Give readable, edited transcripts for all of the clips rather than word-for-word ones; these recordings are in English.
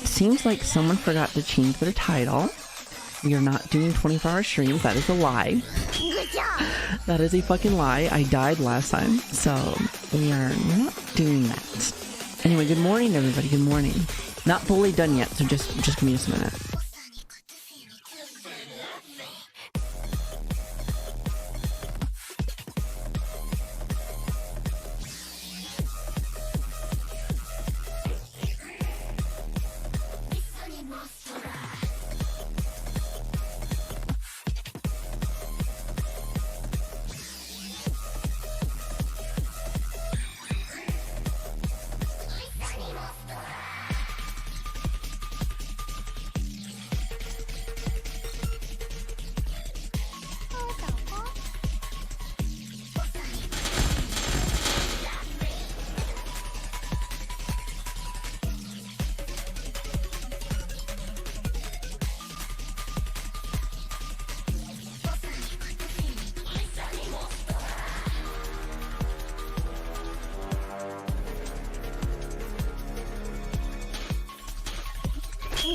Seems like someone forgot to change their title. We are not doing 24-hour streams. That is a lie. That is a fucking lie. I died last time, so we are not doing that. Anyway, good morning, everybody. Good morning. Not fully done yet, so just give me just a minute.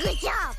Good job!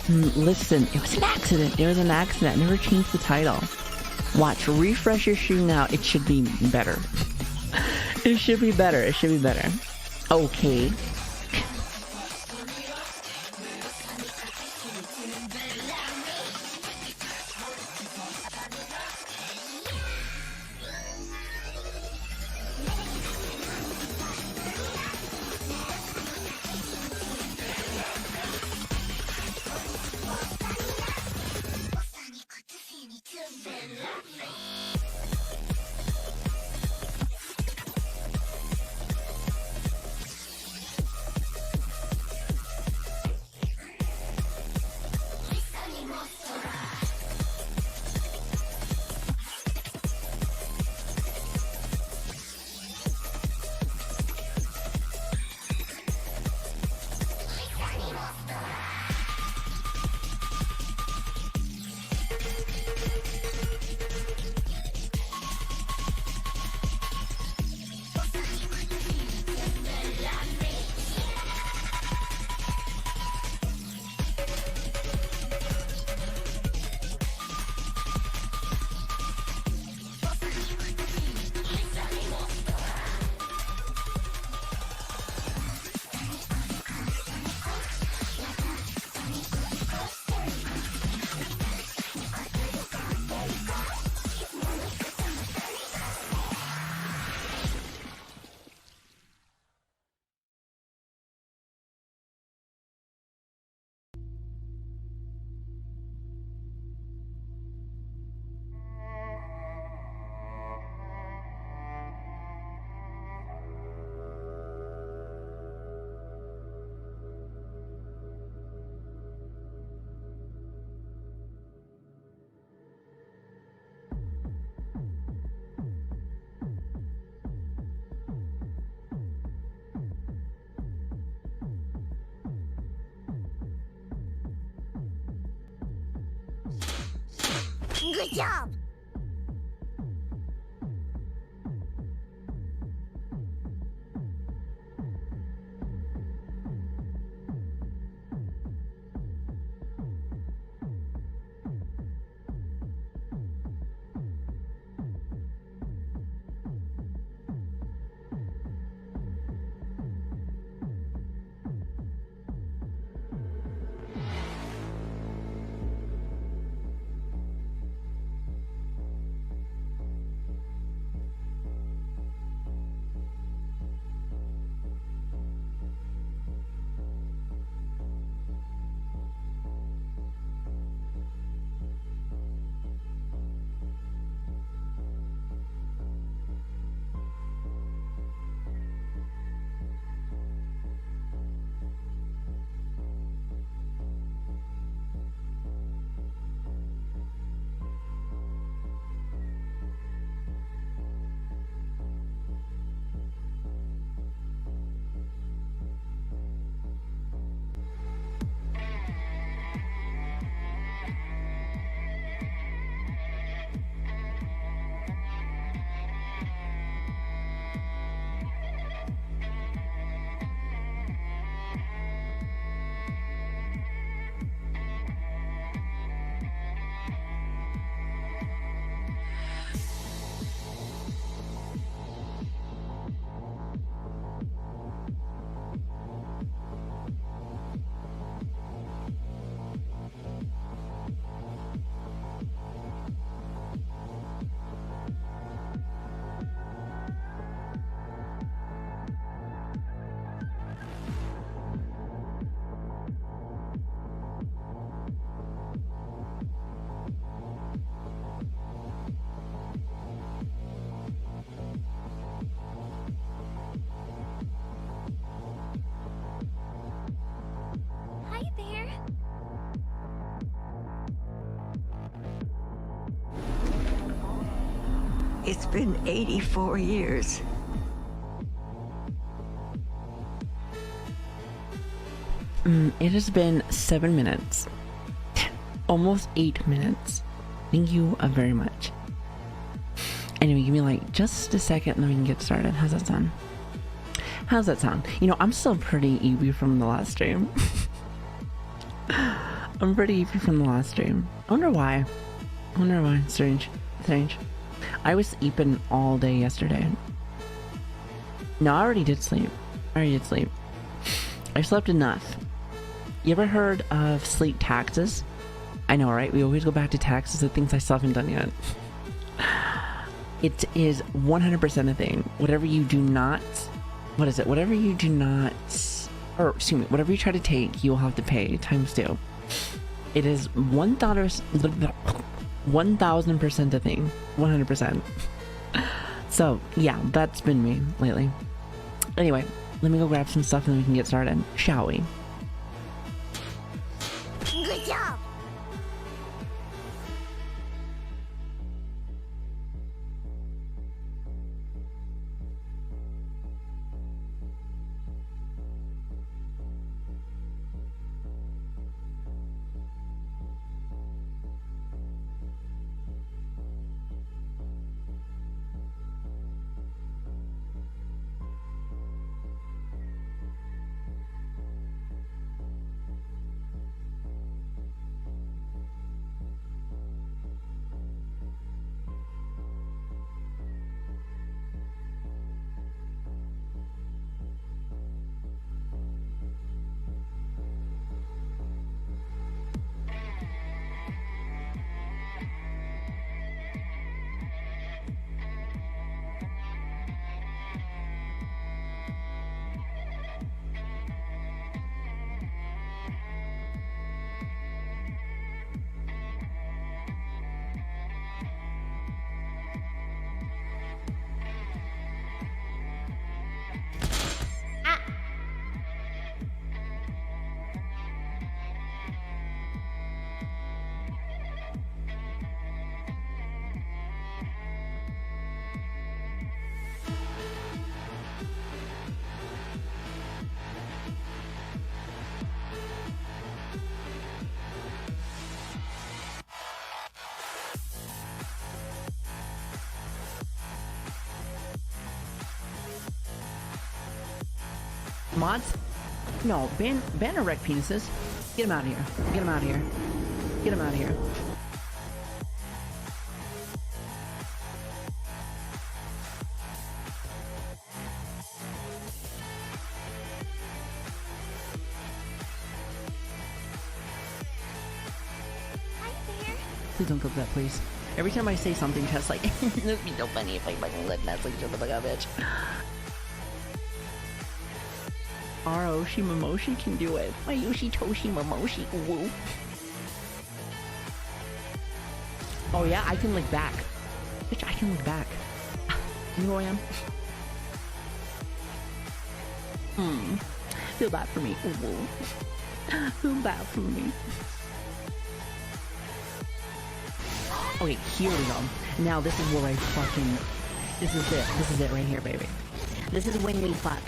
Listen, it was an accident. It was an accident. I never changed the title. Watch, refresh your stream now. It should be better. It should be better. It should be better. Okay. Good job! It's been 84 years. It has been 7 minutes. Almost 8 minutes. Thank you very much. Anyway, give me like just a second and then we can get started. How's that sound? How's that sound? You know, I'm still pretty eepy from the last stream. I'm pretty eepy from the last stream. I wonder why. Strange. I was eeping all day yesterday. No, I already did sleep. I slept enough. You ever heard of sleep taxes? I know, right? We always go back to taxes, the things I still haven't done yet. It is 100% a thing. Whatever you do not... What is it? Whatever you do not... Or, excuse me, whatever you try to take, you will have to pay times 2. It is 1000% a thing. 100%. So, yeah, that's been me lately. Anyway, let me go grab some stuff and then we can get started. Shall we? Good job. Mods? No, ban erect penises. Get him out of here. Get him out of here. Get him out of here. Please don't clip that, please. Every time I say something, Tess like, it'd be so funny if I fucking let Tess like, shut the fuck up, bitch. Roshi Momoshi can do it. My Yoshi Toshi Momoshi. Woo. Oh yeah, I can look back. Bitch, I can look back. You know who I am? Feel bad for me. Woo. Feel bad for me. Okay, here we go. Now this is where I fucking... This is it. This is it right here, baby. This is when we fuck.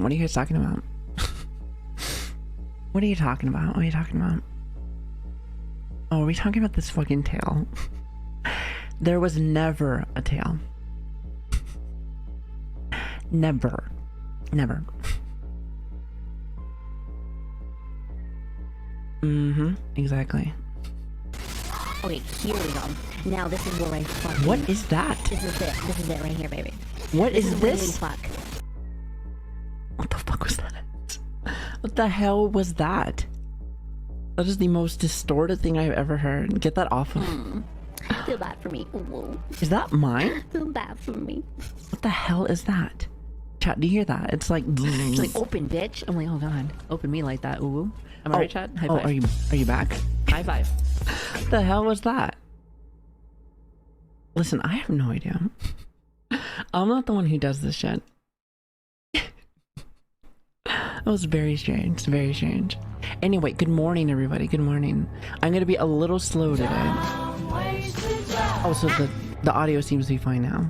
What are you guys talking about? What are you talking about? What are you talking about? Oh, are we talking about this fucking tail? There was never a tail. Never. Never. Exactly. Okay, here we go. Now this is where I fucking... What is that? This is it. This is it right here, baby. What is where we this? fuck. What the fuck was that? What the hell was that? That is the most distorted thing I've ever heard. Get that off of me. Feel bad for me. Ooh. Is that mine? Feel bad for me. What the hell is that? Chat, do you hear that? It's like... She's like, open, bitch. I'm like, oh god. Open me like that. Ooh. Am I right, chat? High five. Are you back? High five. What the hell was that? Listen, I have no idea. I'm not the one who does this shit. That was very strange. Very strange. Anyway, good morning, everybody. Good morning. I'm gonna be a little slow today. Oh, so the audio seems to be fine now.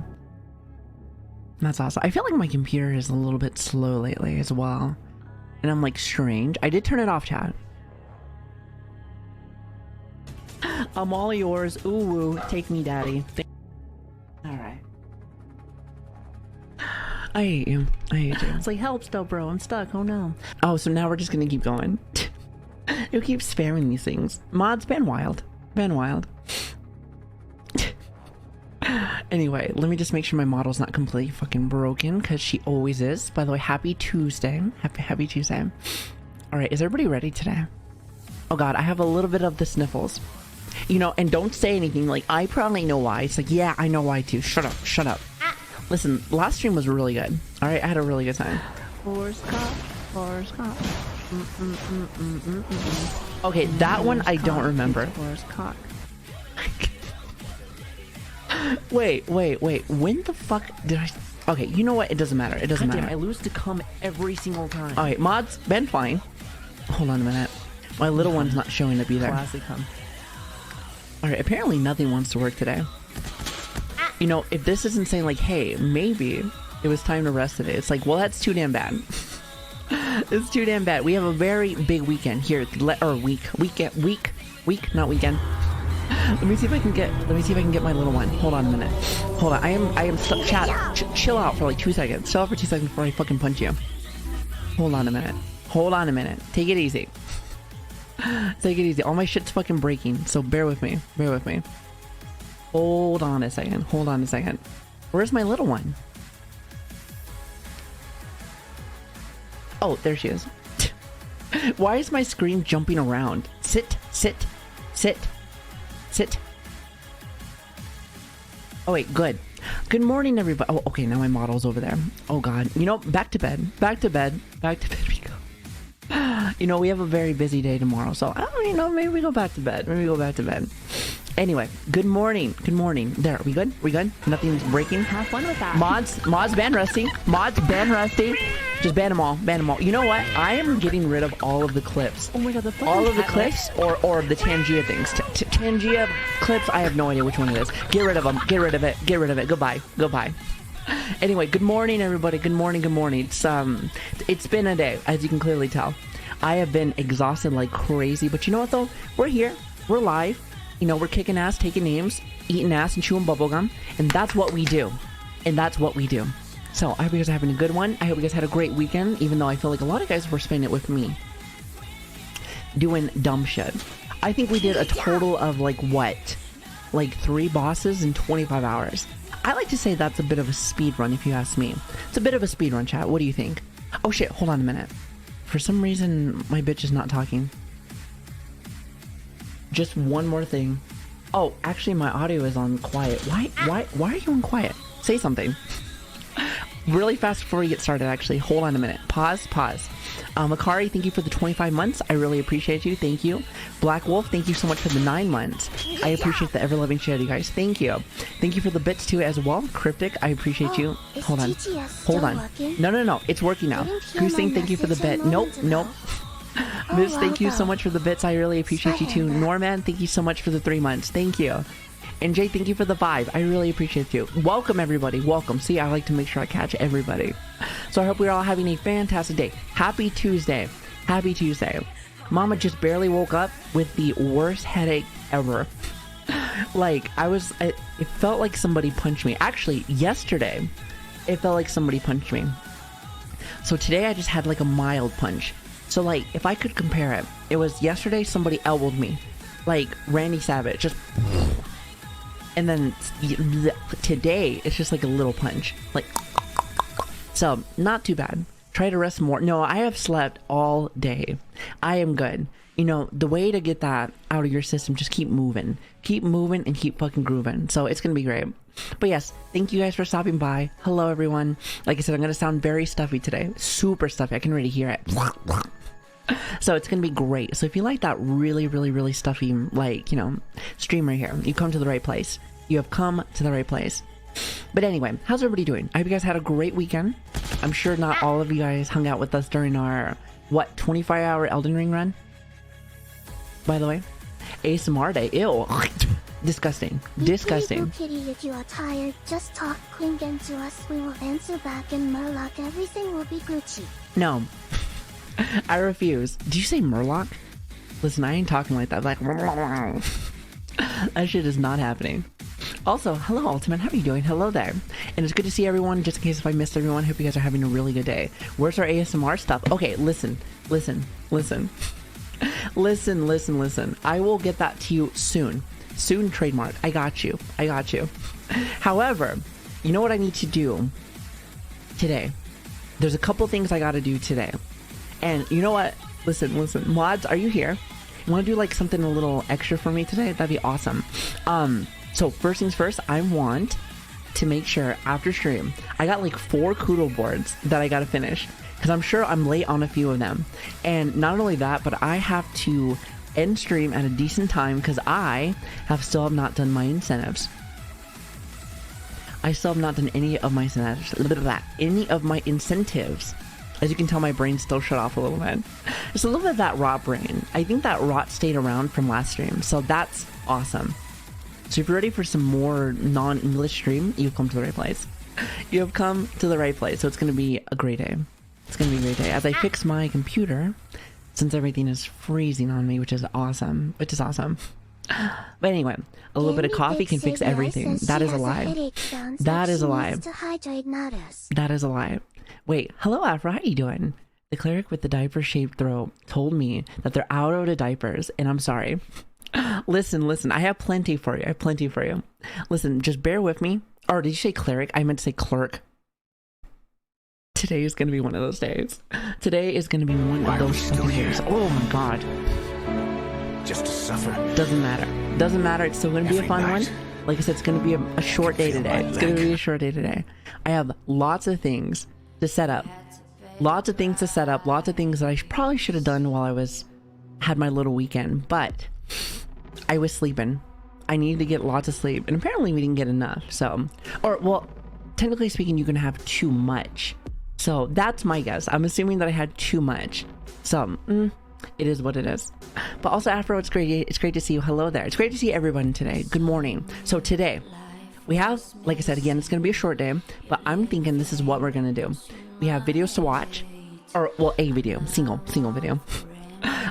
That's awesome. I feel like my computer is a little bit slow lately as well. And I'm like strange. I did turn it off, chat. I'm all yours. Ooh, woo. Take me, daddy. Alright. I hate you. I hate you. It's like, help still, bro. I'm stuck. Oh no. Oh, so now we're just gonna keep going. You'll keep spamming these things. Mods, ban wild. Ban wild. Anyway, let me just make sure my model's not completely fucking broken, because she always is. By the way, happy Tuesday. Happy Tuesday. Alright, is everybody ready today? Oh god, I have a little bit of the sniffles. You know, and don't say anything, like, I probably know why. It's like, yeah, I know why too. Shut up, shut up. Listen, last stream was really good. Alright, I had a really good time. Okay, that one I don't remember. Wait. When the fuck did I... Okay, you know what? It doesn't matter. It doesn't matter. I lose to come every single time. Alright, mods, been fine. Hold on a minute. My little one's not showing up either. Classic come. Alright, apparently nothing wants to work today. You know, if this isn't saying like, hey, maybe it was time to rest today, it's like, well, that's too damn bad. It's too damn bad. We have a very big weekend here, or week, not weekend. Let me see if I can get my little one. Hold on a minute. Hold on. I am stuck. Chat. Chill out for like 2 seconds. Chill out for 2 seconds before I fucking punch you. Hold on a minute. Hold on a minute. Take it easy. Take it easy. All my shit's fucking breaking, so bear with me. Bear with me. Hold on a second. Hold on a second. Where's my little one? Oh, there she is. Why is my screen jumping around? Sit. Oh wait, good. Good morning, everybody. Oh, okay, now my model's over there. Oh god. You know, back to bed we go. You know, we have a very busy day tomorrow, so I don't know, maybe we go back to bed. Anyway, good morning. There, we good? Nothing's breaking? Have fun with that. Mods ban Rusty. Just ban them all. You know what? I am getting rid of all of the clips. Oh my god, all of the clips or the Tangia things. Tangia clips, I have no idea which one it is. Get rid of them. Get rid of it. Goodbye. Anyway, good morning, everybody. Good morning. It's been a day, as you can clearly tell. I have been exhausted like crazy, but you know what though? We're here. We're live. You know, we're kicking ass, taking names, eating ass, and chewing bubblegum. And that's what we do. So, I hope you guys are having a good one. I hope you guys had a great weekend, even though I feel like a lot of guys were spending it with me. Doing dumb shit. I think we did a total of, like, what? Like, 3 bosses in 25 hours. I like to say that's a bit of a speed run, if you ask me. It's a bit of a speed run, chat. What do you think? Oh, shit. Hold on a minute. For some reason, my bitch is not talking. Just one more thing. Oh, actually, my audio is on quiet. Why are you on quiet? Say something. Really fast before we get started, actually. Hold on a minute. Pause. Makari, thank you for the 25 months. I really appreciate you. Thank you. Black Wolf, thank you so much for the 9 months. I appreciate the ever-loving share, you guys. Thank you. Thank you for the bits, too, as well. Cryptic, I appreciate you. Hold on. No. It's working now. Goosing, thank you for the bit. Nope. Miss, thank you so much for the bits. I really appreciate you, too. Norman, thank you so much for the 3 months. Thank you. And Jay, thank you for the vibe. I really appreciate you. Welcome, everybody. Welcome. See, I like to make sure I catch everybody. So I hope we're all having a fantastic day. Happy Tuesday. Happy Tuesday. Mama just barely woke up with the worst headache ever. Like, it felt like somebody punched me. Actually, yesterday, it felt like somebody punched me. So today I just had like a mild punch. So like, if I could compare it, it was yesterday somebody elbowed me. Like Randy Savage, just... And then today, it's just like a little punch. Like... So, not too bad. Try to rest more. No, I have slept all day. I am good. You know, the way to get that out of your system, just keep moving. Keep moving and keep fucking grooving. So it's gonna be great. But yes, thank you guys for stopping by. Hello, everyone. Like I said, I'm gonna sound very stuffy today. Super stuffy. I can already hear it. So it's gonna be great. So if you like that really stuffy, like, you know, stream right here, you come to the right place. You have come to the right place. But anyway, how's everybody doing? I hope you guys had a great weekend. I'm sure not all of you guys hung out with us during our, what, 25-hour Elden Ring run? By the way, ASMR day. Ew. Disgusting. Disgusting. Kitty, if you are tired, just talk Klingon to us. We will answer back in Murloc. Everything will be Gucci. No. I refuse. Did you say Murloc? Listen, I ain't talking like that. Like, that shit is not happening. Also, hello Ultimate, how are you doing? Hello there. And it's good to see everyone. Just in case if I missed everyone, hope you guys are having a really good day. Where's our ASMR stuff? Okay, listen. I will get that to you soon. Soon, trademark. I got you. However, you know what I need to do today? There's a couple things I gotta do today. And you know what? Listen. Mods, are you here? You wanna do like something a little extra for me today? That'd be awesome. So first things first, I want to make sure after stream, I got like 4 Kudo boards that I gotta finish. Because I'm sure I'm late on a few of them. And not only that, but I have to end stream at a decent time because I still have not done my incentives. I still have not done any of my incentives. As you can tell, my brain's still shut off a little bit. Just a little bit of that rot brain. I think that rot stayed around from last stream, so that's awesome. So if you're ready for some more non-English stream, you've come to the right place. You have come to the right place, so it's going to be a great day. It's going to be a great day. As I fix my computer, since everything is freezing on me, which is awesome. But anyway, a little bit of coffee can fix everything. That is a lie. That is a lie. That is a lie. Wait, hello Afra, how you doing? The cleric with the diaper-shaped throat told me that they're out of the diapers, and I'm sorry. Listen, I have plenty for you. Listen, just bear with me. Or did you say cleric? I meant to say clerk. Today is going to be one of those days. Today is going to be one of those fucking days. Oh my god. Just to suffer. Doesn't matter. It's still going to be a fun one. Like I said, it's going to be a short day today. It's going to be a short day today. I have lots of things to set up. Lots of things that I probably should have done while I had my little weekend. But I was sleeping. I needed to get lots of sleep. And apparently we didn't get enough. So, well, technically speaking, you can have too much. So that's my guess. I'm assuming that I had too much. So, it is what it is. But also, Afro, it's great to see you. Hello there. It's great to see everyone today. Good morning. So today, we have, like I said, again, it's going to be a short day, but I'm thinking this is what we're going to do. We have videos to watch, or, well, a video, single video.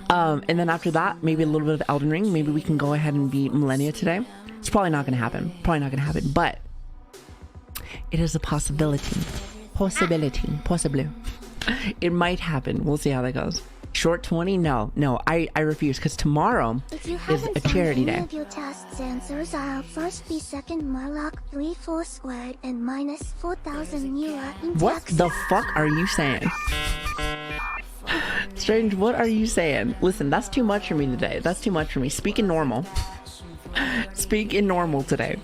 And then after that, maybe a little bit of Elden Ring. Maybe we can go ahead and beat Millennia today. It's probably not going to happen. But it is a possibility. Possibly. It might happen. We'll see how that goes. Short 20? No, I refuse, because tomorrow is a charity day. If you tasks answers, I'll first be second Murloc 3/4 squared and minus 4,000 euro in What taxes. the fuck are you saying? Strange, what are you saying? Listen, that's too much for me today. That's too much for me. Speak in normal. Speak in normal today.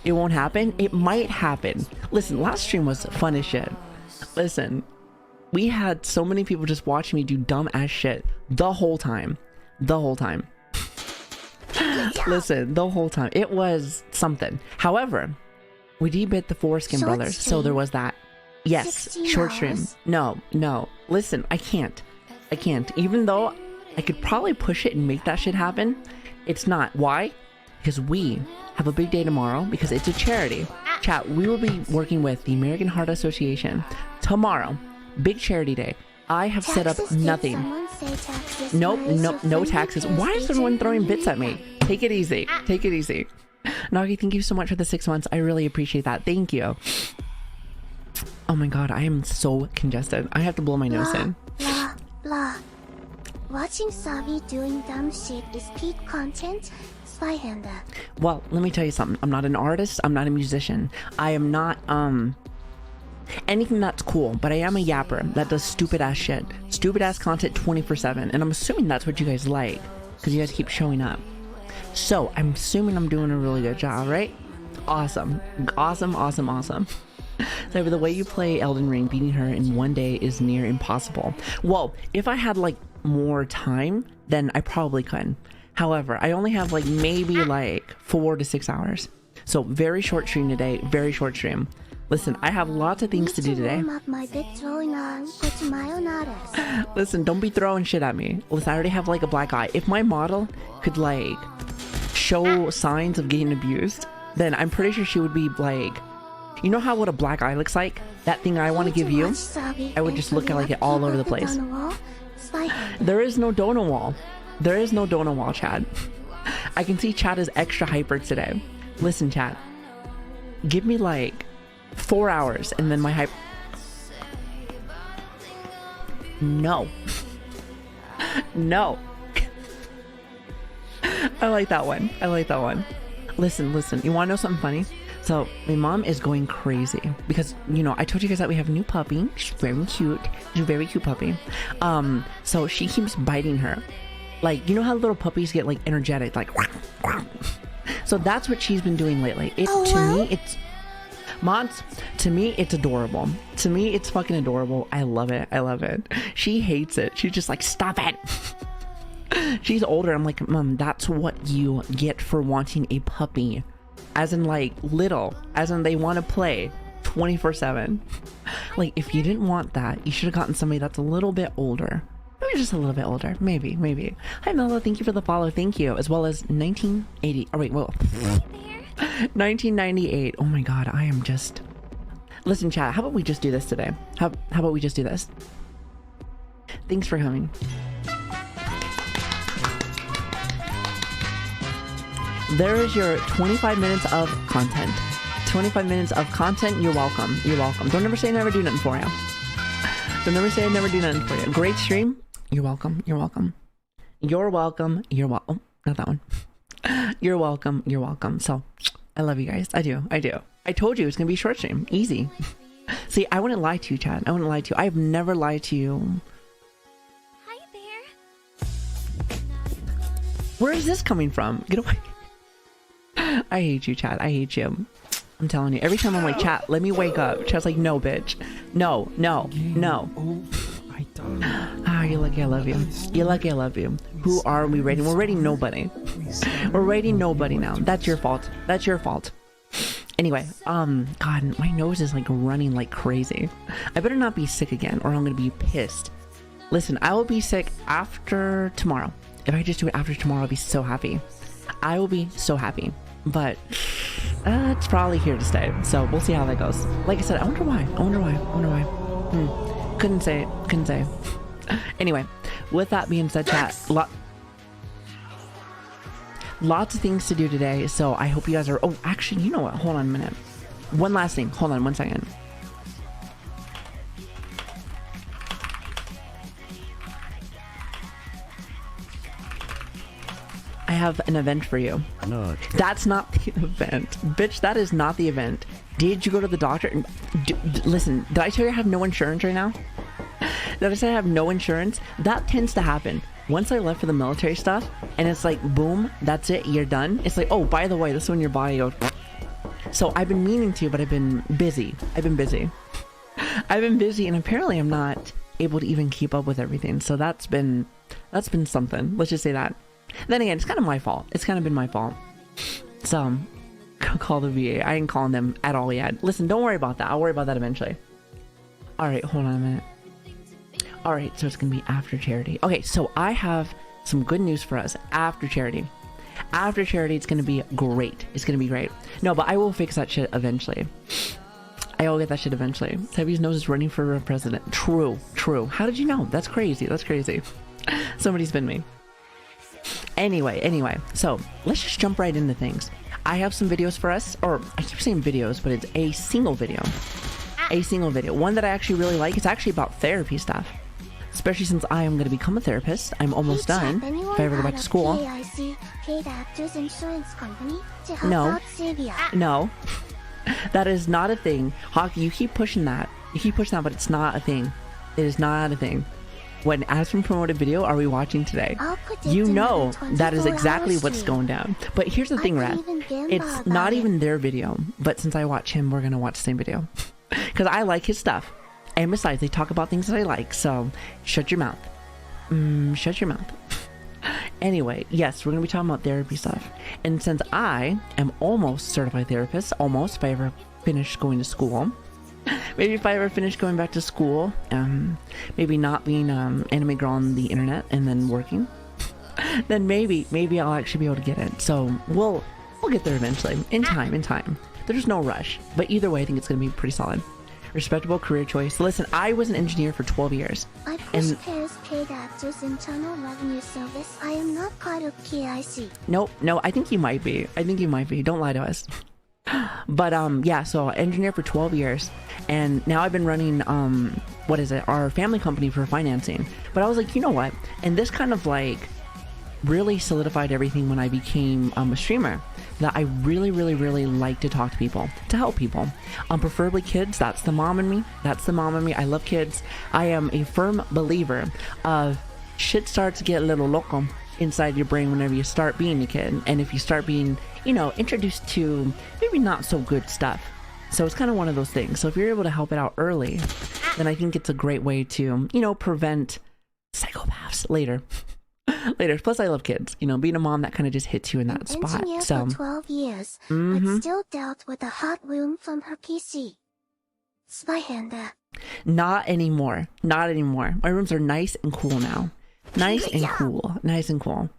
It won't happen. It might happen. Listen, last stream was fun as shit. Listen, we had so many people just watching me do dumb ass shit the whole time. Listen, the whole time. It was something. However, we did beat the Foreskin Short brothers, so stream. there was that. Yes, 16 short stream. hours. No. Listen, I can't. Even though I could probably push it and make that shit happen, it's not. Why? Because we have a big day tomorrow because it's a charity. Chat, we will be working with the American Heart Association tomorrow. Big charity day. I have set up nothing. Nope, no taxes. Why is everyone throwing bits at me? Take it easy. Take it easy. Nagi, thank you so much for the 6 months. I really appreciate that. Thank you. Oh my god, I am so congested. I have to blow my nose in. Blah, blah. Watching Savi doing dumb shit is peak content. Spyhander. Well, let me tell you something. I'm not an artist. I'm not a musician. I am not, anything that's cool, but I am a yapper that does stupid ass shit. Stupid ass content 24/7. And I'm assuming that's what you guys like because you guys keep showing up. So I'm assuming I'm doing a really good job, right? Awesome. Awesome, awesome, awesome. So the way you play Elden Ring, beating her in one day is near impossible. Well, if I had like more time, then I probably could. However, I only have like maybe like 4 to 6 hours. So very short stream today, very short stream. Listen, I have lots of things to do today. Listen, don't be throwing shit at me. Listen, I already have like a black eye. If my model could like show signs of getting abused, then I'm pretty sure she would be like, you know how what a black eye looks like? That thing I want to give you? I would just look at like it all over the place. There is no donut wall. There is no donut wall, chat. I can see chat is extra hyper today. Listen, chat. Give me like 4 hours and then my hype. No. No. I like that one. I like that one. Listen, listen. You want to know something funny? So my mom is going crazy because, you know, I told you guys that we have a new puppy. She's very cute. She's a very cute puppy. So she keeps biting her. Like, you know how little puppies get like energetic, like, so that's what she's been doing lately. To me, it's mods. To me, it's adorable. To me, it's fucking adorable. I love it. I love it. She hates it. She's just like, stop it. She's older. I'm like, Mom, that's what you get for wanting a puppy. As in like little, as in they want to play 24/7. Like if you didn't want that, you should have gotten somebody that's a little bit older. Maybe just a little bit older. Maybe, maybe. Hi Melo, thank you for the follow. Thank you. As well as 1980. Oh wait, whoa. 1998. Oh my god, I am just... Listen chat, how about we just do this today? How about we just do this? Thanks for coming. There is your 25 minutes of content. 25 minutes of content. You're welcome. You're welcome. Don't ever say I never do nothing for you. Don't ever say I never do nothing for you. Great stream. You're welcome. You're welcome. You're welcome. You're welcome. Oh, not that one. You're welcome. You're welcome. So, I love you guys. I do. I do. I told you it's going to be a short stream. Easy. See, I wouldn't lie to you, Chad. I wouldn't lie to you. I've never lied to you. Hi there. Where is this coming from? Get away. I hate you, Chad. I hate you. I'm telling you. Every time I'm like, chat, let me wake up. Chat's like, no, bitch. No, no, no. Ah, you're lucky I love you. You're lucky I love you. Who are we rating? We're rating nobody. We're rating nobody now. That's your fault. That's your fault. Anyway, God, my nose is like running like crazy. I better not be sick again or I'm gonna be pissed. Listen, I will be sick after tomorrow. If I just do it after tomorrow, I'll be so happy. I will be so happy. But it's probably here to stay. So we'll see how that goes. Like I said, I wonder why. I wonder why. I wonder why. Couldn't say it. Couldn't say. Anyway, with that being said, chat, lots of things to do today. So I hope you guys are... Oh, actually, you know what? Hold on a minute. One last thing. Hold on 1 second. I have an event for you. No. That's not the event. Bitch, that is not the event. Did you go to the doctor? Listen, did I tell you I have no insurance right now? Did I say I have no insurance? That tends to happen. Once I left for the military stuff, and it's like, boom, that's it, you're done. It's like, oh, by the way, this is when your body goes... So I've been meaning to, but I've been busy. I've been busy, and apparently I'm not able to even keep up with everything. So that's been something. Let's just say that. Then again, it's kind of my fault. It's kind of been my fault. So, call the VA. I ain't calling them at all yet. Listen, don't worry about that. I'll worry about that eventually. Alright, hold on a minute. Alright, so it's going to be after charity. Okay, so I have some good news for us after charity. After charity, it's gonna be great. It's gonna be great. No, but I will fix that shit eventually. I will get that shit eventually. Savi's nose is running for president. True, true. How did you know? That's crazy. That's crazy. Somebody spin me. Anyway, so let's just jump right into things. I have some videos for us, or I keep saying videos, but it's a single video. A single video. One that I actually really like. It's actually about therapy stuff. Especially since I am going to become a therapist. I'm almost done. If I ever go back to school. Paid actors insurance company to help No. out Savii. No. That is not a thing. Hockey, you keep pushing that. You keep pushing that, but it's not a thing. It is not a thing. What Aspen promoted video are we watching today? You know that is exactly what's going down. But here's the thing, Rat. It's not even their video. But since I watch him, we're going to watch the same video. Because I like his stuff. And besides, they talk about things that I like. So, shut your mouth. Shut your mouth. Anyway, yes, we're going to be talking about therapy stuff. And since I am almost certified therapist, almost, if I ever finish going to school, maybe if I ever finish going back to school, maybe not being anime girl on the internet and then working, then maybe I'll actually be able to get it. So we'll get there eventually, in time. There's no rush, but either way, I think it's going to be pretty solid. Respectable career choice. Listen, I was an engineer for 12 years. I push Paris paid actors internal revenue service. I am not part of KIC. Nope, no, I think you might be. Don't lie to us. But yeah, so engineer for 12 years, and now I've been running our family company for financing. But I was like, you know what? And this kind of like really solidified everything when I became a streamer, that I really like to talk to people, to help people, preferably kids. That's the mom in me. I love kids. I am a firm believer of shit starts to get a little loco inside your brain whenever you start being a kid, and if you start being, you know, introduced to maybe not so good stuff. So it's kind of one of those things. So if you're able to help it out early, then I think it's a great way to, you know, prevent psychopaths later. Plus I love kids, you know, being a mom, that kind of just hits you in that spot. Engineer So for 12 years, but still dealt with a hot room from her PC. Spyhander. Not anymore. My rooms are nice and cool now. Nice and cool.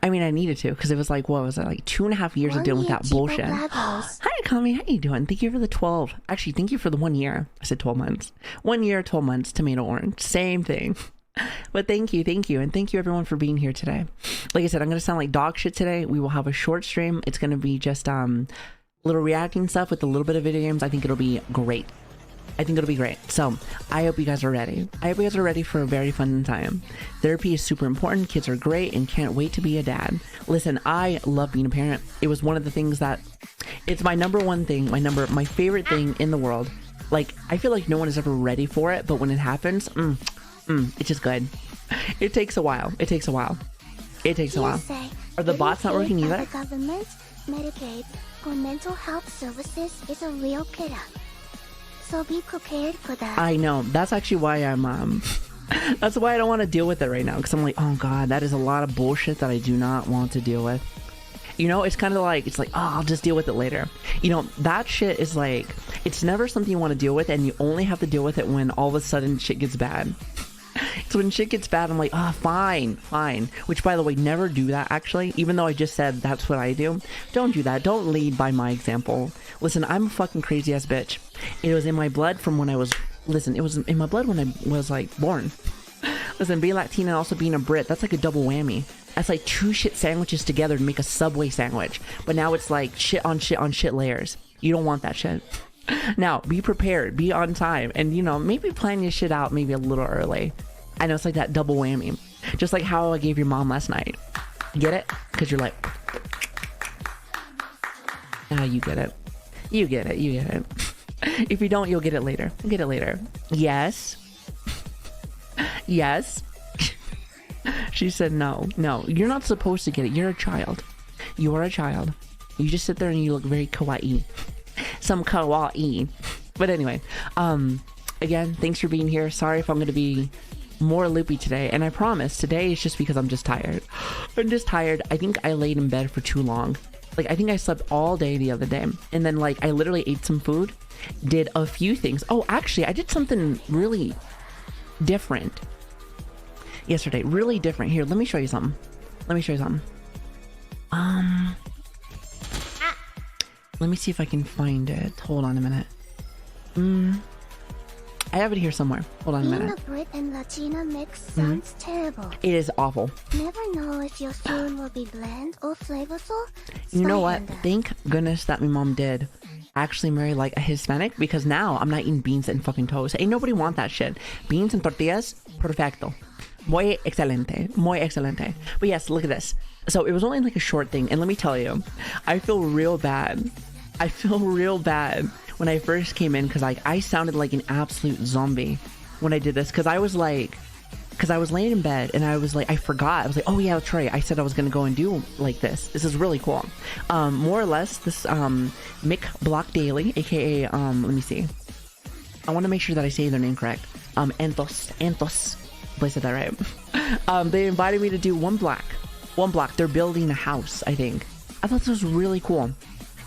I mean, I needed to, because it was like, what was it, like 2.5 years of dealing with that bullshit. Hi, Kami, how you doing? Thank you for the 12. Actually, thank you for the 1 year. I said 12 months. 1 year, 12 months, tomato orange. Same thing. But thank you. And thank you everyone for being here today. Like I said, I'm going to sound like dog shit today. We will have a short stream. It's going to be just little reacting stuff with a little bit of video games. I think it'll be great. So I hope you guys are ready. For a very fun time. Therapy is super important. Kids are great and can't wait to be a dad. Listen, I love being a parent. It was one of the things that, it's my number one thing, my favorite thing in the world. Like, I feel like no one is ever ready for it, but when it happens, it's just good. It takes a while. Are the bots not working either? Government, Medicaid, or mental health services is a real killer. So be prepared for that. I know. That's actually why I'm that's why I don't want to deal with it right now, because I'm like, oh god, that is a lot of bullshit that I do not want to deal with. You know, it's kind of like, it's like, oh, I'll just deal with it later. You know, that shit is like, it's never something you want to deal with, and you only have to deal with it when all of a sudden shit gets bad. So when shit gets bad, I'm like, oh, fine. Which, by the way, never do that, actually. Even though I just said that's what I do. Don't do that. Don't lead by my example. Listen, I'm a fucking crazy-ass bitch. It was in my blood from when I was... Listen, it was in my blood when I was, like, born. Listen, being Latina and also being a Brit, that's like a double whammy. That's like 2 shit sandwiches together to make a Subway sandwich. But now it's like shit on shit layers. You don't want that shit. Now, be prepared. Be on time. And, you know, maybe plan your shit out maybe a little early. I know, it's like that double whammy. Just like how I gave your mom last night. Get it? Because you're like... Ah, you get it. You get it. If you don't, you'll get it later. Yes. She said no. You're not supposed to get it. You're a child. You are a child. You just sit there and you look very kawaii. Some kawaii. But anyway, again, thanks for being here. Sorry if I'm going to be more loopy today, and I promise today is just because I'm just tired. I think I laid in bed for too long. Like, I think I slept all day the other day, and then like I literally ate some food, did a few things. Oh, actually, I did something really different yesterday. Really different. Here, let me show you something. Let me see if I can find it. Hold on a minute. I have it here somewhere. Hold on a Being minute. a Brit and Latina mix sounds terrible. It is awful. Never know if your food will be bland or flavorful. You know what? Stand up. Thank goodness that my mom did actually marry like a Hispanic, because now I'm not eating beans and fucking toast. Ain't nobody want that shit. Beans and tortillas, perfecto. Muy excelente. Muy excelente. But yes, look at this. So it was only like a short thing. And let me tell you, I feel real bad. I feel real bad when I first came in, because like I sounded like an absolute zombie when I did this, because I was laying in bed and I was like, I forgot. I was like, oh yeah, that's right. I said I was gonna go and do like this. This is really cool. More or less, this Mick Block Daily, aka let me see. I want to make sure that I say their name correct. Anthos. If I said that right. They invited me to do one block. They're building a house, I think. I thought this was really cool.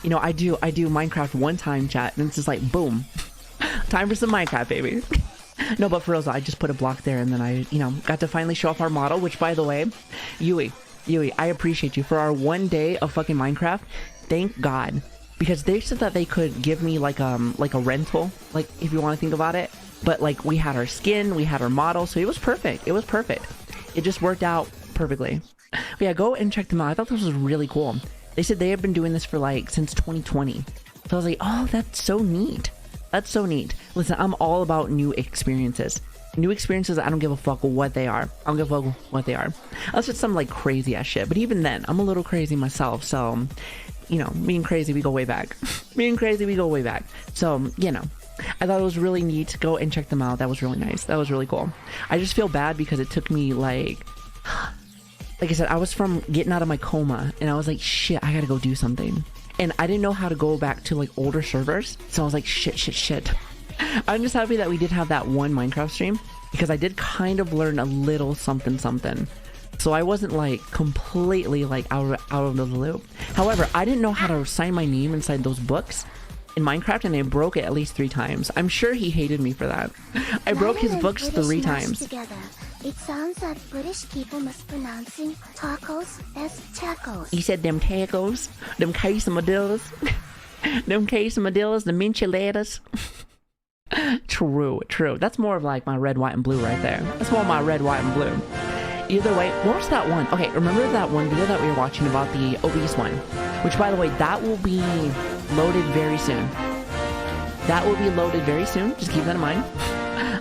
You know, I do Minecraft one time, chat, and it's just like boom. Time for some Minecraft, baby. No, but for real, I just put a block there, and then I, you know, got to finally show off our model, which, by the way, Yui, I appreciate you for our 1 day of fucking Minecraft. Thank God, because they said that they could give me like a rental, like if you want to think about it. But like we had our skin, we had our model, so it was perfect. It was perfect. It just worked out perfectly. But yeah, go and check them out. I thought this was really cool. They said they have been doing this for like since 2020. So I was like, oh, that's so neat. That's so neat. Listen, I'm all about new experiences. New experiences, I don't give a fuck what they are. I don't give a fuck what they are. Unless it's some like crazy ass shit. But even then, I'm a little crazy myself. So, you know, me and crazy, we go way back. Me and crazy, we go way back. So, you know, I thought it was really neat. Go and check them out. That was really nice. That was really cool. I just feel bad because it took me like I said, I was from getting out of my coma and I was like, shit, I gotta go do something. And I didn't know how to go back to like older servers. So I was like, shit. I'm just happy that we did have that one Minecraft stream, because I did kind of learn a little something. So I wasn't like completely like out of the loop. However, I didn't know how to sign my name inside those books in Minecraft, and I broke it at least 3 times. I'm sure he hated me for that. I broke his books 3 times. Together. It sounds like British people mispronouncing tacos as tacos. He said them tacos, them quesadillas, them quesadillas, the enchiladas. True. That's more of like my red, white, and blue right there. That's more of my red, white, and blue. Either way, what was that one? Okay, remember that one video that we were watching about the obese one? Which, by the way, that will be loaded very soon. That will be loaded very soon. Just keep that in mind.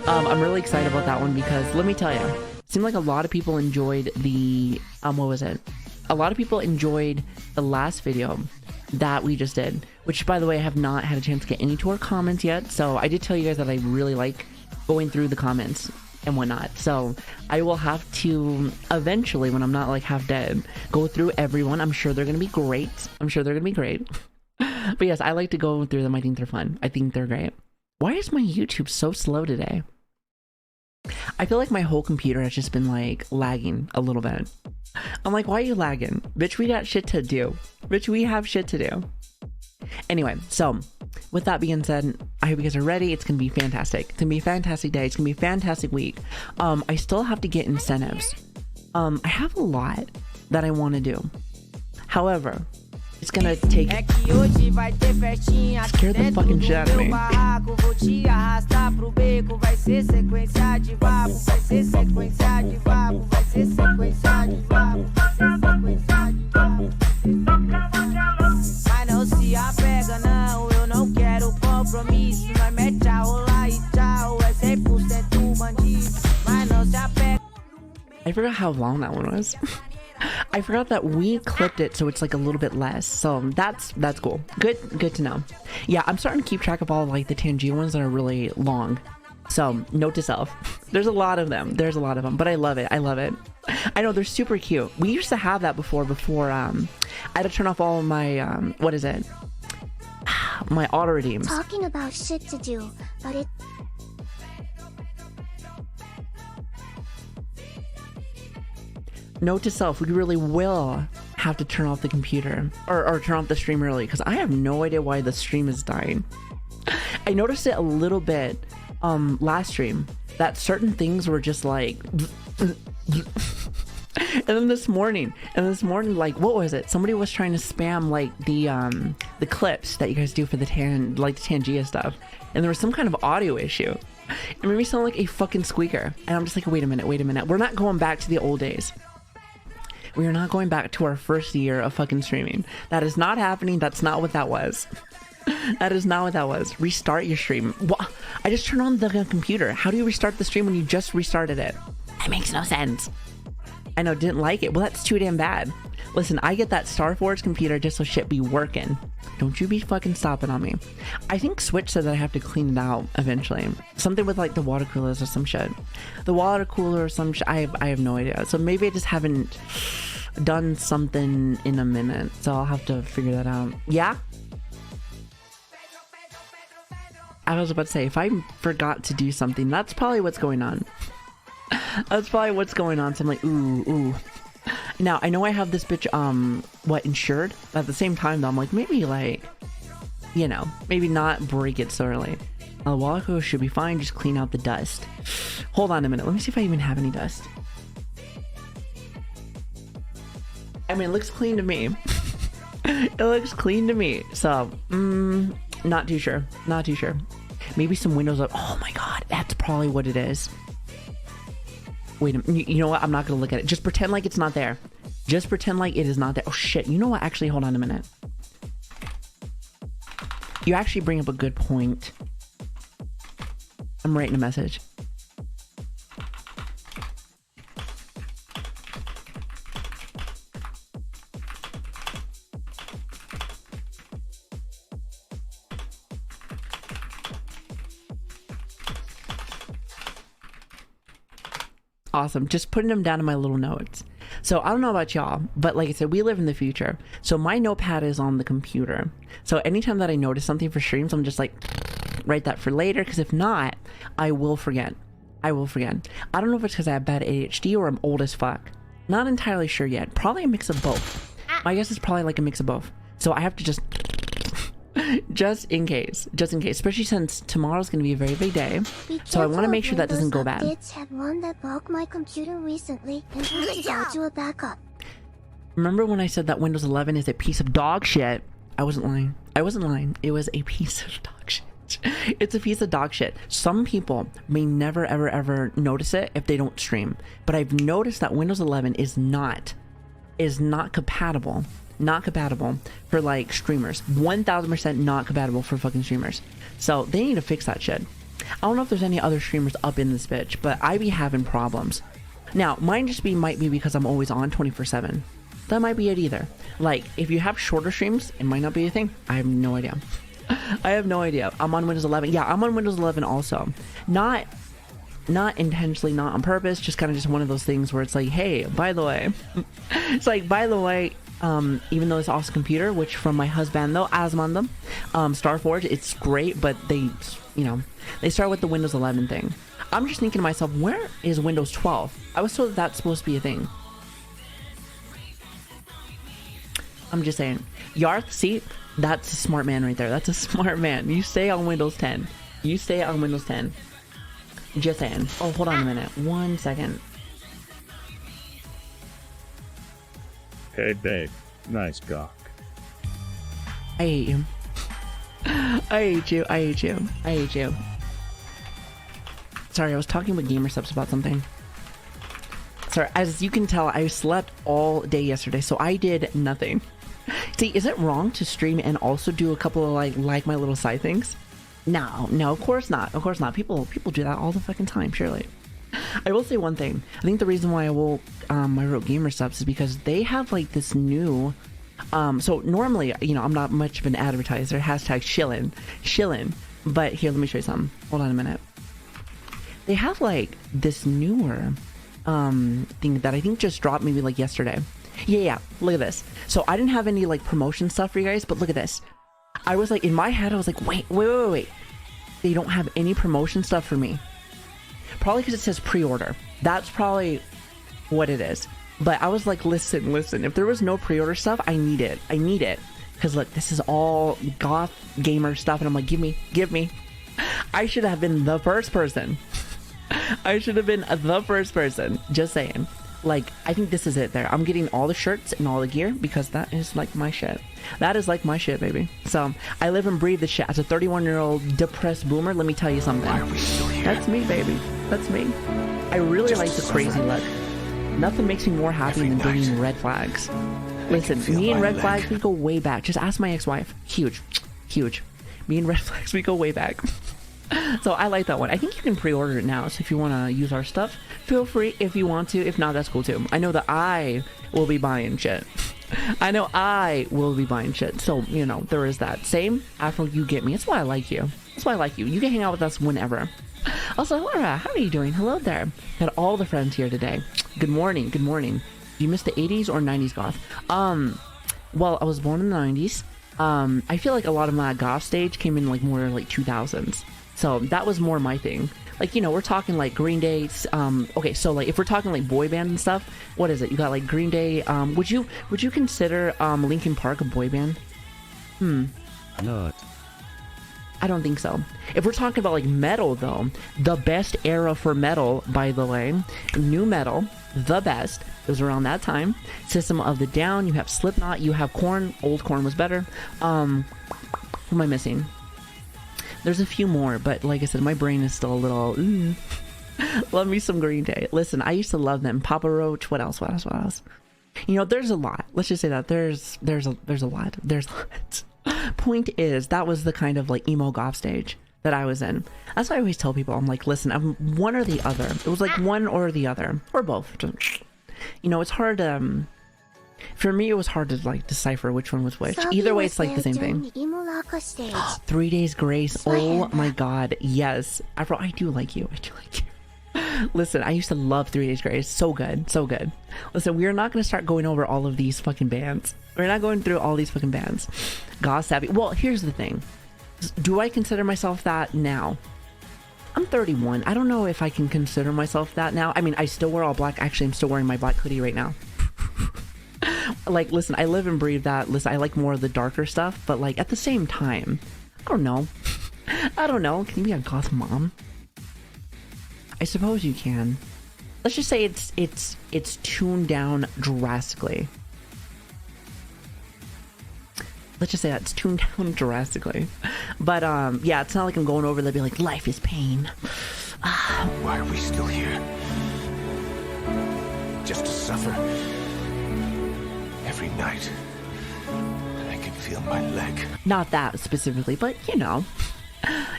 I'm really excited about that one because let me tell you, it seemed like a lot of people enjoyed the what was it? A lot of people enjoyed the last video that we just did, which, by the way, I have not had a chance to get any to our comments yet. So I did tell you guys that I really like going through the comments and whatnot. So I will have to eventually, when I'm not like half dead, go through everyone. I'm sure they're gonna be great. But yes, I like to go through them. I think they're fun. I think they're great. Why is my YouTube so slow today? I feel like my whole computer has just been like lagging a little bit. I'm like, why are you lagging? Bitch, we got shit to do. Bitch, we have shit to do. Anyway, so with that being said, I hope you guys are ready. It's gonna be fantastic. It's gonna be a fantastic day. It's gonna be a fantastic week. I still have to get incentives. I have a lot that I want to do. However, it's gonna take... Scare the fucking shit out of me. I forgot how long that one was. I forgot that we clipped it so it's like a little bit less, so that's cool. Good to know. Yeah, I'm starting to keep track of all like the Tangier ones that are really long. So note to self, there's a lot of them, but I love it. I know they're super cute. We used to have that before I had to turn off all of my what is it, my auto redeems. Talking about shit to do, but it... Note to self, we really will have to turn off the computer or turn off the stream early, because I have no idea why the stream is dying. I noticed it a little bit last stream that certain things were just like And then this morning, like, what was it? Somebody was trying to spam like the clips that you guys do for the Tangia stuff, and there was some kind of audio issue. It made me sound like a fucking squeaker, and I'm just like, wait a minute. We're not going back to the old days. We are not going back to our first year of fucking streaming. That is not happening. That's not what that was. That is not what that was. Restart your stream. I just turned on the computer. How do you restart the stream when you just restarted it? That makes no sense. I know, didn't like it. Well, that's too damn bad. Listen, I get that Starforge computer just so shit be working. Don't you be fucking stopping on me. I think Switch said that I have to clean it out eventually. Something with like the water coolers or some shit. The water cooler or some shit. I have no idea. So maybe I just haven't done something in a minute. So I'll have to figure that out. Yeah? I was about to say, if I forgot to do something, that's probably what's going on. That's probably what's going on. So I'm like, ooh. Now, I know I have this bitch, insured? But at the same time, though, I'm like, maybe, like, you know, maybe not break it so early. The water should be fine. Just clean out the dust. Hold on a minute. Let me see if I even have any dust. I mean, it looks clean to me. It looks clean to me. So, not too sure. Not too sure. Maybe some windows up. Oh my god, that's probably what it is. Wait a minute. You know what? I'm not gonna look at it. Just pretend like it's not there. Just pretend like it is not there. Oh shit. You know what? Actually, hold on a minute. You actually bring up a good point. I'm writing a message. Awesome. Just putting them down in my little notes. So I don't know about y'all, but like I said, we live in the future. So my notepad is on the computer. So anytime that I notice something for streams, I'm just like, write that for later. Because if not, I will forget. I will forget. I don't know if it's because I have bad ADHD or I'm old as fuck. Not entirely sure yet. Probably a mix of both. My guess is probably like a mix of both. So I have to just in case, especially since tomorrow's going to be a very big day. So I want to make sure that doesn't go bad. Updates had one that broke my computer recently and we got to a backup. Remember when I said that Windows 11 is a piece of dog shit? I wasn't lying. I wasn't lying. It was a piece of dog shit. It's a piece of dog shit. Some people may never ever notice it if they don't stream, but I've noticed that Windows 11 is not compatible. Not compatible for like streamers. 1000% not compatible for fucking streamers. So they need to fix that shit. I don't know if there's any other streamers up in this bitch, but I be having problems. Now, mine just might be because I'm always on 24/7. That might be it either. Like, if you have shorter streams, it might not be a thing. I have no idea. I have no idea. I'm on Windows 11. Yeah, I'm on Windows 11 also. Not intentionally, not on purpose, just kind of just one of those things where it's like, hey, by the way, it's like, by the way, even though it's awesome computer, which from my husband though, Asmanda, Starforge, it's great, but they start with the Windows 11 thing. I'm just thinking to myself, where is Windows 12? I was told that that's supposed to be a thing. I'm just saying. Yarth, see, that's a smart man right there. That's a smart man. You stay on Windows 10. You stay on Windows 10. Just saying. Oh, hold on a minute. 1 second. Hey, babe. Nice cock. I hate you. I hate you. I hate you. I hate you. Sorry, I was talking with GamerSubs about something. Sorry, as you can tell, I slept all day yesterday, so I did nothing. See, is it wrong to stream and also do a couple of like my little side things? No, of course not. Of course not. People do that all the fucking time, surely. I will say one thing. I think the reason why I wrote GamerSubs is because they have like this new so normally, you know, I'm not much of an advertiser, hashtag shillin', but here, let me show you something. Hold on a minute. They have like this newer thing that I think just dropped maybe like yesterday. Yeah, look at this. So I didn't have any like promotion stuff for you guys, but look at this. I was like, in my head, I was like, wait. They don't have any promotion stuff for me. Probably because it says pre-order. That's probably what it is. But I was like, listen. If there was no pre-order stuff, I need it. Because look, this is all goth gamer stuff. And I'm like, give me. I should have been the first person. Just saying. Like, I think this is it there. I'm getting all the shirts and all the gear because that is like my shit. That is like my shit, baby. So I live and breathe this shit. As a 31-year-old depressed boomer, let me tell you something. Why are we still here? That's me, baby. That's me. I really like the crazy look. Nothing makes me more happy than bringing red flags. Listen, me and red flags, we go way back. Just ask my ex-wife. Huge. Huge. Me and red flags, we go way back. So I like that one. I think you can pre-order it now. So if you want to use our stuff, feel free if you want to. If not, that's cool too. I know that I will be buying shit. I know I will be buying shit. So, you know, there is that. Same after you get me. That's why I like you. That's why I like you. You can hang out with us whenever. Also, Laura, how are you doing? Hello there. Got all the friends here today. Good morning. Good morning. You missed the 80s or 90s goth? Well, I was born in the 90s. I feel like a lot of my goth stage came in like more like 2000s. So that was more my thing. Like, you know, we're talking like Green Day. Okay, so like if we're talking like boy band and stuff, what is it? You got like Green Day. Would you consider Linkin Park a boy band? Not. I don't think so. If we're talking about like metal though, the best era for metal, by the way, new metal, the best. It was around that time. System of the Down. You have Slipknot. You have Korn. Old Korn was better. Who am I missing? There's a few more, but like I said, my brain is still a little. Love me some Green Day. Listen, I used to love them. Papa Roach. What else? You know, there's a lot. Let's just say that there's a lot. There's a lot. Point is, that was the kind of like emo goth stage that I was in. That's why I always tell people, I'm like, listen, I'm one or the other. It was like one or the other, or both. You know, it's hard. For me, it was hard to like decipher which one was which. Either way, it's like the same thing. 3 Days Grace. Oh my god, yes. Afro, I do like you. I do like you. Listen, I used to love 3 Days Grace. So good, so good. Listen, we are not going to start going over all of these fucking bands. We're not going through all these fucking bands. Goth Savvy. Well, here's the thing. Do I consider myself that now? I'm 31. I don't know if I can consider myself that now. I mean, I still wear all black. Actually, I'm still wearing my black hoodie right now. Like, listen, I live and breathe that. Listen, I like more of the darker stuff, but like at the same time, I don't know. I don't know. Can you be a goth mom? I suppose you can. Let's just say it's tuned down drastically. Let's just say that it's tuned down drastically. But yeah, it's not like I'm going over there be like, life is pain. Why are we still here? Just to suffer? Every night, I can feel my leg. Not that specifically, but you know,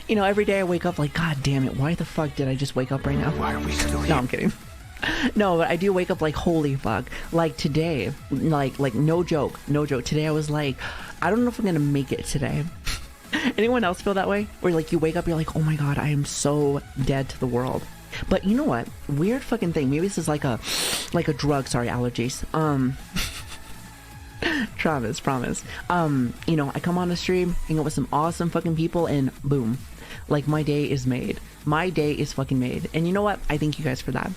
every day I wake up like, God damn it, why the fuck did I just wake up right now? Why are we still here? No, I'm kidding. No, but I do wake up like, holy fuck. Like today, like no joke. Today I was like, I don't know if I'm gonna make it today. Anyone else feel that way? Where like you wake up, you're like, oh my god, I am so dead to the world. But you know what? Weird fucking thing. Maybe this is like a drug. Sorry, allergies. Travis, promise. You know, I come on the stream, hang out with some awesome fucking people, and boom, like my day is made. My day is fucking made. And you know what? I thank you guys for that.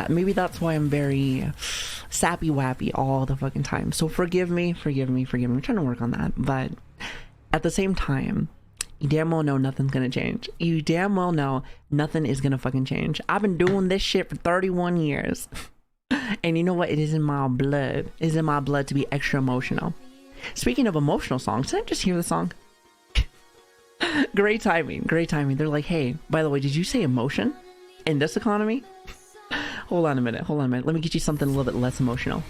Maybe that's why I'm very sappy wappy all the fucking time. So forgive me. I'm trying to work on that. But at the same time, you damn well know nothing's gonna change. You damn well know nothing is gonna fucking change. I've been doing this shit for 31 years. And you know what? It is in my blood. It is in my blood to be extra emotional. Speaking of emotional songs, did I just hear the song? Great timing. They're like, hey, by the way, did you say emotion in this economy? Hold on a minute. Let me get you something a little bit less emotional.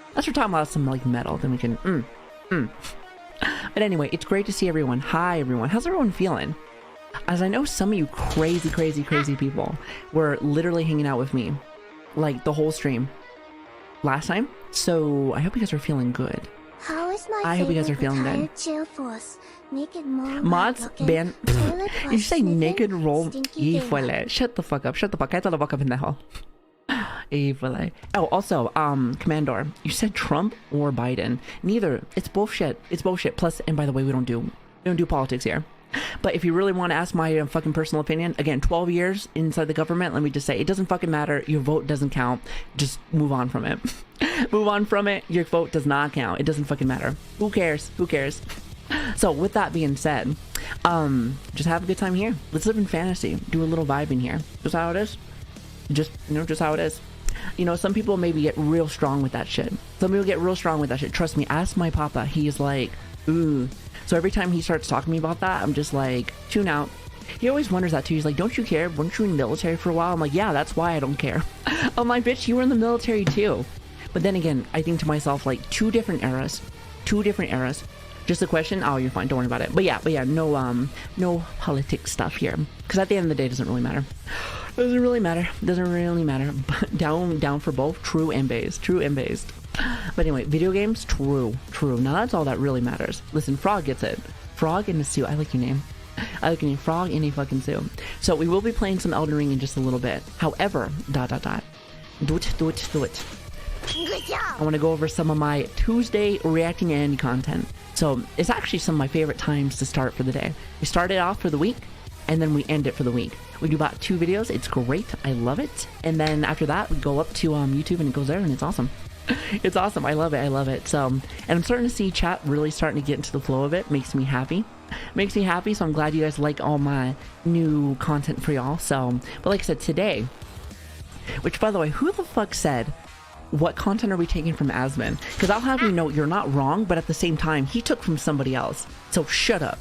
Unless we're talking about some like metal, then we can But anyway, it's great to see everyone. Hi everyone. How's everyone feeling? As I know some of you crazy people were literally hanging out with me like the whole stream last time. So I hope you guys are feeling good. How is my I hope you guys are feeling good. Chill force. Naked mole Mods ban. You say naked roll. Shut the fuck up. Cállate la boca, pendejo. Oh, also, Commandor, you said Trump or Biden. Neither. It's bullshit. Plus, and by the way, we don't do politics here. But if you really want to ask my fucking personal opinion, again, 12 years inside the government, let me just say, it doesn't fucking matter. Your vote doesn't count. Just move on from it. Move on from it. Your vote does not count. It doesn't fucking matter. Who cares? So with that being said, just have a good time here. Let's live in fantasy. Do a little vibe in here. Just how it is. Just how it is. You know, some people maybe get real strong with that shit. Some people get real strong with that shit. Trust me, ask my papa. He's like, ooh. So every time he starts talking to me about that, I'm just like, tune out. He always wonders that too. He's like, don't you care? Weren't you in the military for a while? I'm like, yeah, that's why I don't care. I'm like, bitch, you were in the military too. But then again, I think to myself, like, two different eras. Just a question. Oh, you're fine. Don't worry about it. But yeah, no politics stuff here. Because at the end of the day, it doesn't really matter. Doesn't really matter. But down for both. True and based. But anyway, video games, true. Now that's all that really matters. Listen, Frog gets it. Frog in a suit. I like your name. Frog in a fucking suit. So we will be playing some Elden Ring in just a little bit. However, Do it. I want to go over some of my Tuesday reacting to Andy content. So it's actually some of my favorite times to start for the day. We start it off for the week, and then we end it for the week. We do about 2 videos. It's great. I love it. And then after that, we go up to YouTube, and it goes there, and it's awesome. It's awesome. I love it. So, and I'm starting to see chat really starting to get into the flow of it. Makes me happy. So I'm glad you guys like all my new content for y'all. So, but like I said, today, which by the way, who the fuck said, what content are we taking from Asmon? Because I'll have you know, you're not wrong, but at the same time, he took from somebody else. So shut up.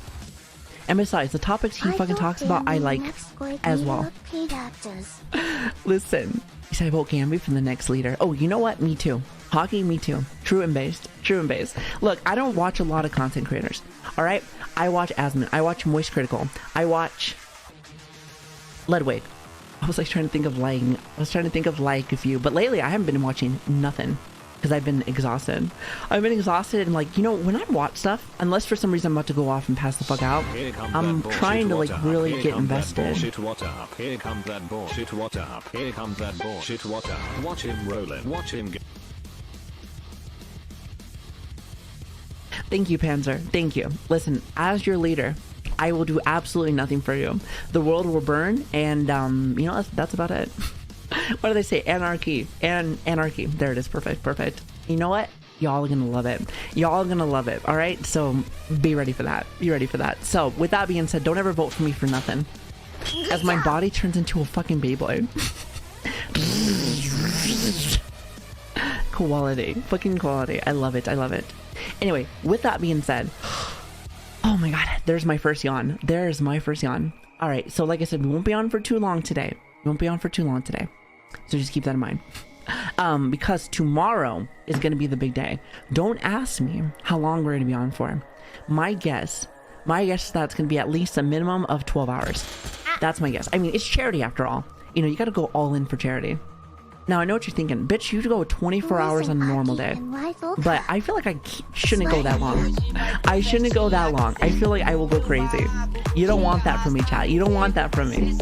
And besides, the topics he fucking talks about, I like as well. Listen, he said I vote Gamby for the next leader. Oh, you know what? Me too. Hockey, me too. True and based. Look, I don't watch a lot of content creators. All right? I watch Asmon. I watch Moist Critical. I watch Ledwig. I was like trying to think of like a few, but lately I haven't been watching nothing because I've been exhausted. And like, you know, when I watch stuff, unless for some reason I'm about to go off and pass the fuck out, I'm trying to like really get invested. Here comes that bullshit water up. Here comes that bullshit water. Watch him rolling. Watch him go. Thank you, Panzer. Thank you. Listen, as your leader, I will do absolutely nothing for you. The world will burn, and you know, that's about it. What do they say? Anarchy. There it is. Perfect. You know what? Y'all are gonna love it. All right, so be ready for that. So with that being said, don't ever vote for me for nothing, as my body turns into a fucking Beyblade. Quality. I love it. Anyway, with that being said, oh my god, there's my first yawn. All right, so like I said, we won't be on for too long today. So just keep that in mind. Because tomorrow is going to be the big day. Don't ask me how long we're going to be on for. My guess is that it's going to be at least a minimum of 12 hours. That's my guess. I mean, it's charity after all. You know, you got to go all in for charity. Now, I know what you're thinking. Bitch, you go 24 hours on a normal day. But I feel like I shouldn't go that long. I feel like I will go crazy. You don't want that from me, chat. You don't want that from me.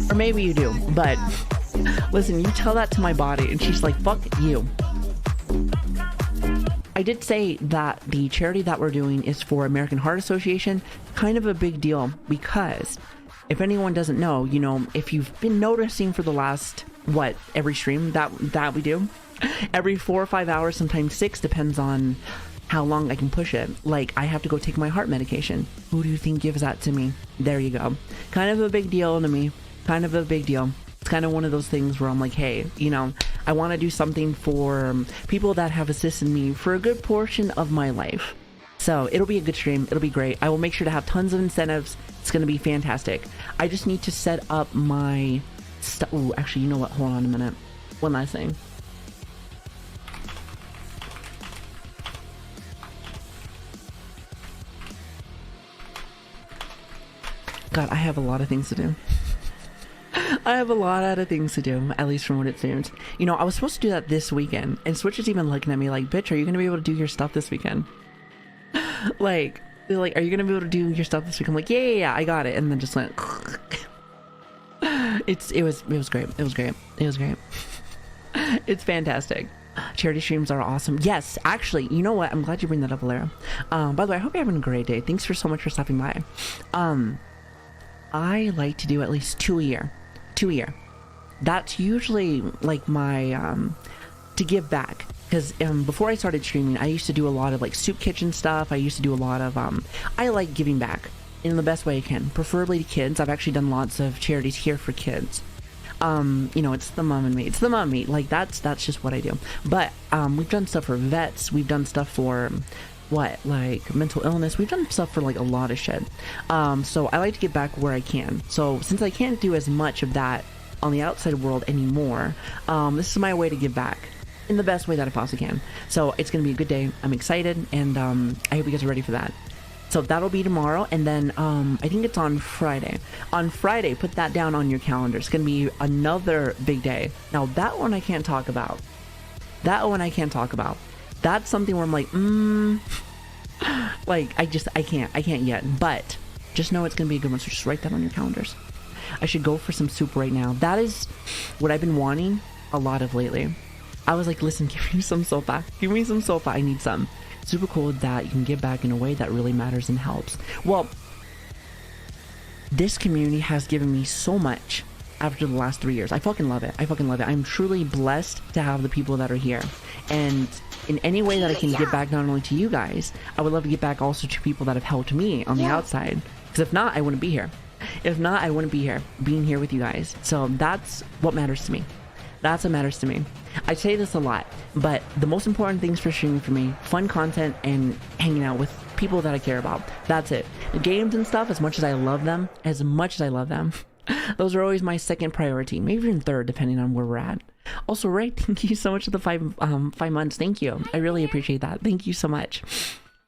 Or maybe you do. But listen, you tell that to my body, and she's like, fuck you. I did say that the charity that we're doing is for American Heart Association. Kind of a big deal because if anyone doesn't know, you know, if you've been noticing for the last, every stream that we do, every 4 or 5 hours, sometimes 6, depends on how long I can push it. Like, I have to go take my heart medication. Who do you think gives that to me? There you go. Kind of a big deal to me. It's kind of one of those things where I'm like, hey, you know, I want to do something for people that have assisted me for a good portion of my life. So it'll be a good stream. It'll be great. I will make sure to have tons of incentives. It's going to be fantastic. I just need to set up my stuff. Ooh, actually, you know what? Hold on a minute. One last thing. God, I have a lot of things to do. At least from what it seems. You know, I was supposed to do that this weekend, and Switch is even looking at me like, bitch, are you going to be able to do your stuff this weekend? Like, they're like, are you gonna be able to do your stuff this week? I'm like, yeah, I got it. And then just went. It was great. It's fantastic. Charity streams are awesome. Yes, actually, you know what? I'm glad you bring that up, Valera. By the way, I hope you're having a great day. Thanks so much for stopping by. I like to do at least 2 a year. That's usually like my to give back. Because before I started streaming, I used to do a lot of like soup kitchen stuff. I used to do a lot of I like giving back in the best way I can, preferably to kids. I've actually done lots of charities here for kids. You know, it's the mom and me. It's the mom and me. Like that's just what I do. But we've done stuff for vets. We've done stuff for what, like mental illness. We've done stuff for like a lot of shit. So I like to get back where I can. So since I can't do as much of that on the outside world anymore, this is my way to give back in the best way that I possibly can. So it's gonna be a good day. I'm excited, and I hope you guys are ready for that. So that'll be tomorrow, and then I think it's on Friday. On Friday, put that down on your calendar. It's gonna be another big day. Now that one I can't talk about. That one I can't talk about. That's something where I'm like, like I can't yet. But just know it's gonna be a good one. So just write that on your calendars. I should go for some soup right now. That is what I've been wanting a lot of lately. I was like, listen, give me some sopa. Give me some sopa. I need some. Super cool that you can give back in a way that really matters and helps. Well, this community has given me so much after the last 3 years. I fucking love it. I fucking love it. I'm truly blessed to have the people that are here. And in any way that I can give back not only to you guys, I would love to give back also to people that have helped me on the outside. Because if not, I wouldn't be here. If not, I wouldn't be here, being here with you guys. So that's what matters to me. That's what matters to me. I say this a lot, but the most important things for streaming for me, fun content and hanging out with people that I care about. That's it. The games and stuff, as much as I love them, those are always my second priority, maybe even third, depending on where we're at. Also, Ray, thank you so much for the 5 months. Thank you. I really appreciate that. Thank you so much.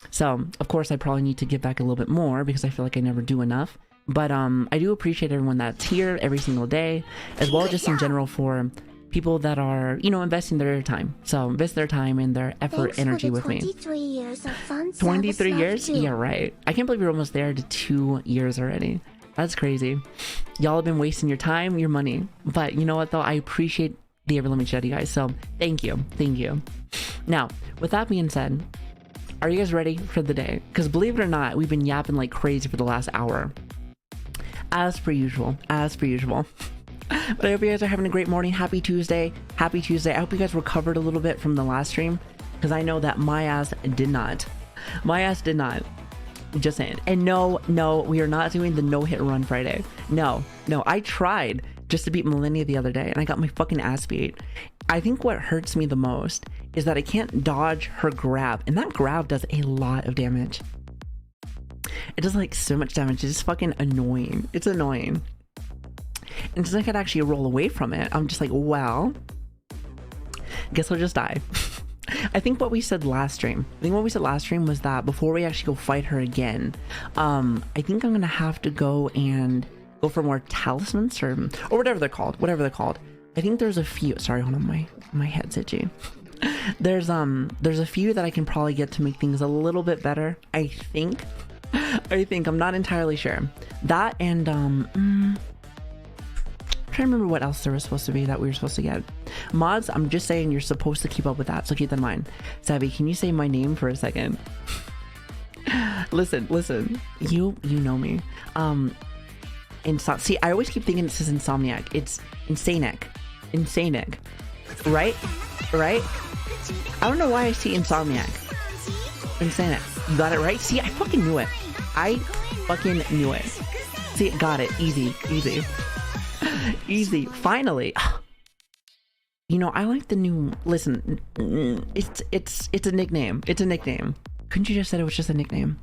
So, of course, I probably need to give back a little bit more because I feel like I never do enough. But I do appreciate everyone that's here every single day, as well as just in general for people that are, you know, investing their time. So invest their time and their effort, energy with me. 23 years of fun 23 years? too. Yeah, right. I can't believe we're almost there to 2 years already. That's crazy. Y'all have been wasting your time, your money. But you know what though? I appreciate the ever living shit, you guys. So thank you. Thank you. Now, with that being said, are you guys ready for the day? Because believe it or not, we've been yapping like crazy for the last hour. As per usual. As per usual. But I hope you guys are having a great morning. Happy Tuesday. Happy Tuesday. I hope you guys recovered a little bit from the last stream, because I know that my ass did not. My ass did not. Just saying. And no, we are not doing the no-hit run Friday. No, I tried just to beat Millennia the other day, and I got my fucking ass beat. I think what hurts me the most is that I can't dodge her grab, and that grab does a lot of damage. It does like so much damage. It's just fucking annoying. It's annoying. And since I could actually roll away from it, I'm just like, well, guess I'll just die. I think what we said last stream was that before we actually go fight her again, I think I'm gonna have to go and go for more talismans or whatever they're called. I think there's a few. Sorry, hold on, my head's itchy. There's a few that I can probably get to make things a little bit better. I think I'm not entirely sure. That and I'm trying to remember what else there was supposed to be that we were supposed to get. Mods, I'm just saying you're supposed to keep up with that, so keep that in mind. Savvy, can you say my name for a second? listen, you know me. See, I always keep thinking it says Insomniac. It's Insanec, right? I don't know why I see Insomniac. Insanec, you got it right. See, I fucking knew it. See, got it. Easy. Finally. You know, I like the new. Listen, it's a nickname. Couldn't you just said it was just a nickname?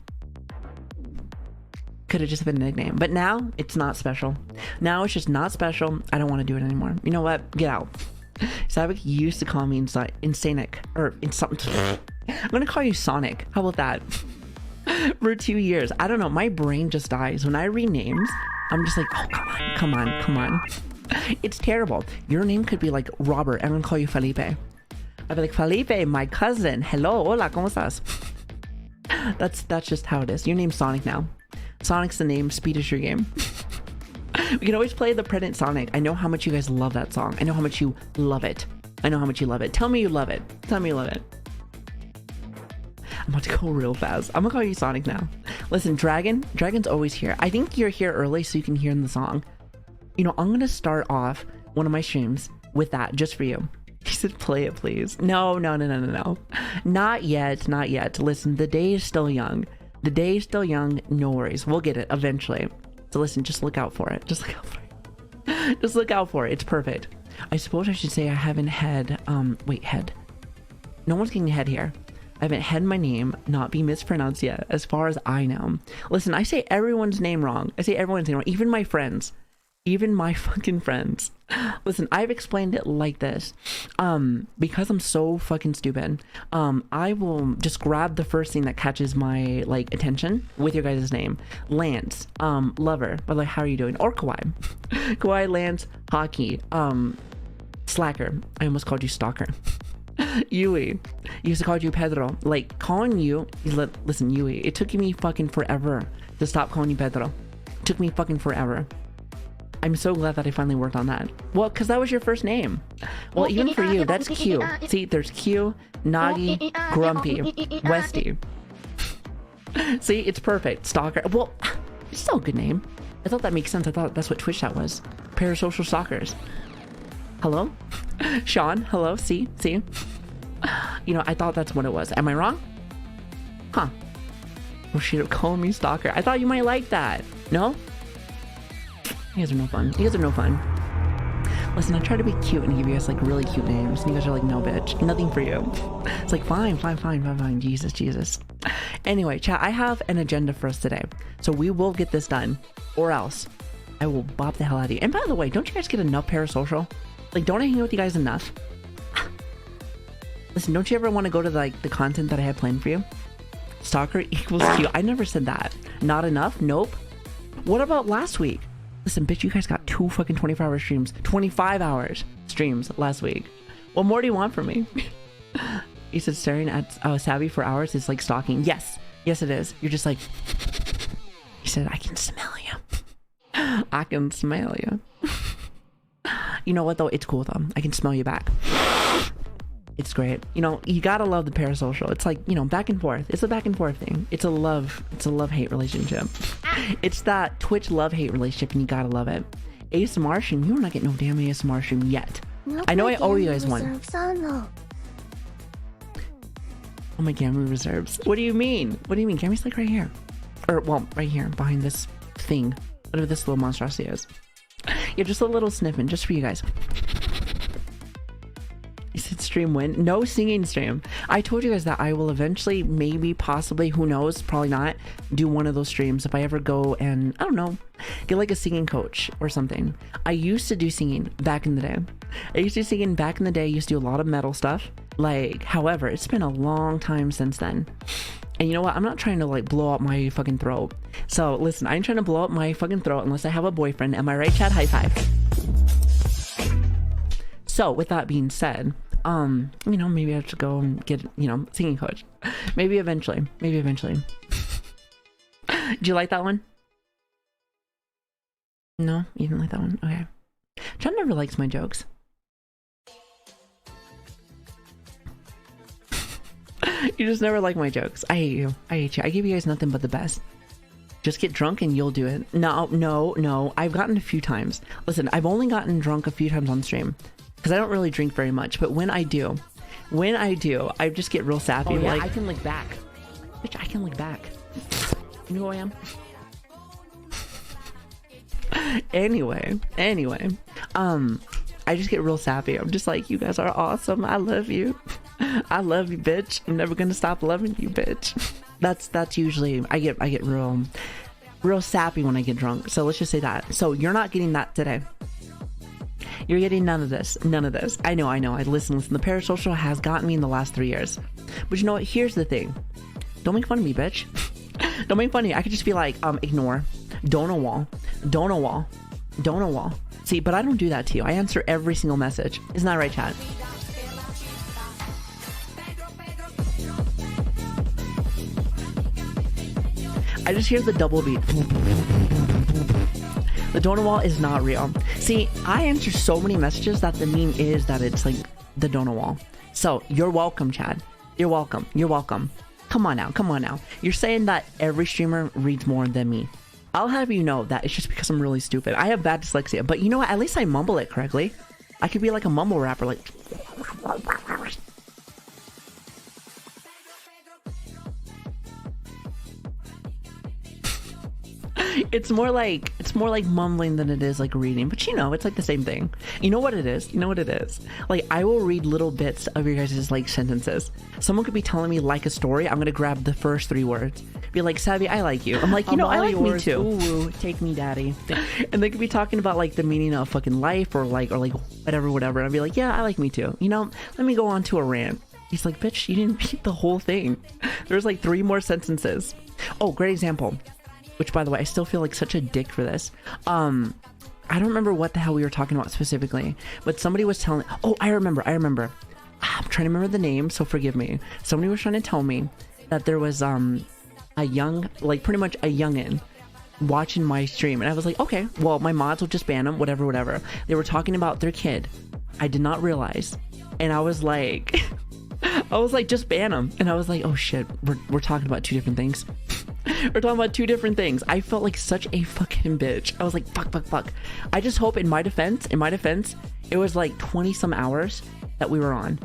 Could have just been a nickname, but now it's not special. Now it's just not special. I don't want to do it anymore. You know what? Get out. Savik used to call me Insanic or in something. I'm gonna call you Sonic. How about that? For 2 years. I don't know. My brain just dies when I read names. I'm just like, oh, come on. It's terrible. Your name could be like Robert. I'm gonna call you Felipe. I'd be like, Felipe, my cousin. Hello, hola, ¿cómo estás? That's just how it is. Your name's Sonic now. Sonic's the name. Speed is your game. We can always play the Pregnant Sonic. I know how much you guys love that song. I know how much you love it. Tell me you love it. I'm about to go real fast. I'm gonna call you Sonic now. Listen, Dragon's always here. I think you're here early so you can hear in the song. You know, I'm gonna start off one of my streams with that just for you. He said, play it, please. No. Not yet. Listen, the day is still young. No worries. We'll get it eventually. So listen, just look out for it. Just look out for it. It's perfect. I suppose I should say I haven't had, wait, head. No one's getting head here. I haven't had my name not be mispronounced yet, as far as I know. Listen, I say everyone's name wrong. I say everyone's name wrong. Even my friends. Even my fucking friends. Listen, I've explained it like this. Because I'm so fucking stupid, I will just grab the first thing that catches my, like, attention with your guys' name. Lance, Lover, by the way, how are you doing? Or Kawaii. Kawaii, Lance, Hockey, Slacker. I almost called you Stalker. Yui. Used to call you Pedro. Like, calling you, listen, Yui, it took me fucking forever to stop calling you Pedro. It took me fucking forever. I'm so glad that I finally worked on that. Well, because that was your first name. Well, even for you, that's Q. See, there's Q, Nagi, Grumpy, Westy. See, it's perfect. Stalker. Well, it's still a good name. I thought that makes sense. I thought that's what Twitch chat was. Parasocial stalkers. Hello? Sean, hello? See? You know, I thought that's what it was. Am I wrong? Huh. Well, she don't call me stalker. I thought you might like that. No? You guys are no fun. You guys are no fun. Listen, I try to be cute and give you guys like really cute names, and you guys are like, no, bitch, nothing for you. It's like, fine. Jesus. Anyway, chat, I have an agenda for us today, so we will get this done, or else I will bop the hell out of you. And by the way, don't you guys get enough parasocial? Like, don't I hang out with you guys enough? Listen, don't you ever want to go to like the content that I had planned for you? Stalker equals cute. I never said that. Not enough? Nope. What about last week? Listen, bitch, you guys got 2 fucking 24-hour streams. 25 hours streams last week. What more do you want from me? You said staring at Savii for hours is like stalking. Yes, it is. You're just like... He said, I can smell you. I can smell you. You know what, though? It's cool, though. I can smell you back. It's great. You know, you gotta love the parasocial. It's like, you know, back and forth. It's a back and forth thing. It's a love-hate relationship. It's that Twitch love-hate relationship, and you gotta love it. ASMR stream, you're not getting no damn ASMR stream yet. I know I owe you guys one. Oh, my Gamma reserves. What do you mean? What do you mean? Gammy's like right here. Or, well, right here, behind this thing. Whatever this little monstrosity is. Yeah, just a little sniffing, just for you guys. You said stream win? No singing stream. I told you guys that I will eventually, maybe, possibly, who knows, probably not, do one of those streams if I ever go and, I don't know, get like a singing coach or something. I used to do singing back in the day. I used to do a lot of metal stuff. Like, however, it's been a long time since then. And you know what? I'm not trying to like blow up my fucking throat. So listen, I ain't trying to blow up my fucking throat unless I have a boyfriend. Am I right, chat? High five. So with that being said, you know, maybe I have to go and get, you know, singing coach. Maybe eventually. Do you like that one? No, you didn't like that one? Okay. Chad never likes my jokes. You just never like my jokes. I hate you. I give you guys nothing but the best. Just get drunk and you'll do it. No. I've gotten a few times. Listen, I've only gotten drunk a few times on stream because I don't really drink very much. But when I do, I just get real sappy. Oh, yeah, like, I can lick back. Bitch, I can look back. You know who I am? Anyway, I just get real sappy. I'm just like, you guys are awesome. I love you. I love you, bitch. I'm never gonna stop loving you, bitch. That's usually, I get real sappy when I get drunk. So let's just say that. So you're not getting that today. You're getting none of this. I know. I listen. The parasocial has gotten me in the last 3 years. But you know what? Here's the thing. Don't make fun of me, bitch. Don't make fun of me. I could just be like, ignore. Don't know wall. See, but I don't do that to you. I answer every single message. Isn't that right, chat? I just hear the double beat. The donut wall is not real. See, I answer so many messages that the meme is that it's like the donut wall. So you're welcome, Chad. You're welcome. Come on now. You're saying that every streamer reads more than me. I'll have you know that it's just because I'm really stupid. I have bad dyslexia, but you know what? At least I mumble it correctly. I could be like a mumble rapper, like... It's more like mumbling than it is like reading, but you know, it's like the same thing. You know what it is? You know what it is? Like, I will read little bits of your guys' like sentences. Someone could be telling me like a story. I'm gonna grab the first 3 words. Be like, Savvy, I like you. I'm like, you know, I like me too. Ooh, take me, daddy. And they could be talking about like the meaning of fucking life or like whatever. And I'd be like, yeah, I like me too. You know, let me go on to a rant. He's like, bitch, you didn't read the whole thing. There's like 3 more sentences. Oh, great example. Which, by the way, I still feel like such a dick for this. I don't remember what the hell we were talking about specifically, but somebody was telling. Oh, I remember. I'm trying to remember the name, so forgive me. Somebody was trying to tell me that there was a young, like pretty much a youngin watching my stream, and I was like, okay, well, my mods will just ban them, whatever. They were talking about their kid. I did not realize, and I was like. Just ban them. And I was like, oh shit, we're talking about 2 different things. We're talking about 2 different things. I felt like such a fucking bitch. I was like, fuck. I just hope in my defense, it was like 20 some hours that we were on.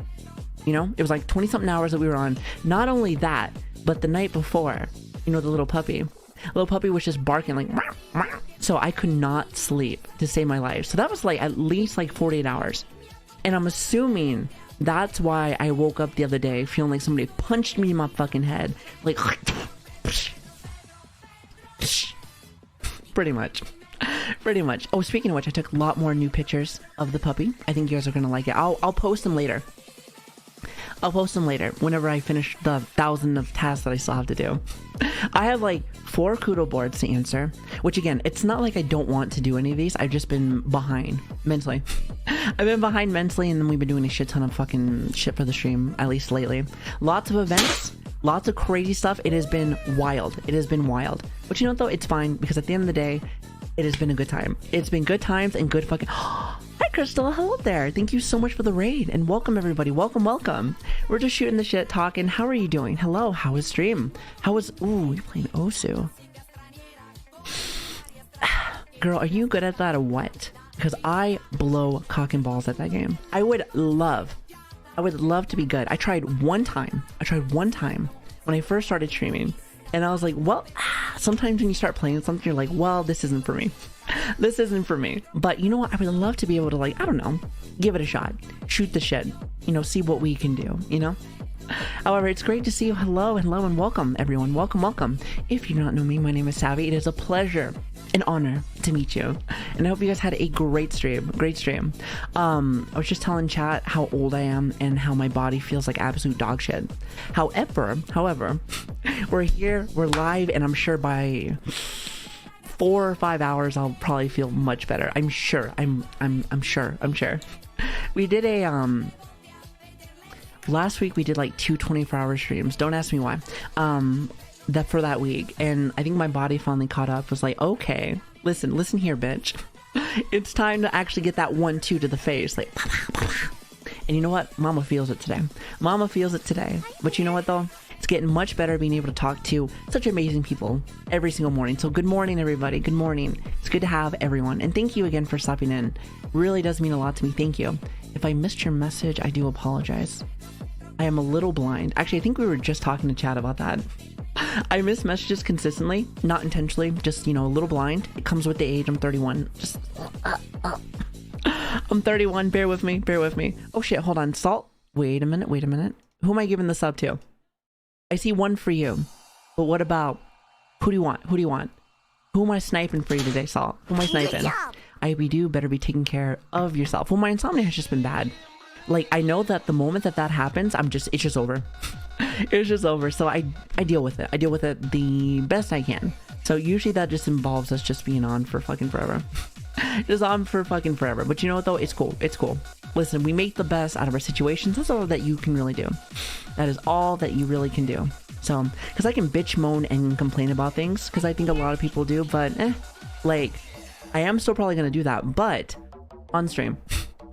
You know, it was like 20 something hours that we were on. Not only that, but the night before, you know, the little puppy was just barking like, meow, meow. So I could not sleep to save my life. So that was like at least like 48 hours. And I'm assuming that's why I woke up the other day feeling like somebody punched me in my fucking head. Like, pretty much. Oh, speaking of which, I took a lot more new pictures of the puppy. I think you guys are gonna like it. I'll post them later. Whenever I finish the 1,000 of tasks that I still have to do. I have like 4 kudo boards to answer, which again, it's not like I don't want to do any of these. I've just been behind mentally. I've been behind mentally, and then we've been doing a shit ton of fucking shit for the stream, at least lately. Lots of events, lots of crazy stuff. It has been wild. But you know what though? It's fine, because at the end of the day, it has been a good time. It's been good times and good fucking... Hi, Crystal. Hello there. Thank you so much for the raid. And welcome, everybody. Welcome. We're just shooting the shit, talking. How are you doing? Hello. How was stream? Ooh, you're playing Osu. Girl, are you good at that or what? Because I blow cock and balls at that game. I would love to be good. I tried one time when I first started streaming. And I was like, well, sometimes when you start playing something, you're like, well, this isn't for me. But you know what? I would love to be able to, like, I don't know, give it a shot. Shoot the shit. You know, see what we can do, you know? However, it's great to see you. Hello, and welcome, everyone. Welcome. If you do not know me, my name is Savii. It is a pleasure, an honor to meet you. And I hope you guys had a great stream. I was just telling chat how old I am and how my body feels like absolute dog shit. However, we're here, we're live, and I'm sure by 4 or 5 hours I'll probably feel much better. I'm sure. We did last week we did like 2 24-hour streams. Don't ask me why. That for that week, and I think my body finally caught up. Was like, okay, listen here, bitch. It's time to actually get that 1-2 to the face, like. And you know what? Mama feels it today. But you know what though? It's getting much better being able to talk to such amazing people every single morning. So good morning, everybody. Good morning. It's good to have everyone, and thank you again for stopping in. Really does mean a lot to me. Thank you. If I missed your message, I do apologize. I am a little blind. Actually, I think we were just talking to chat about that. I miss messages consistently, not intentionally, just, you know, a little blind. It comes with the age. I'm 31. I'm 31. Bear with me. Oh shit, hold on. Salt. Wait a minute. Who am I giving the sub to? I see one for you. But what about, who do you want? Who am I sniping for you today, Salt? Who am I sniping? IBDO better be taking care of yourself. Well, my insomnia has just been bad. Like, I know that the moment that happens, it's just over. It's just over. So I deal with it. I deal with it the best I can. So usually that just involves us just being on for fucking forever. Just on for fucking forever. But you know what though? It's cool. Listen, we make the best out of our situations. That's all that you can really do. That is all that you really can do. So, because I can bitch, moan, and complain about things, because I think a lot of people do, but like, I am still probably going to do that, but on stream.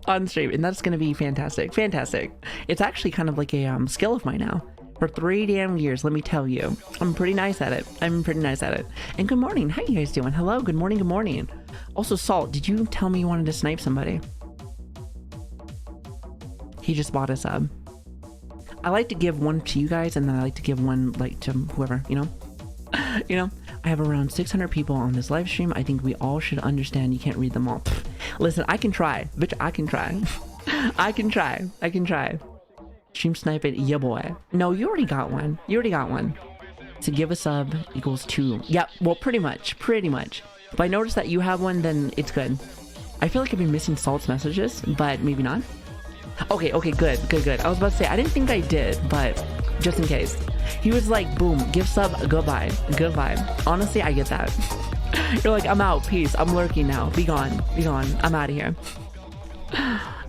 And that's going to be fantastic. It's actually kind of like a skill of mine now. For 3 damn years, let me tell you. I'm pretty nice at it. And good morning. How you guys doing? Hello, good morning. Also, Salt, did you tell me you wanted to snipe somebody? He just bought a sub. I like to give one to you guys, and then I like to give one like to whoever, you know? I have around 600 people on this live stream. I think we all should understand you can't read them all. Pfft. Listen, I can try. Bitch, I can try. I can try. I can try. Stream snipe it, yeah boy. No, you already got one. You already got one. To give a sub equals 2. Yep, well, pretty much. Pretty much. If I notice that you have one, then it's good. I feel like I've been missing Salt's messages, but maybe not. Okay, okay, good, good, good. I was about to say, I didn't think I did, but just in case. He was like, boom, give sub, goodbye, good vibe. Honestly, I get that. You're like, I'm out, peace, I'm lurking now. Be gone, I'm out of here.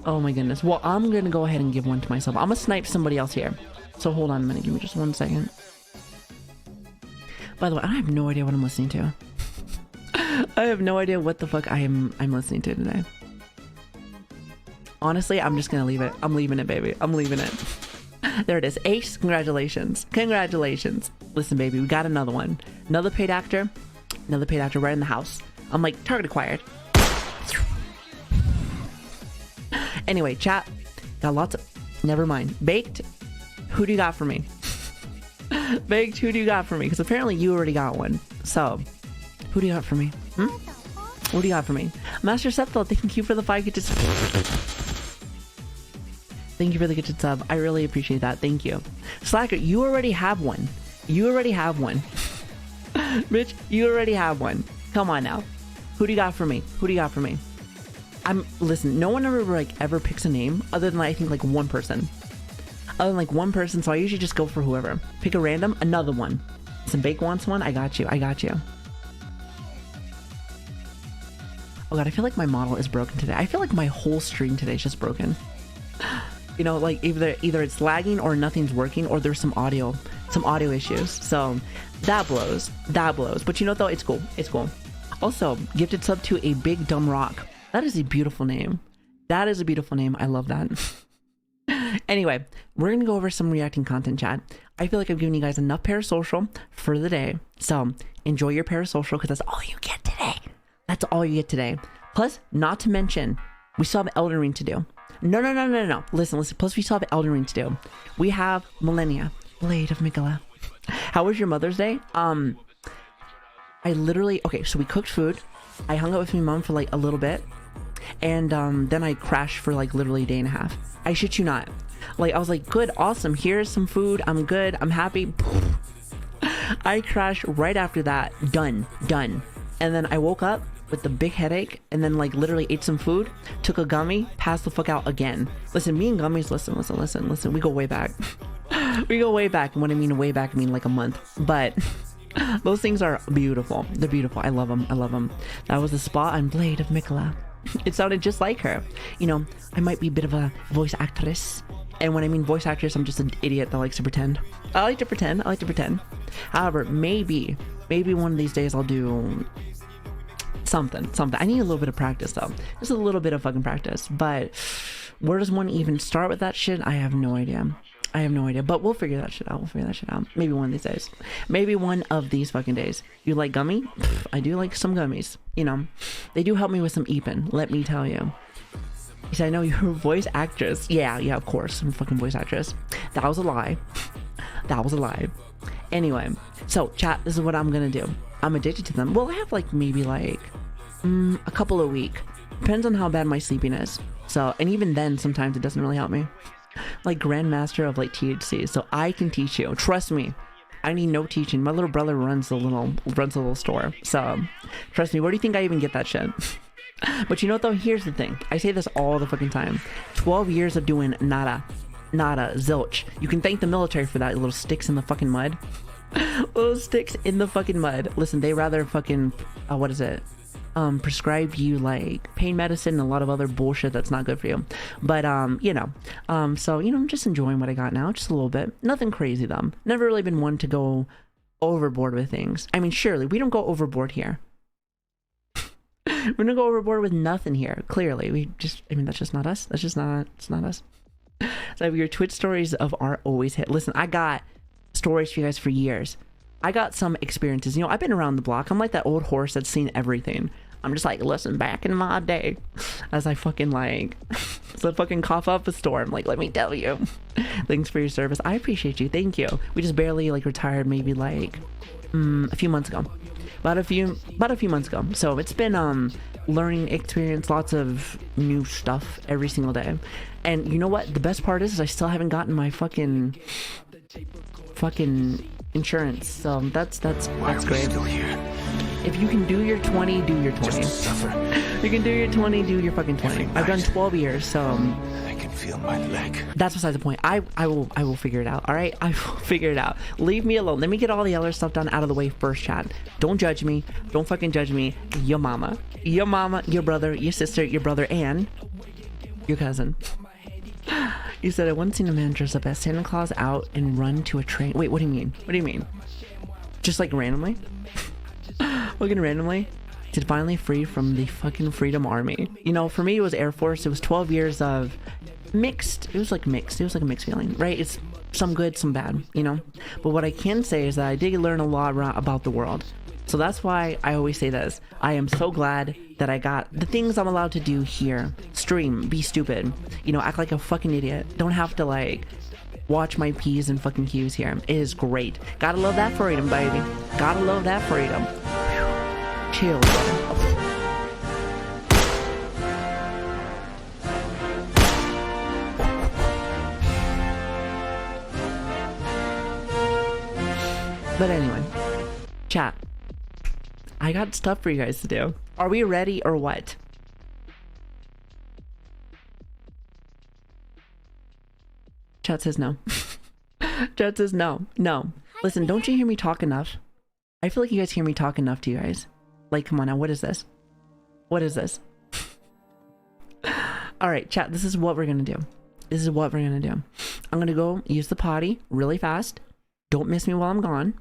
Oh my goodness. Well, I'm gonna go ahead and give one to myself. I'm gonna snipe somebody else here. So hold on a minute, give me just 1 second. By the way, I have no idea what I'm listening to. I have no idea what the fuck I'm listening to today. Honestly, I'm just gonna leave it. I'm leaving it, baby. I'm leaving it. There it is. Ace, congratulations. Congratulations. Listen, baby, we got another one. Another paid actor. Another paid actor right in the house. I'm like, target acquired. Anyway, chat. Got lots of... Never mind. Baked, who do you got for me? Baked, who do you got for me? Because apparently you already got one. So, who do you got for me? Hmm? What do you got for me? Master Septhel, thank you for the 5 gifted sub. Thank you for the gifted sub. I really appreciate that. Thank you. Slacker, you already have one. You already have one. Bitch, you already have one. Come on now. Who do you got for me? Who do you got for me? Listen, no one ever picks a name other than I think like one person. Other than like one person, so I usually just go for whoever. Pick a random, another one. Some Bake wants one, I got you, I got you. Oh god, I feel like my model is broken today. I feel like my whole stream today is just broken. You know, like either it's lagging or nothing's working or there's some audio issues. So that blows. That blows. But you know though, it's cool. It's cool. Also, gifted sub to a Big Dumb Rock. That is a beautiful name. That is a beautiful name. I love that. Anyway, we're gonna go over some reacting content, chat. I feel like I've given you guys enough parasocial for the day. So enjoy your parasocial because that's all you get today. That's all you get today. Plus, not to mention, we still have Elden Ring to do. No. Listen. Plus, we still have Elden Ring to do. We have Millennia, Blade of Migala. How was your Mother's Day? I literally, okay, so we cooked food. I hung out with my mom for like a little bit. And then I crashed for like literally a day and a half. I shit you not. Like, I was like, good, awesome. Here's some food. I'm good. I'm happy. I crashed right after that. Done. And then I woke up with the big headache and then like literally ate some food, took a gummy, passed the fuck out again. Listen, me and gummies, listen. We go way back. We go way back. And when I mean way back, I mean like a month. But those things are beautiful. They're beautiful. I love them. That was the spot on Blade of Migala. It sounded just like her. You know, I might be a bit of a voice actress. And when I mean voice actress, I'm just an idiot that likes to pretend. I like to pretend. However, maybe one of these days I'll do something. I need a little bit of practice though. Just a little bit of fucking practice. But where does one even start with that shit? I have no idea. But we'll figure that shit out. Maybe one of these days. Maybe one of these fucking days. You like gummy? Pff, I do like some gummies. You know, they do help me with some EPIN. Let me tell you. He said, I know you're a voice actress. Yeah, of course. I'm a fucking voice actress. That was a lie. Anyway, so chat, this is what I'm gonna do. I'm addicted to them. Well, I have like maybe like a couple a week. Depends on how bad my sleeping is. So, and even then, sometimes it doesn't really help me. Like grandmaster of like THC, so I can teach you. Trust me, I need no teaching. My little brother runs a little store. So, trust me. Where do you think I even get that shit? But you know what though? Here's the thing. I say this all the fucking time. 12 years of doing nada, zilch. You can thank the military for that. Little sticks in the fucking mud. Little sticks in the fucking mud. Listen, they rather fucking what is it? Prescribe you like pain medicine and a lot of other bullshit that's not good for you. But you know, so you know, I'm just enjoying what I got now, just a little bit. Nothing crazy though. Never really been one to go overboard with things. I mean, surely we don't go overboard here. We're gonna go overboard with nothing here. Clearly, I mean, that's just not us. It's not us. So your Twitch stories of art always hit. Listen, I got stories for you guys for years. I got some experiences. You know, I've been around the block. I'm like that old horse that's seen everything. I'm just like, listen, back in my day, as I fucking like, as I fucking cough up a storm, like, let me tell you. Thanks for your service. I appreciate you. Thank you. We just barely like retired maybe like a few months ago. about a few months ago. So it's been learning experience, lots of new stuff every single day. And you know what? The best part is I still haven't gotten my fucking insurance. So that's great. If you can do your 20, do your 20. You can do your 20, do your fucking 20. I've done 12 years, so I can feel my leg. that's besides the point. I will figure it out. All right, I will figure it out. Leave me alone. Let me get all the other stuff done out of the way first, chat. Don't judge me. Don't fucking judge me. Your mama, your brother, your sister, your brother, and your cousin. You said I once seen a man dress up as Santa Claus out and run to a train. Wait, what do you mean? What do you mean? Just like randomly? Fucking randomly? To finally free from the fucking Freedom Army. You know, for me it was Air Force. It was 12 years of mixed. It was like mixed. It was like a mixed feeling, right? It's some good, some bad, you know? But what I can say is that I did learn a lot about the world. So that's why I always say this. I am so glad that I got the things I'm allowed to do here. Stream, be stupid, you know, act like a fucking idiot. Don't have to like watch my P's and fucking Q's here. It is great. Gotta love that freedom, baby. Gotta love that freedom. Chill, brother. But anyway, chat. I got stuff for you guys to do. Are we ready or what? Chat says no. Chat says no. No. Listen, don't you hear me talk enough? I feel like you guys hear me talk enough to you guys. Like, come on now, what is this? What is this? Alright, chat, this is what we're gonna do. This is what we're gonna do. I'm gonna go use the potty really fast. Don't miss me while I'm gone.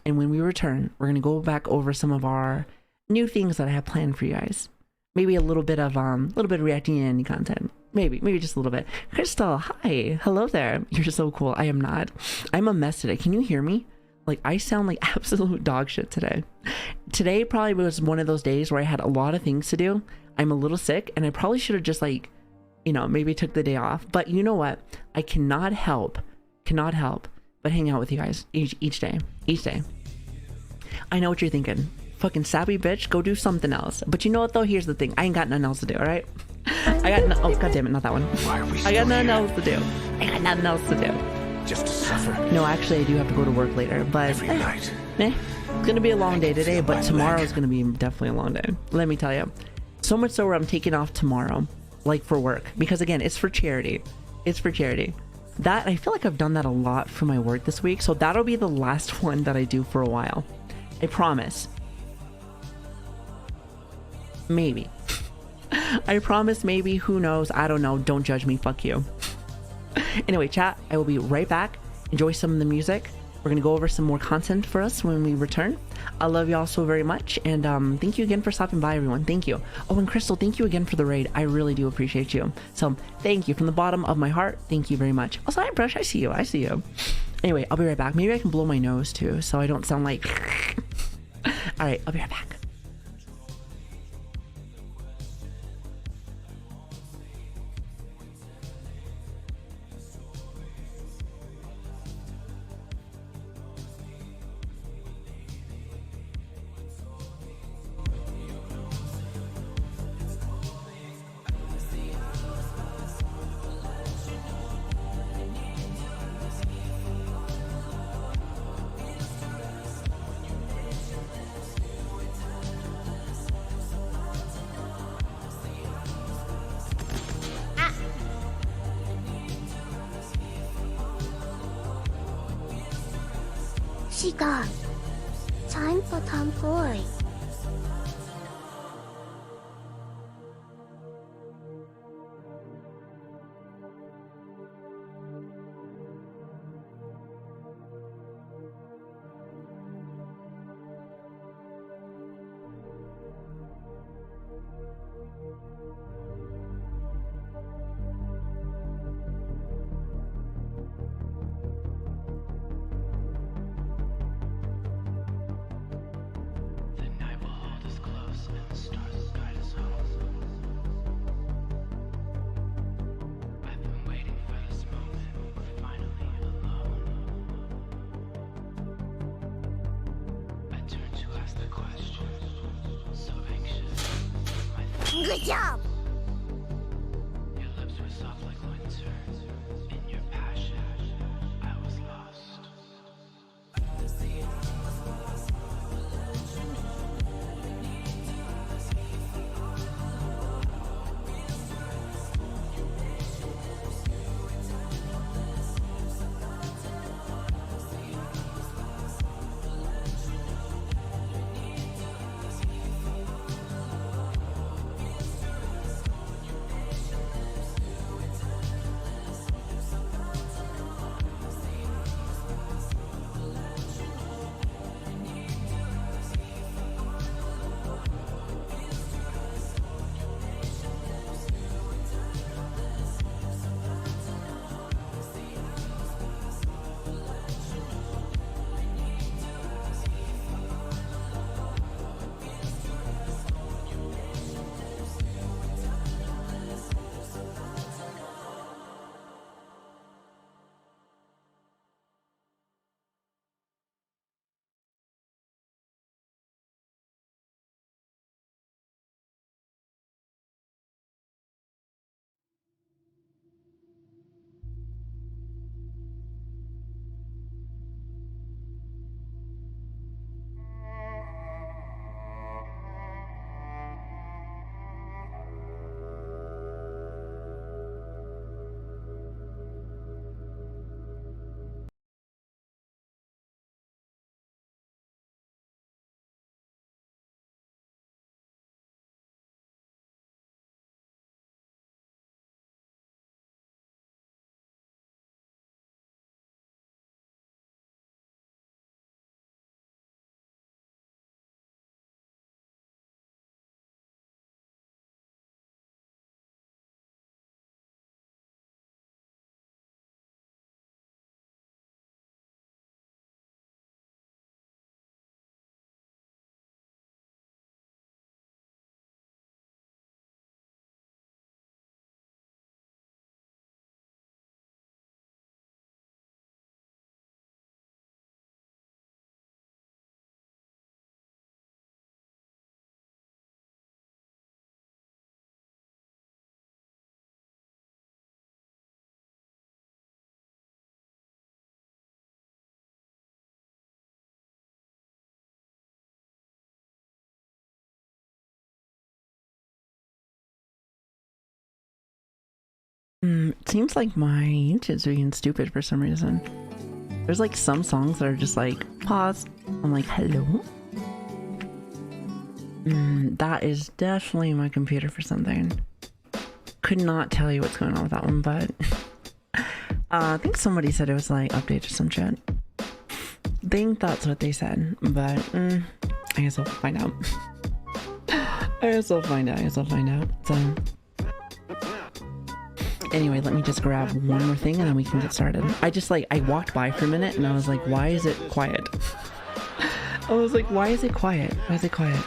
And when we return, we're gonna go back over some of our new things that I have planned for you guys. Maybe a little bit of reacting to any content. Maybe just a little bit. Crystal, hi, hello there. You're so cool. I am not. I'm a mess today. Can you hear me? Like, I sound like absolute dog shit today. Today probably was one of those days where I had a lot of things to do. I'm a little sick, and I probably should have just like, you know, maybe took the day off. But you know what? I cannot help but hang out with you guys each day. I know what you're thinking. Fucking Savii bitch, go do something else. But you know what though? Here's the thing. I ain't got nothing else to do, alright? I got no- oh god damn it, not that one. I got nothing else to do. I got nothing else to do. Just to suffer. No, actually I do have to go to work later, but Every night. it's gonna be a long day today, but tomorrow is gonna be definitely a long day. Let me tell you. So much so where I'm taking off tomorrow, like for work. Because again, it's for charity. It's for charity. That, I feel like I've done that a lot for my work this week, so that'll be the last one that I do for a while. I promise. Maybe. I promise maybe, who knows, I don't know, don't judge me, fuck you. Anyway, chat, I will be right back. Enjoy some of the music. We're gonna go over some more content for us when we return. I love y'all so very much, and thank you again for stopping by, everyone. Thank you. Oh, and Crystal, thank you again for the raid. I really do appreciate you. So thank you from the bottom of my heart. Thank you very much. Also, hi Brush, I see you. Anyway, I'll be right back. Maybe I can blow my nose too, so I don't sound like all right, I'll be right back. Chica, time for tomboy. The Good job! Your lips were soft like winter. In your passion, I was lost. It seems like my YouTube's being stupid for some reason. There's like some songs that are just like paused. I'm like, hello? That is definitely my computer for something. Could not tell you what's going on with that one, but I think somebody said it was like update or some shit. I think that's what they said, but I guess I'll find out. I guess I'll find out. So anyway, let me just grab one more thing and then we can get started. I walked by for a minute and I was like, why is it quiet? I was like, why is it quiet? Why is it quiet?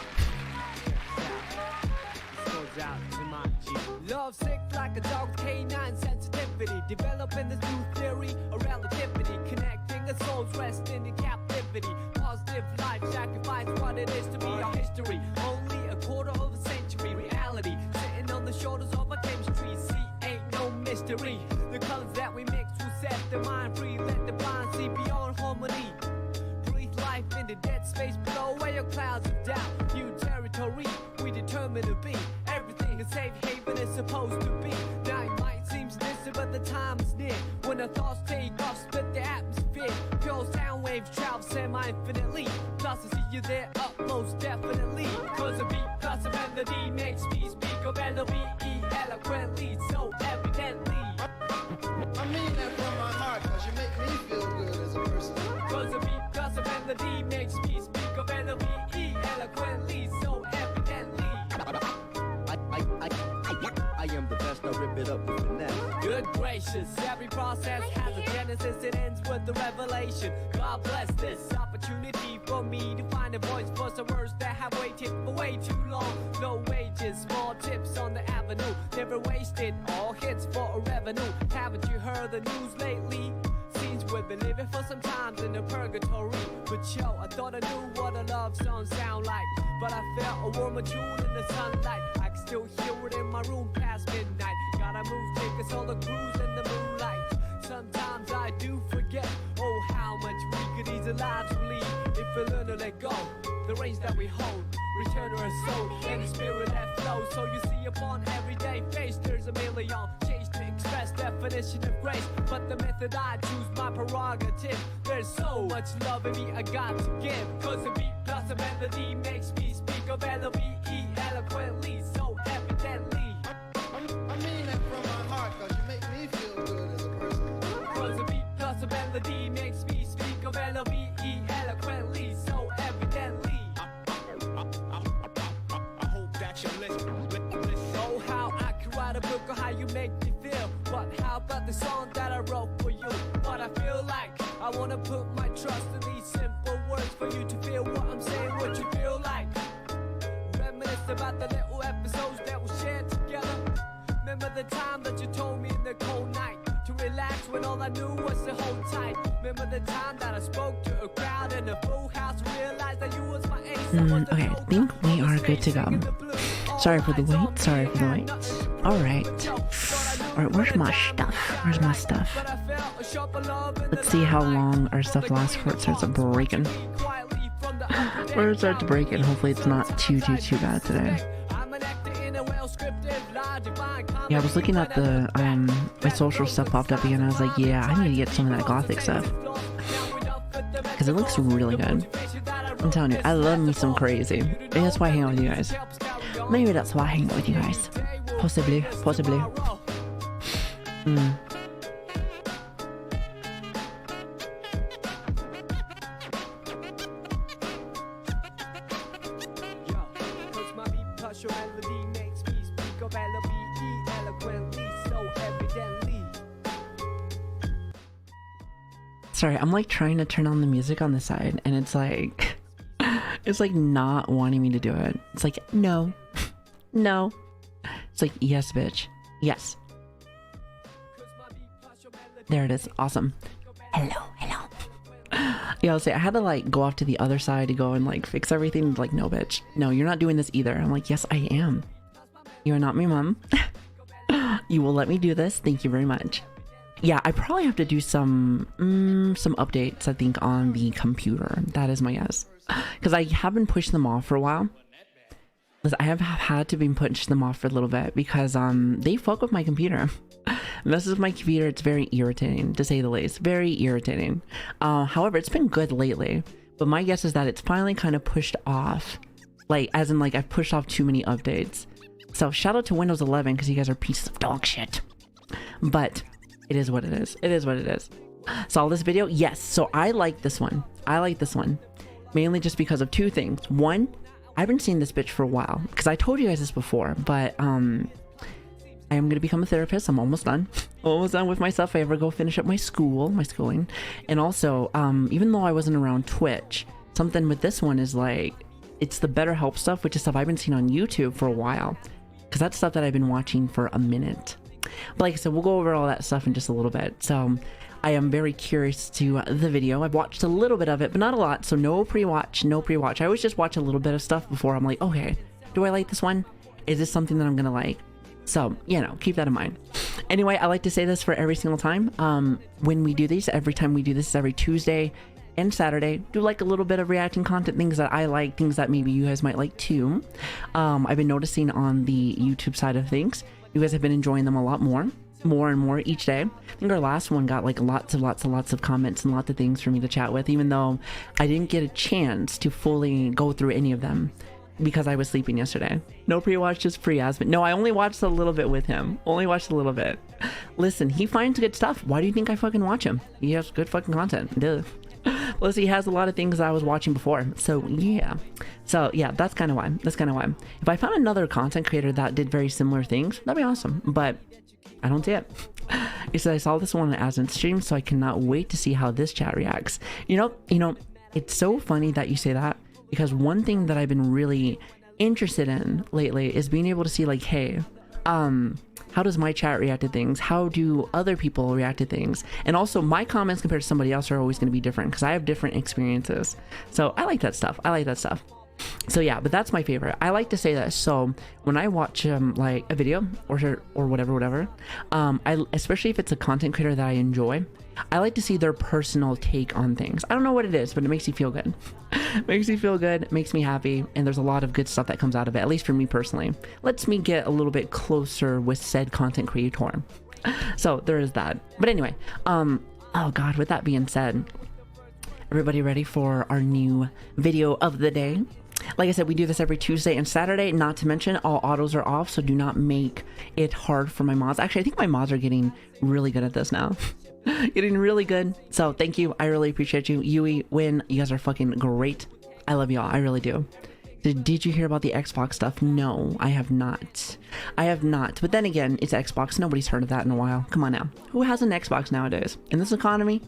Love sick like a dog, canine sensitivity. Developing this new theory of relativity. Connecting a soul's resting in captivity. Positive life sacrifice what it is to be our history. Only a quarter of a century reality. Sitting on the shoulders of our chemistry. See, ain't no mystery. The colors that we mix will set the mind free. Let the blind see beyond harmony. Breathe life in the dead space below where your clouds of doubt. New territory we determine to be. Everything a safe haven is supposed to be. Now it might seem distant, but the time is near. When our thoughts take off, split the atmosphere. Pure sound waves travel semi-infinitely. Plus I see you there up most definitely. Cause a beat plus a melody makes me speak of L-O-V-E eloquently, so evidently. I mean that from my heart, cause you make me feel good as a person. Cause a beat plus a melody makes me speak of L-O-V-E eloquently, so evidently. I am the best, I rip it up with finesse. Good gracious, every process has a genesis, it ends with the revelation. God bless this opportunity for me to find a voice for some words that have waited for way too long. No wages, small tips on the avenue, never wasted, all hits for a revenue. Haven't you heard the news lately? scenes we've been living for some times in the purgatory. But yo, I thought I knew what a love song sound like, but I felt a warmer tune in the sunlight. I can still hear it in my room past midnight. Gotta move, take us all the cruise in the moonlight. Sometimes I do forget, oh, how much we could easily lives we lead if we learn to let go. The reins that we hold, return to our soul and the spirit that flows. So you see upon everyday face, there's a million change to express definition of grace. But the method I choose, my prerogative. There's so much love in me I got to give. Cause the beat plus a melody makes me speak of L-O-V-E eloquently, so evidently. I mean that from my heart, cause you make me feel good as a person. Cause the beat plus a melody makes me speak of L-O-V-E eloquently, so evidently. I hope that you listen. Oh, how I can write a book on how you make me feel. But how about the song that I wrote for you? What I feel like, I wanna put my trust in these simple words for you to feel what I'm saying, what you feel like. Reminisce about the little episodes that we shared together. Remember the time that you told me in the cold night to relax when all I knew was to hold tight. Remember the time that I spoke to a crowd in a full house, realized that you was my ace. Okay, I think we are good to go. Sorry for the wait. Sorry for the wait. Alright. Alright, where's my stuff? Where's my stuff? Let's see how long our stuff lasts before it starts breaking. Where it starts breaking. Hopefully it's not too bad today. Yeah, I was looking at the, my social stuff popped up again. I was like, yeah, I need to get some of that gothic stuff. Because it looks really good. I'm telling you, I love me some crazy. Maybe that's why I hang out with you guys. Maybe that's why I hang out with you guys. Possibly. Sorry, I'm like trying to turn on the music on the side and it's like not wanting me to do it. It's like, no. No. It's like, yes, bitch. Yes. There it is. Awesome. Hello. Yeah, I'll say I had to like go off to the other side to go and like fix everything. Like, no, bitch. No, you're not doing this either. I'm like, yes, I am. You are not my mom. You will let me do this. Thank you very much. Yeah, I probably have to do some updates, I think, on the computer. That is my guess. Because I have been pushing them off for a while. Because I have had to be pushing them off for a little bit because they fuck with my computer. Messes with my computer. It's very irritating, to say the least. Very irritating. However, it's been good lately. But my guess is that it's finally kind of pushed off. Like, as in, like, I've pushed off too many updates. So, shout out to Windows 11 because you guys are pieces of dog shit. But it is what it is. It is what it is. Saw this video? Yes. So I like this one. Mainly just because of two things. One, I've been seeing this bitch for a while. Because I told you guys this before. But I am going to become a therapist. I'm almost done. Almost done with myself. If I ever go finish up my schooling. And also, even though I wasn't around Twitch, something with this one is like, it's the BetterHelp stuff, which is stuff I've been seeing on YouTube for a while. Because that's stuff that I've been watching for a minute. But like I said, we'll go over all that stuff in just a little bit. So I am very curious to the video. I've watched a little bit of it, but not a lot. So no pre-watch. I always just watch a little bit of stuff before I'm like, okay, do I like this one? Is this something that I'm going to like? So, you know, keep that in mind. Anyway, I like to say this for every single time. When we do these, every time we do this is every Tuesday and Saturday. Do like a little bit of reacting content, things that I like, things that maybe you guys might like too. I've been noticing on the YouTube side of things, you guys have been enjoying them a lot more and more each day. I think our last one got like lots of comments and lots of things for me to chat with, even though I didn't get a chance to fully go through any of them because I was sleeping yesterday. No pre-watch, just pre-as, but no, I only watched a little bit with him. Only watched a little bit. Listen, he finds good stuff. Why do you think I fucking watch him? He has good fucking content. Duh. Plus, he has a lot of things I was watching before. So yeah, that's kind of why. If I found another content creator that did very similar things, that'd be awesome. But I don't see it. He said I saw this one as in stream, so I cannot wait to see how this chat reacts. You know, it's so funny that you say that because one thing that I've been really interested in lately is being able to see like, hey, how does my chat react to things? How do other people react to things? And also my comments compared to somebody else are always going to be different because I have different experiences. So I like that stuff. I like that stuff. So yeah, but that's my favorite. I like to say that. So when I watch like a video or whatever, especially if it's a content creator that I enjoy, I like to see their personal take on things. I don't know what it is, but it makes you feel good. Makes me feel good, makes me happy, and there's a lot of good stuff that comes out of it, at least for me personally. Lets me get a little bit closer with said content creator. So there is that. But anyway, oh god, with that being said, everybody ready for our new video of the day? Like I said, we do this every Tuesday and Saturday, not to mention all autos are off, so do not make it hard for my mods. Actually, I think my mods are getting really good at this now. Getting really good. So thank you. I really appreciate you. Yui, Win, you guys are fucking great. I love y'all. I really do. Did you hear about the Xbox stuff? No, I have not. I have not. But then again, it's Xbox. Nobody's heard of that in a while. Come on now. Who has an Xbox nowadays? In this economy?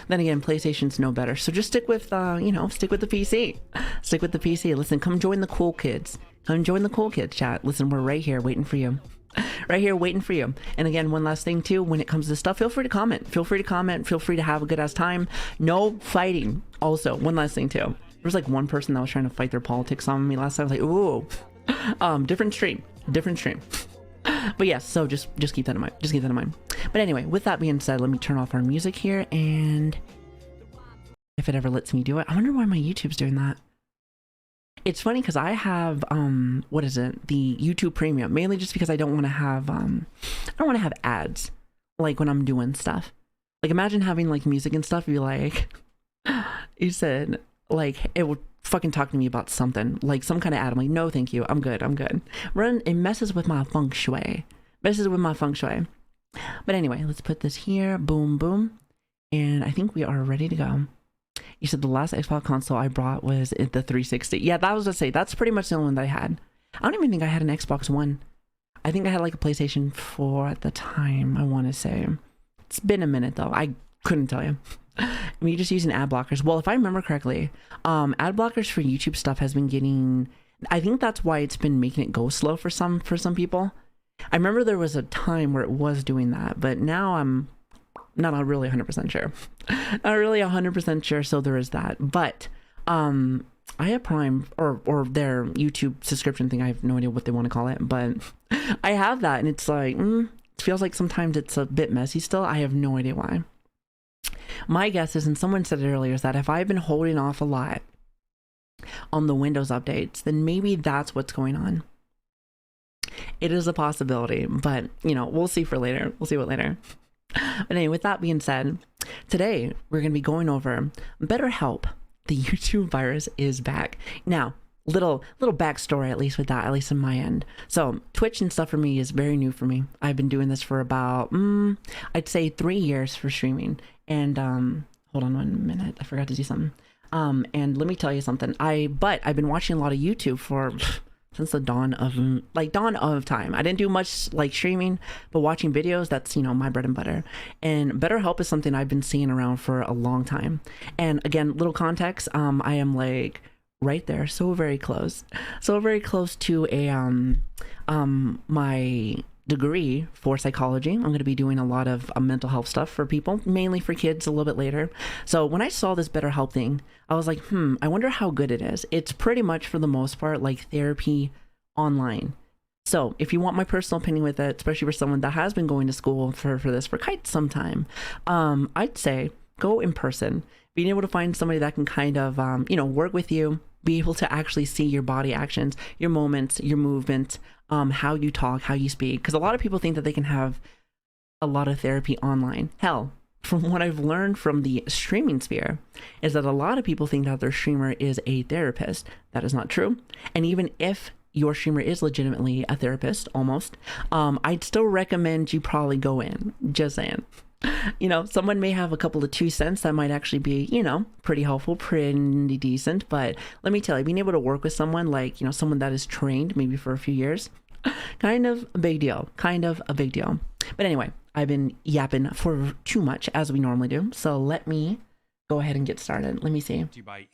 Then again, PlayStation's no better. So just stick with, you know, stick with the PC. Stick with the PC. Listen, come join the cool kids. Come join the cool kids chat. Listen, we're right here waiting for you. Right here waiting for you. And again, one last thing too, when it comes to stuff, feel free to comment. Feel free to comment. Feel free to have a good ass time. No fighting. Also, one last thing too. There was like one person that was trying to fight their politics on me last time. I was like, ooh. Different stream. Different stream. But yes, so just keep that in mind. Just keep that in mind. But anyway, with that being said, let me turn off our music here, and if it ever lets me do it. I wonder why my YouTube's doing that. It's funny because I have what is it, the YouTube Premium, mainly just because I don't want to have ads like when I'm doing stuff. Like imagine having like music and stuff, be like you said, like it would fucking talk to me about something, like some kind of ad. I'm like, no thank you, I'm good. It messes with my feng shui. But anyway, let's put this here. Boom boom. And I think we are ready to go. You said the last Xbox console I brought was the 360. Yeah, that was to say, that's pretty much the only one that I had. I don't even think I had an Xbox One. I think I had like a PlayStation 4 at the time, I want to say. It's been a minute though. I couldn't tell you. Me just using ad blockers. Well, if I remember correctly, ad blockers for YouTube stuff has been getting... I think that's why it's been making it go slow for some people. I remember there was a time where it was doing that, but now I'm not really 100% sure. Not really 100% sure, so there is that. But I have Prime or their YouTube subscription thing. I have no idea what they want to call it, but I have that, and it's like it feels like sometimes it's a bit messy still. I have no idea why. My guess is, and someone said it earlier, is that if I've been holding off a lot on the Windows updates, then maybe that's what's going on. It is a possibility, but you know, we'll see for later. We'll see what later. But anyway, with that being said, today we're going to be going over BetterHelp. The YouTube virus is back. Now, little backstory, at least with that, at least on my end. So Twitch and stuff for me is very new for me. I've been doing this for about, I'd say 3 years for streaming. And hold on 1 minute, I forgot to do something. And let me tell you something. But I've been watching a lot of YouTube for since the dawn of time. I didn't do much like streaming, but watching videos, that's, you know, my bread and butter. And BetterHelp is something I've been seeing around for a long time. And again, little context, I am like right there, so very close to a my degree for psychology. I'm going to be doing a lot of mental health stuff for people, mainly for kids a little bit later. So when I saw this BetterHelp thing, I was like, I wonder how good it is. It's pretty much for the most part like therapy online. So if you want my personal opinion with it, especially for someone that has been going to school for this for quite some time, I'd say go in person. Being able to find somebody that can kind of you know, work with you, be able to actually see your body actions, your moments, your movement, how you talk, how you speak. Because a lot of people think that they can have a lot of therapy online. Hell, from what I've learned from the streaming sphere, is that a lot of people think that their streamer is a therapist. That is not true. And even if your streamer is legitimately a therapist, almost, I'd still recommend you probably go in. Just saying. You know, someone may have a couple of 2 cents that might actually be, you know, pretty helpful, pretty decent. But let me tell you, being able to work with someone like, you know, someone that is trained maybe for a few years, kind of a big deal. But anyway, I've been yapping for too much, as we normally do. So let me go ahead and get started. Let me see.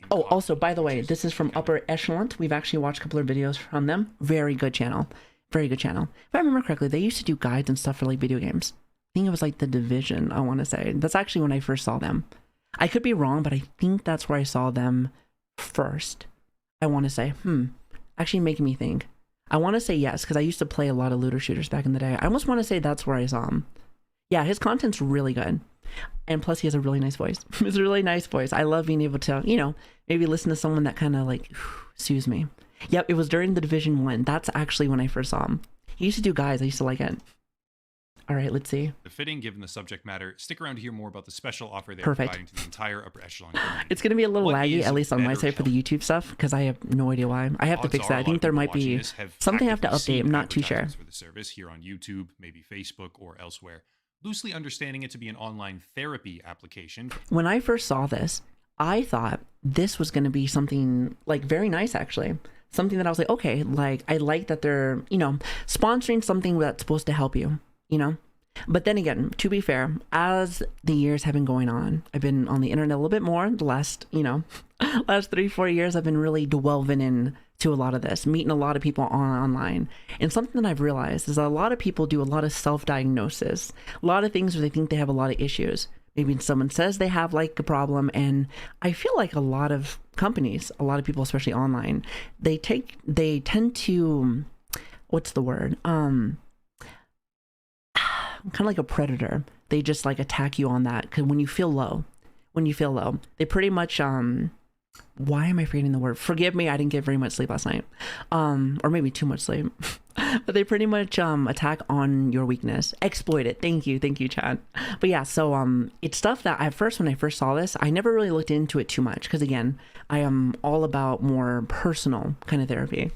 Oh, also, by the way, this is from Upper Echelon. We've actually watched a couple of videos from them. Very good channel. Very good channel. If I remember correctly, they used to do guides and stuff for like video games. I think it was like The Division, I want to say. That's actually when I first saw them. I could be wrong, but I think that's where I saw them first. I want to say, actually making me think. I want to say yes, because I used to play a lot of looter shooters back in the day. I almost want to say that's where I saw him. Yeah, his content's really good. And plus he has a really nice voice. It's a really nice voice. I love being able to, you know, maybe listen to someone that kind of like soothes me. Yep, it was during the Division 1. That's actually when I first saw him. He used to do guides. I used to like it. All right, let's see. Fitting given the subject matter. Stick around to hear more about the special offer they're Perfect. providing to the entire upper echelon community. It's going to be a little What laggy, is at least on my side for the BetterHelp? YouTube stuff, because I have no idea why. I have to Odds fix are that. a I lot think of there people might watching be this have something I have to actively update. seen I'm not too sure. advertisements for the service here on YouTube, maybe Facebook or elsewhere. Loosely understanding it to be an online therapy application. When I first saw this, I thought this was going to be something like very nice, actually. Something that I was like, okay, like I like that they're, you know, sponsoring something that's supposed to help you, you know? But then again, to be fair, as the years have been going on, I've been on the internet a little bit more. The last, you know, last 3-4 years, I've been really delving in to a lot of this, meeting a lot of people online. And something that I've realized is that a lot of people do a lot of self-diagnosis, a lot of things where they think they have a lot of issues. Maybe someone says they have like a problem, and I feel like a lot of companies, a lot of people, especially online, they tend to, what's the word? Kind of like a predator. They just like attack you on that. Because when you feel low, they pretty much, why am I forgetting the word? Forgive me, I didn't get very much sleep last night. Or maybe too much sleep. But they pretty much attack on your weakness. Exploit it. Thank you, Chad. But yeah, so it's stuff that at first, when I first saw this, I never really looked into it too much. Because again, I am all about more personal kind of therapy.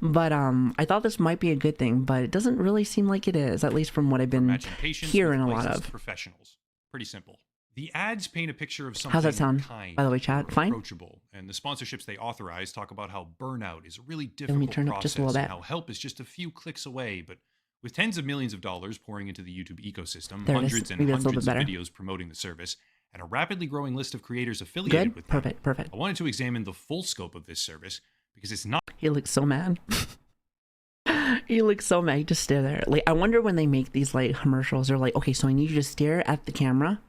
But I thought this might be a good thing, but it doesn't really seem like it is, at least from what I've been hearing a lot of. Professionals. Pretty simple. The ads paint a picture of something How's that sound, kind, by the way, Chad? Fine? approachable, and the sponsorships they authorize talk about how burnout is a really Let difficult me turn up process just a little and bit. how help is just a few clicks away. But with tens of millions of dollars pouring into the YouTube ecosystem, There it is. hundreds and Maybe that's a little hundreds of bit better. videos promoting the service, and a rapidly growing list of creators affiliated Good? with them, Perfect. I wanted to examine the full scope of this service because it's not He looks so mad. He looks so mad. He just stare there. Like, I wonder when they make these like commercials, they're like, okay, so I need you to stare at the camera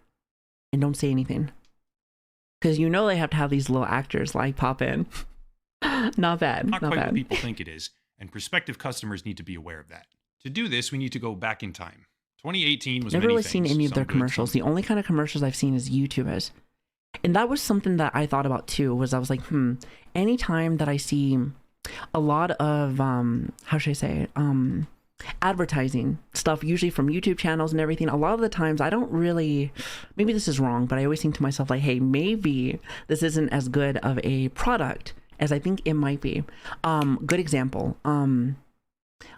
and don't say anything. Because you know they have to have these little actors like pop in. Not bad. not Not quite what bad. people think it is, and prospective customers need to be aware of that. To do this, we need to go back in time. 2018 was Never many really seen things, any of some their good, commercials. some The only kind of commercials I've seen is YouTubers. And that was something that I thought about too, was I was like, anytime that I see a lot of, how should I say, advertising stuff, usually from YouTube channels and everything, a lot of the times I don't really, maybe this is wrong, but I always think to myself like, hey, maybe this isn't as good of a product as I think it might be. Good example.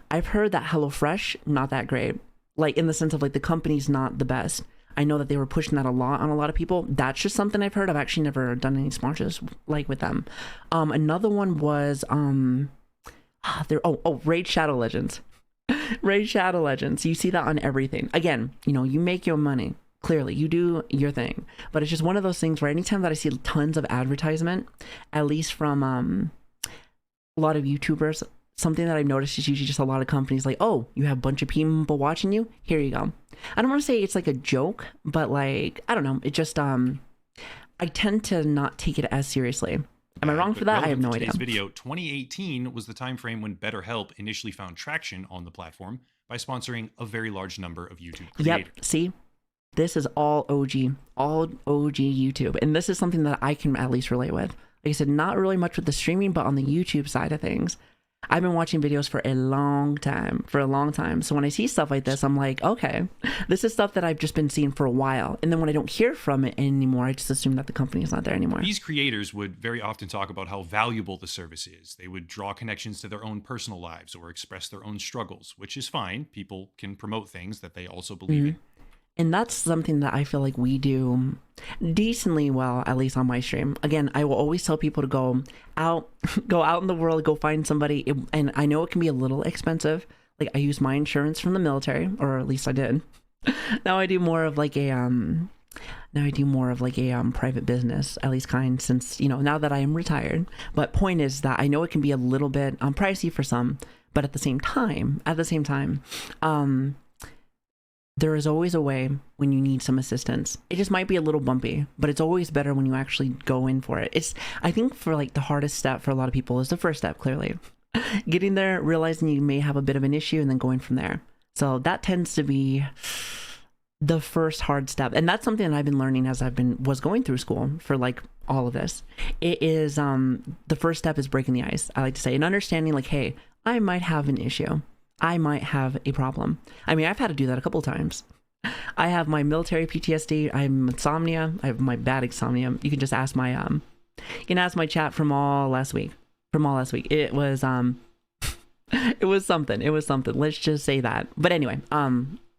I've heard that HelloFresh, not that great. Like in the sense of like the company's not the best. I know that they were pushing that a lot on a lot of people. That's just something I've heard. I've actually never done any sponsors like with them. Another one was Raid Shadow Legends. Raid Shadow Legends. You see that on everything. Again, you know, you make your money. Clearly, you do your thing. But it's just one of those things where anytime that I see tons of advertisement, at least from a lot of YouTubers, something that I've noticed is usually just a lot of companies like, oh, you have a bunch of people watching you? Here you go. I don't want to say it's like a joke, but like, I don't know. It just, I tend to not take it as seriously. Am I wrong for that? I have no idea. Today's video, 2018 was the time frame when BetterHelp initially found traction on the platform by sponsoring a very large number of YouTube creators. Yep. See, this is all OG YouTube. And this is something that I can at least relate with. Like I said, not really much with the streaming, but on the YouTube side of things, I've been watching videos for a long time. So when I see stuff like this, I'm like, okay, this is stuff that I've just been seeing for a while. And then when I don't hear from it anymore, I just assume that the company is not there anymore. These creators would very often talk about how valuable the service is. They would draw connections to their own personal lives or express their own struggles, which is fine. People can promote things that they also believe in. And that's something that I feel like we do decently well, at least on my stream. Again, I will always tell people to go out in the world, go find somebody. And I know it can be a little expensive. Like I use my insurance from the military, or at least I did. Now I do more of like a private business, at least since, you know, now that I am retired. But point is that I know it can be a little bit pricey for some. But at the same time, there is always a way when you need some assistance. It just might be a little bumpy, but it's always better when you actually go in for it. I think for like the hardest step for a lot of people is the first step, clearly. Getting there, realizing you may have a bit of an issue, and then going from there. So that tends to be the first hard step. And that's something that I've been learning as was going through school for like all of this. It is, the first step is breaking the ice, I like to say, and understanding like, hey, I might have an issue. I might have a problem. I mean, I've had to do that a couple of times. I have my military PTSD. I'm insomnia. I have my bad insomnia. You can just ask my chat from all last week. It was it was something. Let's just say that. But anyway,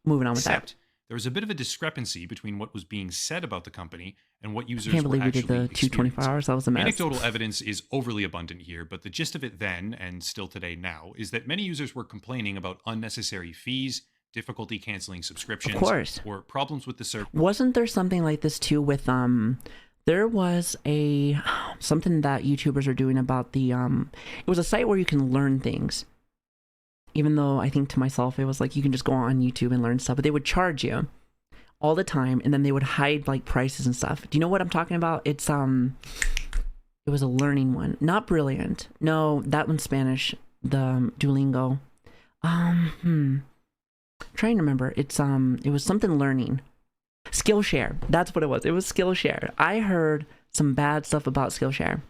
moving on with that. There was a bit of a discrepancy between what was being said about the company and what users Can't believe were actually we did the 224 hours. That was a mess. Anecdotal evidence is overly abundant here, but the gist of it then, and still today now, is that many users were complaining about unnecessary fees, difficulty canceling subscriptions, of course, or problems with the service. Wasn't there something like this too with there was something that YouTubers are doing about the it was a site where you can learn things. Even though I think to myself, it was like you can just go on YouTube and learn stuff, but they would charge you all the time, and then they would hide like prices and stuff. Do you know what I'm talking about? It's it was a learning one, not Brilliant. No, that one's Spanish. The Duolingo. Trying to remember. It was something learning. Skillshare. That's what it was. It was Skillshare. I heard some bad stuff about Skillshare.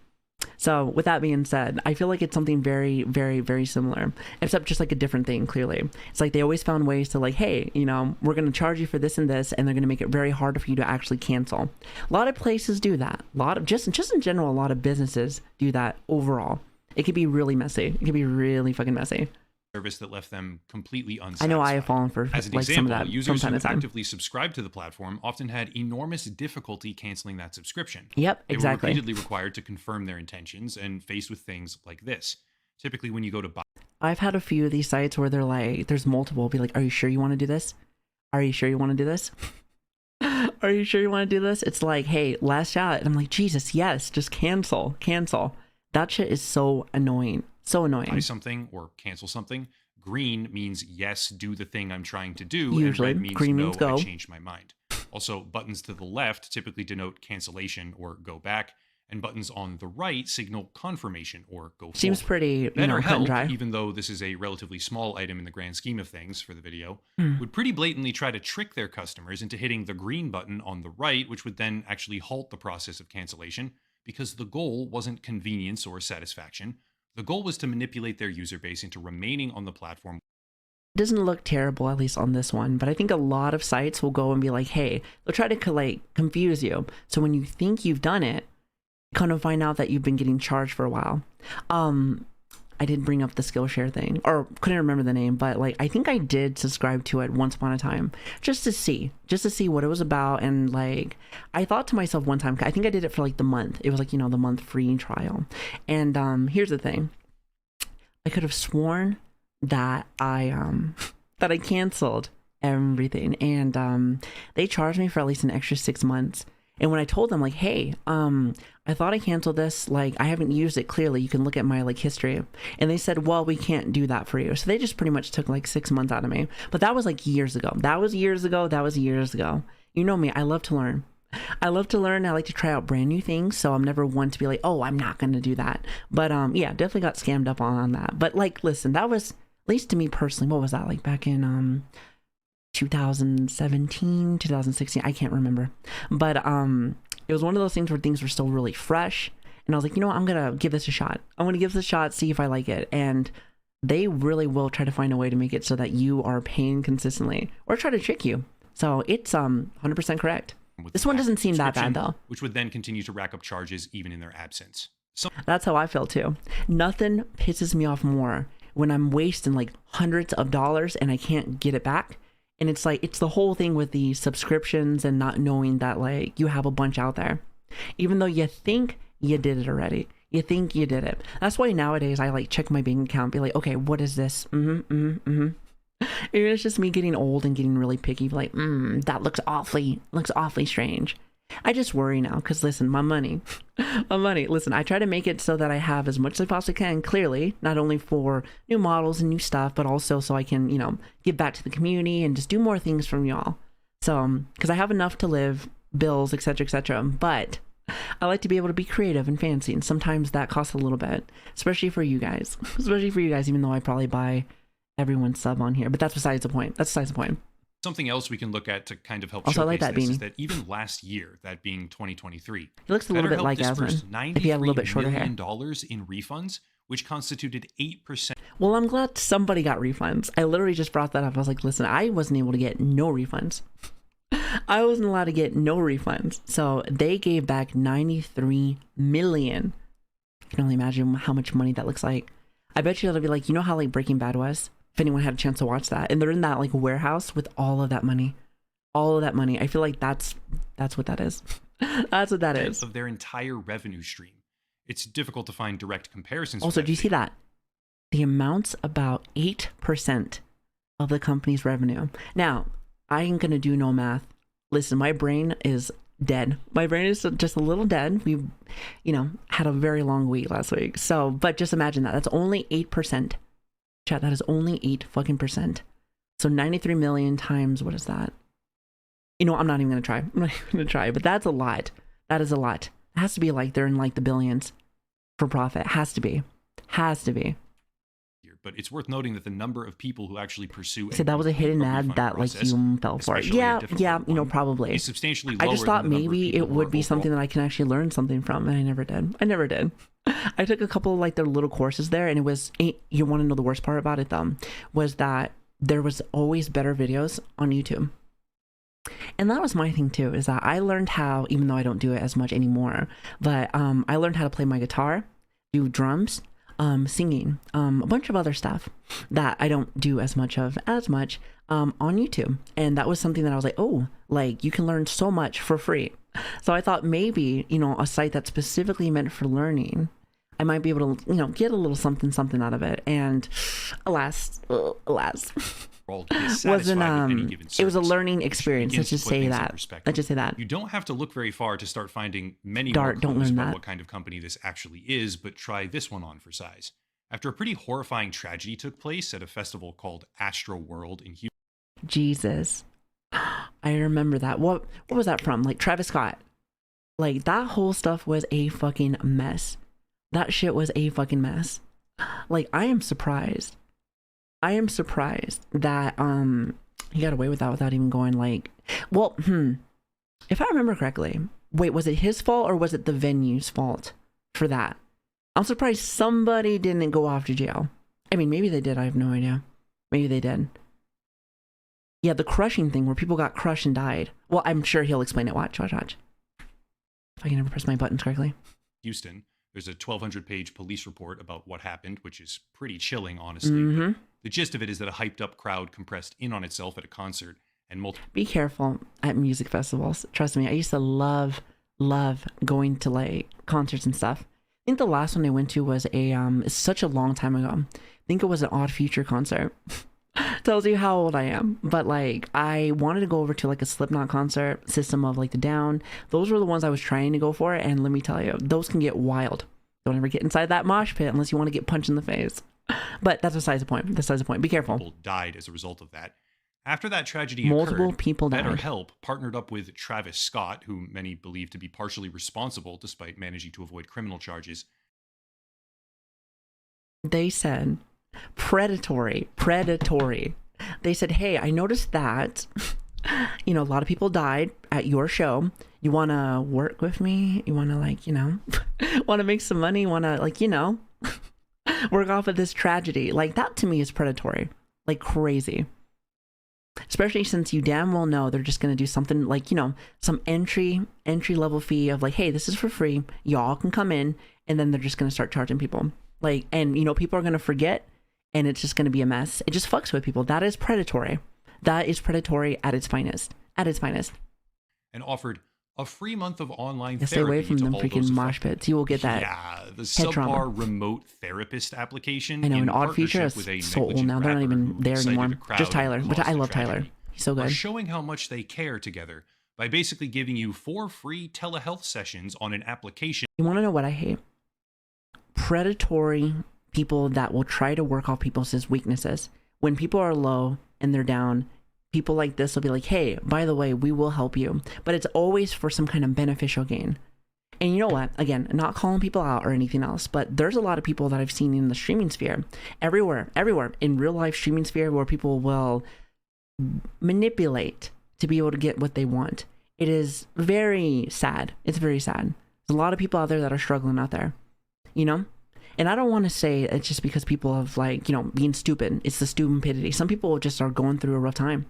So with that being said, I feel like it's something very, very, very similar, except just like a different thing. Clearly, it's like they always found ways to like, hey, you know, we're going to charge you for this and this, and they're going to make it very hard for you to actually cancel. A lot of places do that. A lot of just in general, a lot of businesses do that. Overall, it could be really messy. It could be really fucking messy. Service that left them completely unsatisfied. I know I have fallen for as an like example, some of that. Users who actively subscribed to the platform often had enormous difficulty canceling that subscription. Yep, exactly. They were repeatedly required to confirm their intentions and faced with things like this. Typically, when you go to buy, I've had a few of these sites where they're like, there's multiple. Be like, are you sure you want to do this? Are you sure you want to do this? Are you sure you want to do this? It's like, hey, last shot. And I'm like, Jesus, yes, just cancel. That shit is so annoying. So annoying. Buy something or cancel something. Green means yes, do the thing I'm trying to do. Usually, and red means green no, means go. I changed my mind. Also, buttons to the left typically denote cancellation or go back, and buttons on the right signal confirmation or go forward. Seems pretty, cut and BetterHelp, dry. even though this is a relatively small item in the grand scheme of things for the video, would pretty blatantly try to trick their customers into hitting the green button on the right, which would then actually halt the process of cancellation, because the goal wasn't convenience or satisfaction. The goal was to manipulate their user base into remaining on the platform. It doesn't look terrible, at least on this one, but I think a lot of sites will go and be like, hey, they'll try to like confuse you. So when you think you've done it, you kind of find out that you've been getting charged for a while. I did bring up the Skillshare thing, or couldn't remember the name, but like I think I did subscribe to it once upon a time just to see what it was about. And like I thought to myself one time, I think I did it for like the month. It was like, you know, the month free trial. And here's the thing. I could have sworn that I canceled everything, and they charged me for at least an extra 6 months. And when I told them like, hey, I thought I canceled this, like I haven't used it, clearly you can look at my like history, and they said, well, we can't do that for you. So they just pretty much took like 6 months out of me. But that was like years ago. That was years ago. You know me, I love to learn. I like to try out brand new things, so I'm never one to be like, oh, I'm not gonna do that. But yeah, definitely got scammed up on that. But like, listen, that was, at least to me personally, what was that, like back in 2017, 2016, I can't remember. But it was one of those things where things were still really fresh, and I was like, you know what, I'm gonna give this a shot. See if I like it. And they really will try to find a way to make it so that you are paying consistently or try to trick you. So it's 100% correct. This one doesn't seem that bad though. Which would then continue to rack up charges even in their absence. That's how I feel too. Nothing pisses me off more when I'm wasting like hundreds of dollars and I can't get it back. And it's like, it's the whole thing with the subscriptions and not knowing that like you have a bunch out there, even though you think you did it already. You think you did it. That's why nowadays I like check my bank account, be like, okay, what is this? It's just me getting old and getting really picky, like, that looks awfully strange. I just worry now because listen, my money, listen, I try to make it so that I have as much as I possibly can, clearly, not only for new models and new stuff, but also so I can, you know, give back to the community and just do more things from y'all. So, because I have enough to live, bills, etc., but I like to be able to be creative and fancy, and sometimes that costs a little bit, especially for you guys, even though I probably buy everyone's sub on here, but that's besides the point. Something else we can look at to kind of help Also, I like showcase that this beanie. is that even last year, that being 2023, He looks a little bit like Aslan, if he had a little bit shorter hair. $93 million in refunds, which constituted 8%. Well, I'm glad somebody got refunds. I literally just brought that up. I was like, listen, I wasn't able to get no refunds. I wasn't allowed to get no refunds. So they gave back 93 million. I can only imagine how much money that looks like. I bet you it'll be like, you know how like Breaking Bad was? If anyone had a chance to watch that. And they're in that like warehouse with all of that money. All of that money. I feel like that's what that is. That's what that is. Of their entire revenue stream. It's difficult to find direct comparisons. Also, do you see that? The amount's about 8% of the company's revenue. Now, I ain't gonna do no math. Listen, my brain is dead. My brain is just a little dead. We, you know, had a very long week last week. So, but just imagine that. That's only 8%. Chat, that is only 8%. So 93 million times, what is that? You know, I'm not even gonna try. I'm not even gonna try, but that's a lot. That is a lot. It has to be like they're in like the billions for profit. Has to be. But it's worth noting that the number of people who actually pursue so that was a hidden ad that like you fell for. Yeah, you know, probably. Is substantially lower. I just thought than the number of maybe people it who would are be overall. something that I can actually learn something from, and I never did. I took a couple of like their little courses there, and it was, you want to know the worst part about it though, was that there was always better videos on YouTube. And that was my thing too, is that I learned how, even though I don't do it as much anymore, but I learned how to play my guitar, do drums, singing, a bunch of other stuff that I don't do as much on YouTube. And that was something that I was like, oh, like you can learn so much for free. So I thought maybe, you know, a site that's specifically meant for learning, I might be able to, you know, get a little something out of it. And alas, wasn't it was a learning experience. Let's just say that. You don't have to look very far to start finding many Dart, more don't clues learn about that. what kind of company this actually is, but try this one on for size. After a pretty horrifying tragedy took place at a festival called Astro World in Houston. Jesus, I remember that. What was that from? Like Travis Scott. Like that whole stuff was a fucking mess. That shit was a fucking mess. Like I am surprised that he got away with that without even going like, well, if I remember correctly, wait, was it his fault or was it the venue's fault for that? I'm surprised somebody didn't go off to jail. I mean, maybe they did. I have no idea. Maybe they did. Yeah, the crushing thing where people got crushed and died. Well, I'm sure he'll explain it. Watch. If I can ever press my buttons correctly. Houston. There's a 1,200-page police report about what happened, which is pretty chilling, honestly. But the gist of it is that a hyped-up crowd compressed in on itself at a concert, and multiple. Be careful at music festivals. Trust me, I used to love going to like concerts and stuff. I think the last one I went to was it's such a long time ago. I think it was an Odd Future concert. Tells you how old I am. But like I wanted to go over to like a Slipknot concert, System of like the Down. Those were the ones I was trying to go for, and let me tell you, those can get wild. Don't ever get inside that mosh pit unless you want to get punched in the face. But that's besides the point. Be careful. People died as a result of that. After that tragedy Multiple occurred, people died. BetterHelp partnered up with Travis Scott, who many believe to be partially responsible despite managing to avoid criminal charges. They said predatory. They said, hey, I noticed that, you know, a lot of people died at your show. You want to work with me? You want to like, you know, want to make some money? Want to like, you know, work off of this tragedy? Like that to me is predatory, like crazy. Especially since you damn well know they're just going to do something like, you know, some entry level fee of like, hey, this is for free. Y'all can come in. And then they're just going to start charging people. Like, and you know, people are going to forget. And it's just going to be a mess. It just fucks with people. That is predatory. That is predatory at its finest. And offered a free month of online stay therapy away from to them all freaking those mosh affected. pits. You will get that. Yeah, the head trauma. subpar remote therapist application. I know, in an Odd Future partnership is with a so old negligent now. They're not rapper even who there incited anymore. a crowd Just Tyler, and which caused I the love tragedy. Tyler. He's so Are good. showing how much they care together by basically giving you 4 free telehealth sessions on an application. You want to know what I hate? Predatory people that will try to work off people's weaknesses. When people are low and they're down, people like this will be like, hey, by the way, we will help you. But it's always for some kind of beneficial gain. And you know what? Again, not calling people out or anything else, but there's a lot of people that I've seen in the streaming sphere, everywhere, in real life streaming sphere, where people will manipulate to be able to get what they want. It is very sad. It's very sad. There's a lot of people out there that are struggling out there, you know? And I don't want to say it's just because people have, like, you know, being stupid. It's the stupidity. Some people just are going through a rough time.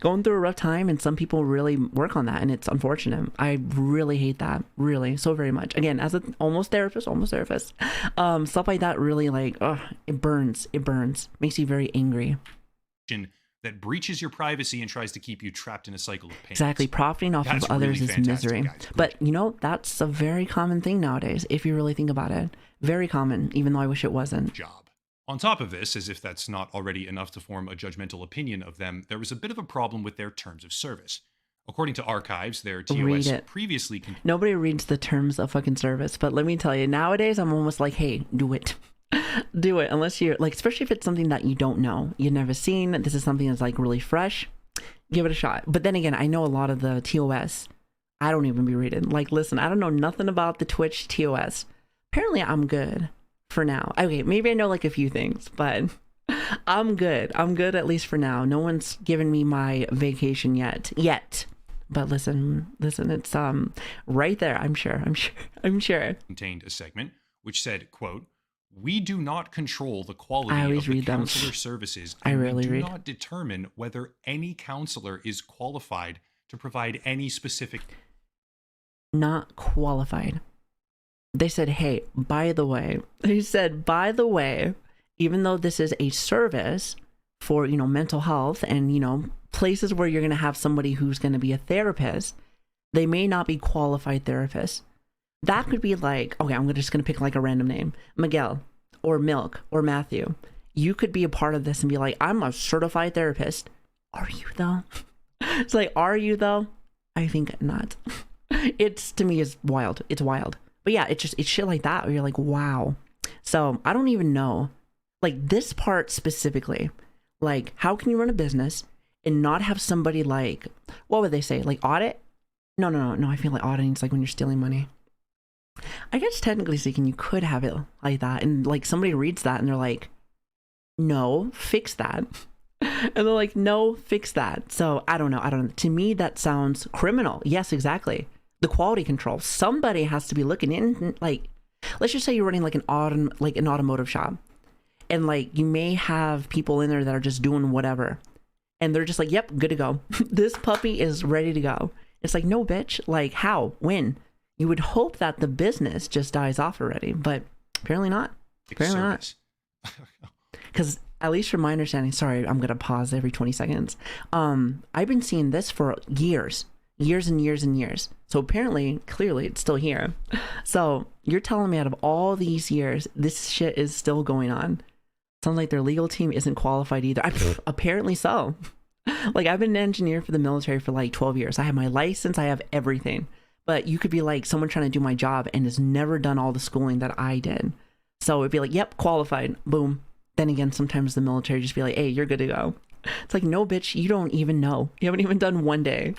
And some people really work on that, and it's unfortunate. I really hate that, really, so very much. Again, as an almost therapist, stuff like that really, like, it burns, makes you very angry. That breaches your privacy and tries to keep you trapped in a cycle of pain. Exactly, profiting off of others is misery. Guys. But you know, that's a very common thing nowadays, if you really think about it. Very common, even though I wish it wasn't. Job. On top of this, as if that's not already enough to form a judgmental opinion of them, there was a bit of a problem with their terms of service. According to archives, their TOS previously... Nobody reads the terms of fucking service, but let me tell you, nowadays I'm almost like, hey, do it. Do it, unless you're like, especially if it's something that you don't know, you've never seen, this is something that's like really fresh, give it a shot. But then again, I know a lot of the TOS, I don't even be reading. Like, listen, I don't know nothing about the Twitch TOS. Apparently I'm good for now. Okay, maybe I know like a few things, but I'm good at least for now. No one's given me my vacation yet. But listen, it's right there. I'm sure. Contained a segment which said, quote, "We do not control the quality of the counselor services, and we do not determine whether any counselor is qualified to provide any specific..." Not qualified. They said, hey, by the way, even though this is a service for, you know, mental health and, you know, places where you're going to have somebody who's going to be a therapist, they may not be qualified therapists. That could be like, okay, I'm just going to pick like a random name, Miguel or Milk or Matthew. You could be a part of this and be like, I'm a certified therapist. Are you though? It's like, are you though? I think not. It's, to me, is wild. It's wild. But yeah, it's shit like that where you're like, wow. So I don't even know, like, this part specifically, like, how can you run a business and not have somebody like, what would they say? Like audit? No. I feel like auditing is like when you're stealing money. I guess technically speaking, you could have it like that. And like somebody reads that and they're like, no, fix that. And they're like, no, fix that. So I don't know. To me, that sounds criminal. Yes, exactly. The quality control. Somebody has to be looking in, like, let's just say you're running like an automotive shop, and like you may have people in there that are just doing whatever, and they're just like, yep, good to go. This puppy is ready to go. It's like, no, bitch. Like, how? When? You would hope that the business just dies off already, but apparently not. Because at least from my understanding, sorry, I'm gonna pause every 20 seconds. I've been seeing this for years and years. So apparently, clearly, it's still here. So you're telling me out of all these years, this shit is still going on. Sounds like their legal team isn't qualified either. Apparently so. Like, I've been an engineer for the military for like 12 years. I have my license, I have everything. But you could be like someone trying to do my job and has never done all the schooling that I did. So it'd be like, yep, qualified, boom. Then again, sometimes the military just be like, hey, you're good to go. It's like, no, bitch, you don't even know. You haven't even done one day.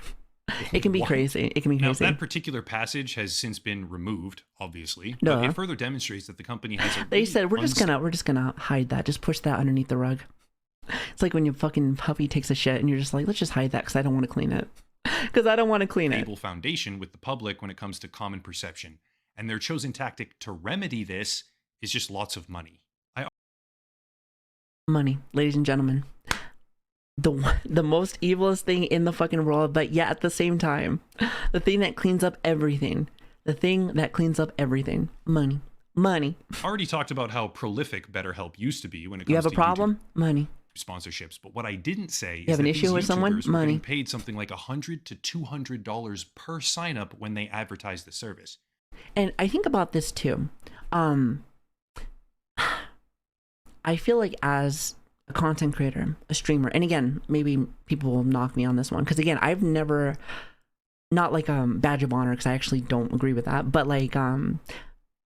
It can be crazy. Now, that particular passage has since been removed, obviously. No. But it further demonstrates that the company has a They said, we're just gonna hide that. Just push that underneath the rug. It's like when your fucking puppy takes a shit and you're just like, let's just hide that because I don't want to clean it. Stable foundation with the public when it comes to common perception. And their chosen tactic to remedy this is just lots of money. Money, ladies and gentlemen. The most evilest thing in the fucking world, but yet at the same time, the thing that cleans up everything. Money. Already talked about how prolific BetterHelp used to be when it comes to you have a problem? YouTube money. Sponsorships. But what I didn't say you have an issue with someone? Money. Paid something like $100 to $200 per sign up when they advertise the service. And I think about this too. I feel like as a content creator, a streamer, and again, maybe people will knock me on this one because again, I've never not like badge of honor, because I actually don't agree with that, but like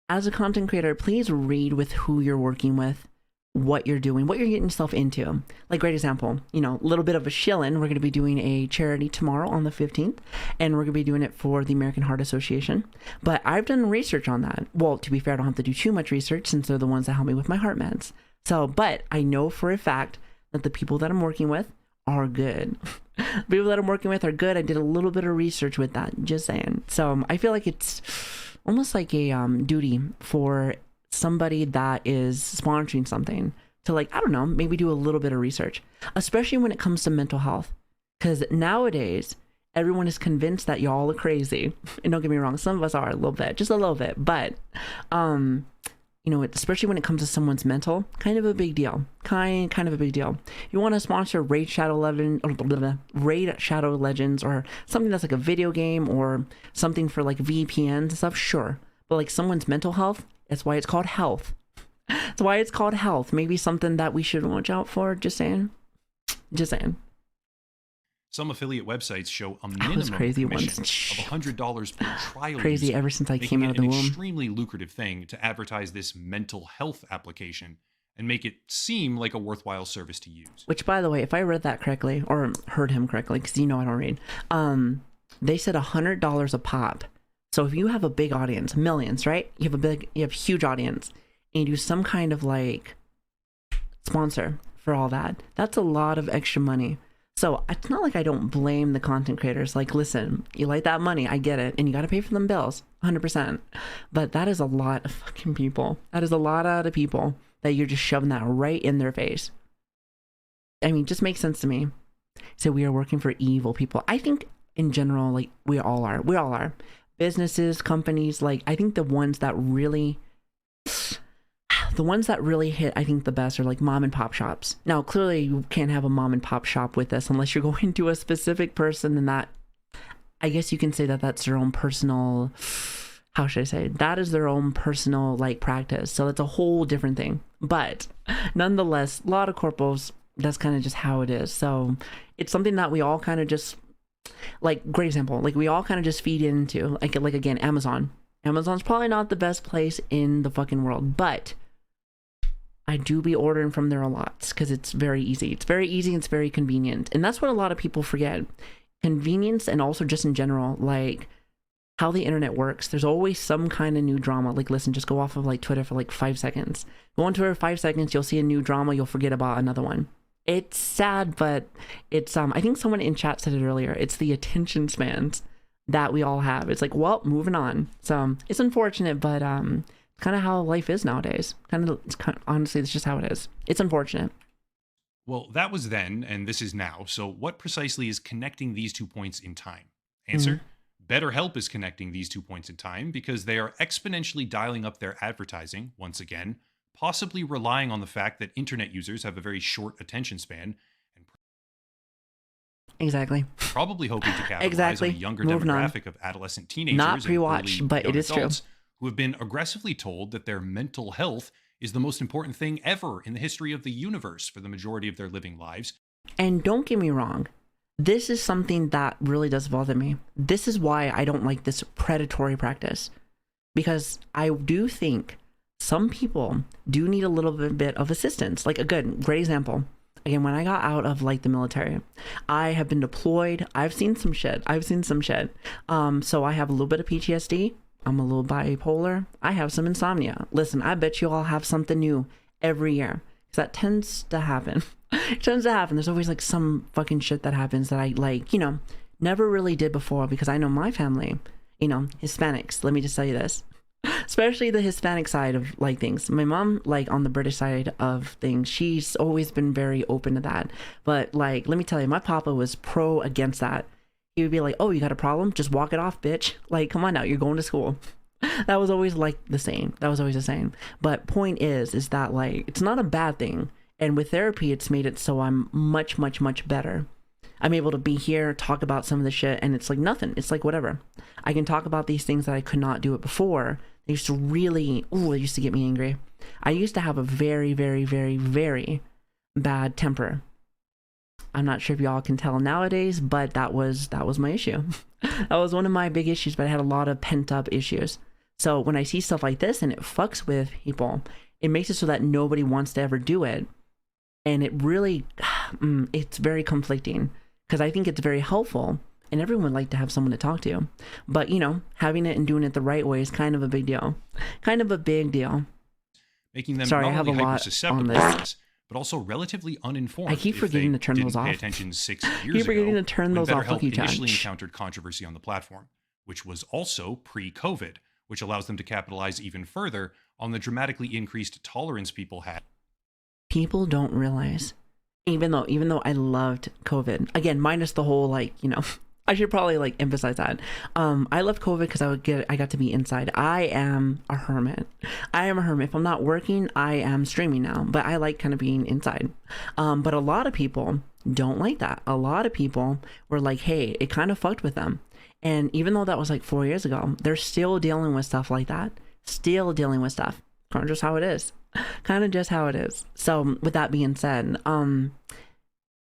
as a content creator, please read with who you're working with, what you're doing, what you're getting yourself into. Like, great example, you know, a little bit of a shill-in. We're going to be doing a charity tomorrow on the 15th, and we're going to be doing it for the American Heart Association. But I've done research on that. Well, to be fair, I don't have to do too much research since they're the ones that help me with my heart meds. So, but I know for a fact that the people that I'm working with are good. The people that I'm working with are good. I did a little bit of research with that, just saying. So I feel like it's almost like a duty for somebody that is sponsoring something to, like, I don't know, maybe do a little bit of research, especially when it comes to mental health, because nowadays everyone is convinced that y'all are crazy. And don't get me wrong, some of us are a little bit, just a little bit, but you know, especially when it comes to someone's mental, kind of a big deal. Kind of a big deal. You want to sponsor Raid Shadow Legends, or something that's like a video game, or something for like VPNs and stuff, sure. But like someone's mental health, that's why it's called health. That's why it's called health. Maybe something that we should watch out for. Just saying. Just saying. Some affiliate websites show a minimum crazy commission once. of $100 per trial Crazy user, ever since I came making out of the it an womb. extremely lucrative thing to advertise this mental health application and make it seem like a worthwhile service to use. Which, by the way, if I read that correctly, or heard him correctly, because you know I don't read, they said $100 a pop. So if you have a big audience, millions, right? You have a huge audience, and you do some kind of like sponsor for all that. That's a lot of extra money. So it's not like I don't blame the content creators. Like, listen, you like that money, I get it, and you got to pay for them bills, 100%. But that is a lot of fucking people. That is a lot of people that you're just shoving that right in their face. I mean, just makes sense to me. So we are working for evil people. I think in general, like, we all are. We all are. Businesses, companies, like, I think the ones that really hit, I think the best, are like mom and pop shops. Now, clearly you can't have a mom and pop shop with us unless you're going to a specific person, and that, I guess you can say that that's their own personal, how should I say, that is their own personal like practice. So that's a whole different thing. But nonetheless, a lot of corpos, that's kind of just how it is. So it's something that we all kind of just, like, great example, like we all kind of just feed into, like again, Amazon. Amazon's probably not the best place in the fucking world, but I do be ordering from there a lot because it's very easy. It's very easy and it's very convenient. And that's what a lot of people forget. Convenience, and also just in general, like how the internet works. There's always some kind of new drama. Like, listen, just go off of like Twitter for like 5 seconds. Go on Twitter 5 seconds, you'll see a new drama, you'll forget about another one. It's sad, but it's, I think someone in chat said it earlier, it's the attention spans that we all have. It's like, well, moving on. So it's unfortunate, but kind of how life is nowadays. Honestly, it's just how it is. It's unfortunate. Well, that was then, and this is now. So what precisely is connecting these 2 points in time? Answer: BetterHelp is connecting these 2 points in time because they are exponentially dialing up their advertising, once again, possibly relying on the fact that internet users have a very short attention span, and exactly, probably hoping to capitalize on a younger demographic of adolescent teenagers, not pre-watched, but it is true, who have been aggressively told that their mental health is the most important thing ever in the history of the universe for the majority of their living lives. And don't get me wrong, this is something that really does bother me. This is why I don't like this predatory practice, because I do think some people do need a little bit of assistance. Like, a great example. Again, when I got out of like the military, I have been deployed. I've seen some shit. So I have a little bit of PTSD. I'm a little bipolar. I have some insomnia. Listen, I bet you all have something new every year, because that tends to happen. It tends to happen. There's always like some fucking shit that happens that I, like, you know, never really did before, because I know my family, you know, Hispanics. Let me just tell you this. Especially the Hispanic side of like things. My mom, like on the British side of things, she's always been very open to that. But like, let me tell you, my papa was pro against that. He would be like, oh, you got a problem? Just walk it off, bitch. Like, come on now, you're going to school. That was always like the same. That was always the same. But point is that like, it's not a bad thing. And with therapy, it's made it so I'm much, much, much better. I'm able to be here, talk about some of the shit, and it's like nothing. It's like whatever. I can talk about these things that I could not do it before. They used to really, it used to get me angry. I used to have a very, very, very, very bad temper. I'm not sure if y'all can tell nowadays, but that was my issue. That was one of my big issues, but I had a lot of pent up issues. So when I see stuff like this and it fucks with people, it makes it so that nobody wants to ever do it. And it really, it's very conflicting, because I think it's very helpful and everyone would like to have someone to talk to. But, you know, having it and doing it the right way is kind of a big deal. Kind of a big deal. Making them Sorry, not I have only a lot hyper-susceptible on to this, but also relatively uninformed. I keep forgetting to turn those off. Pay attention 6 years I keep forgetting ago, to turn when those off. BetterHelp Fuck you, Chad. initially encountered controversy on the platform, which was also pre-COVID, which allows them to capitalize even further on the dramatically increased tolerance people had. People don't realize, even though I loved COVID, again, minus the whole, like, you know, I should probably like emphasize that. I love COVID because I got to be inside. I am a hermit. If I'm not working, I am streaming now, but I like kind of being inside. But a lot of people don't like that. A lot of people were like, hey, it kind of fucked with them. And even though that was like 4 years ago, they're still dealing with stuff like that. Still dealing with stuff. Kind of just how it is. So with that being said,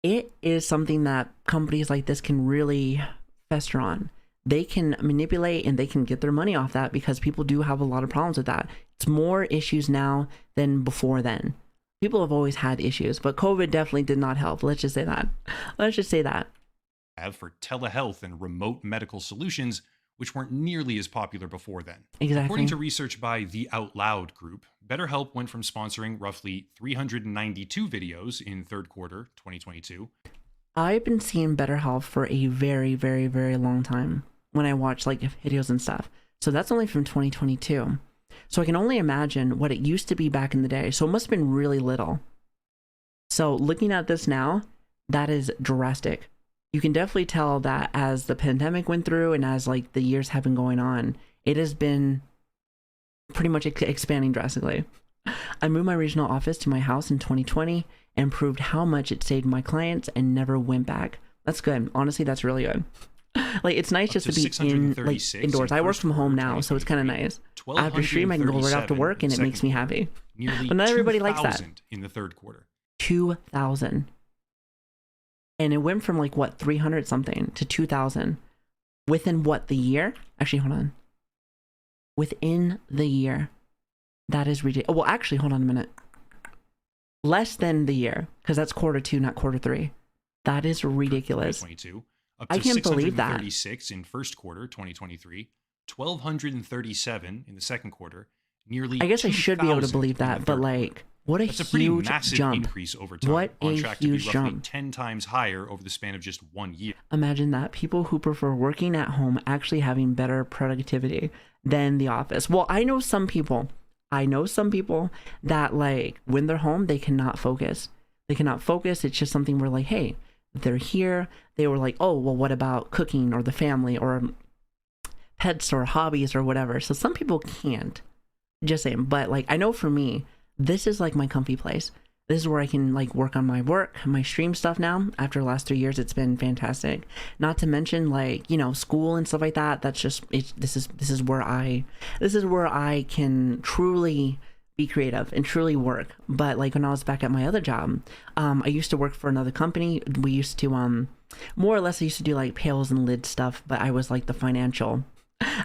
it is something that companies like this can really fester on. They can manipulate and they can get their money off that, because people do have a lot of problems with that. It's more issues now than before then. People have always had issues, but COVID definitely did not help. Let's just say that. Have for telehealth and remote medical solutions, which weren't nearly as popular before then. Exactly. According to research by the Out Loud group, BetterHelp went from sponsoring roughly 392 videos in third quarter 2022. I've been seeing BetterHelp for a very, very, very long time when I watch like videos and stuff. So that's only from 2022. So I can only imagine what it used to be back in the day. So it must have been really little. So looking at this now, that is drastic. You can definitely tell that as the pandemic went through and as like the years have been going on, it has been pretty much expanding drastically. I moved my regional office to my house in 2020 and proved how much it saved my clients and never went back. That's good. Honestly, that's really good. Like, it's nice just to be indoors. I work from home now, so it's kind of nice. After stream, I can go right after work and it makes me happy. But not everybody likes that. In the third quarter. 2,000. And it went from like what, 300 something to 2,000 within what, the year? Actually, hold on. Within the year. That is ridiculous. Well, actually, hold on a minute. Less than the year, because that's quarter 2, not quarter 3. That is ridiculous. Up to I can't believe that. 636 in first quarter 2023, 1,237 in the second quarter, nearly. I guess I should be able to believe that, but like, what a huge jump. Increase over time. What a huge jump. 10 times higher over the span of just 1 year. Imagine that. People who prefer working at home actually having better productivity than the office. Well, I know some people that like when they're home, they cannot focus. It's just something where like, hey, they're here. They were like, oh, well, what about cooking or the family or pets or hobbies or whatever? So some people can't. Just saying. But like, I know for me, this is like my comfy place. This is where I can like work on my work, my stream stuff now. After the last 3 years, it's been fantastic. Not to mention like, you know, school and stuff like that. That's just, this is where I can truly be creative and truly work. But like when I was back at my other job, I used to work for another company. We used to, more or less I used to do like pails and lid stuff, but I was like the financial.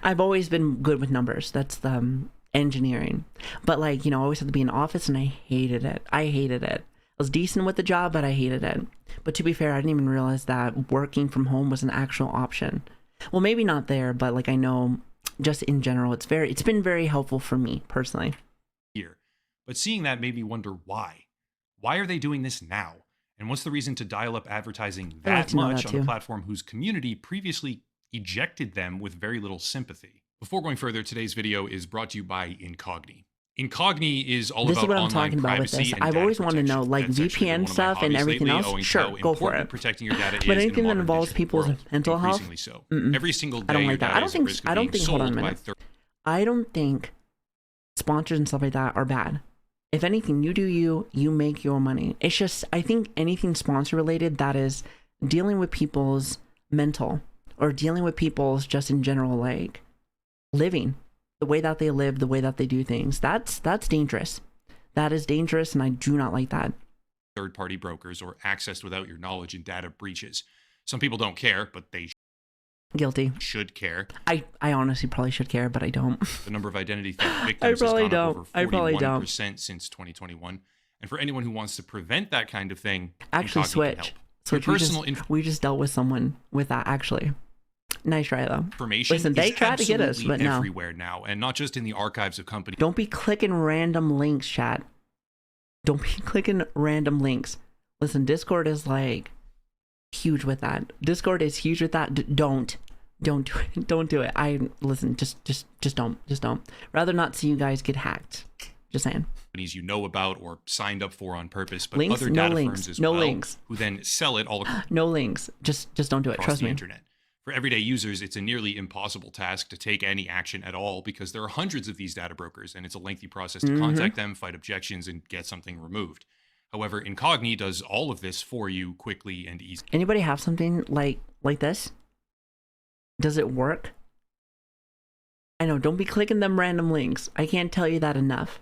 I've always been good with numbers. That's the engineering. But like, you know, I always had to be in office and I hated it. I was decent with the job, but I hated it. But to be fair, I didn't even realize that working from home was an actual option. Well, maybe not there, but like I know just in general, it's been very helpful for me personally. Here. But seeing that made me wonder why. Why are they doing this now? And what's the reason to dial up advertising that much on a platform whose community previously ejected them with very little sympathy? Before going further, today's video is brought to you by Encumbered. Encumbered is all about online privacy and I've always wanted to know, like That's VPN stuff and everything else. Sure, go for it. Protecting your data but is anything that involves people's mental health, so. Every single day, I don't like that. I don't think. Hold on a minute. I don't think sponsors and stuff like that are bad. If anything, you do you make your money. It's just, I think anything sponsor related that is dealing with people's mental or dealing with people's just in general, like living, the way that they live, the way that they do things, that's dangerous. That is dangerous, and I do not like that. third-party brokers or accessed without your knowledge in data breaches. Some people don't care, but they Guilty. should care. I honestly probably should care, but I don't. The number of identity theft victims has gone up over 41% since 2021. And for anyone who wants to prevent that kind of thing, actually Switch. We just dealt with someone with that, actually. Nice try, though. Information Listen, they is tried to get us, but no. everywhere now, and not just in the archives of companies. Don't be clicking random links, chat. Don't be clicking random links. Listen, Discord is like huge with that. Discord is huge with that. Don't do it. Don't do it. Listen, just don't. Rather not see you guys get hacked. Just saying. Companies you know about or signed up for on purpose, but links, other no data links, firms as no well, links. who then sell it all across no links. Just don't do it. Trust the me. internet. For everyday users, it's a nearly impossible task to take any action at all because there are hundreds of these data brokers, and it's a lengthy process to contact them, fight objections, and get something removed. However, Incogni does all of this for you quickly and easily. Anybody have something like this? Does it work? I know, don't be clicking them random links. I can't tell you that enough.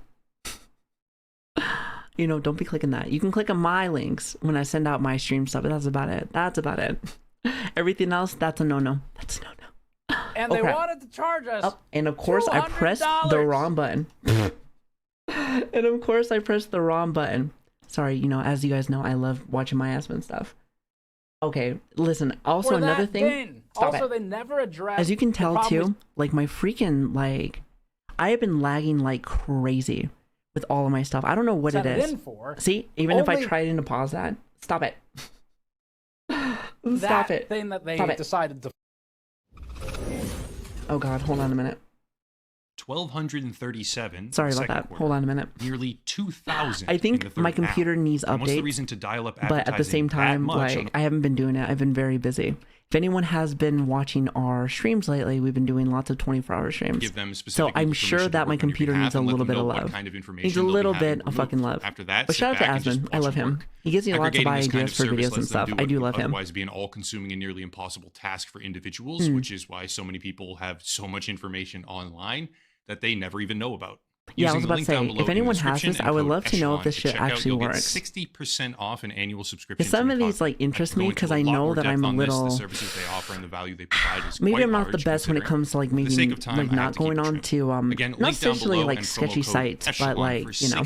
You know, don't be clicking that. You can click on my links when I send out my stream stuff, but that's about it. That's about it. Everything else, that's a no-no. That's a no-no. And they wanted to charge us. Oh, and of course, I pressed the wrong button. And of course, I pressed the wrong button. Sorry, you know, as you guys know, I love watching my Aspen stuff. Okay, listen, also another thing. Stop also, it. they never addressed. As you can tell too, was... like my freaking, like, I have been lagging like crazy with all of my stuff. I don't know what it is. See, even if I tried to pause that, stop it. Stop it. Thing that they decided to. Oh God, hold on a minute. 1,237. Sorry about that. Hold on a minute. Nearly 2,000. I think my computer needs update. What's the reason to dial up but at the same time, like I haven't been doing it. I've been very busy. If anyone has been watching our streams lately, we've been doing lots of 24-hour streams. Give them so I'm sure that my computer needs a little bit of love. Needs a little bit of fucking love. After that, but shout out to Aspen. I love him. He gives me lots of ideas for videos and stuff. I do love him. Otherwise, be an all-consuming and nearly impossible task for individuals, which is why so many people have so much information online that they never even know about. Yeah, I was about to say, if anyone has this, I would love to know if this shit actually works. 60% off an annual subscription. Some of these like interest me because I know that I'm a little. The services they offer and the value they provide is maybe quite I'm not large, the best when it comes to like maybe like not going on to Again, not especially like sketchy sites, but like you know,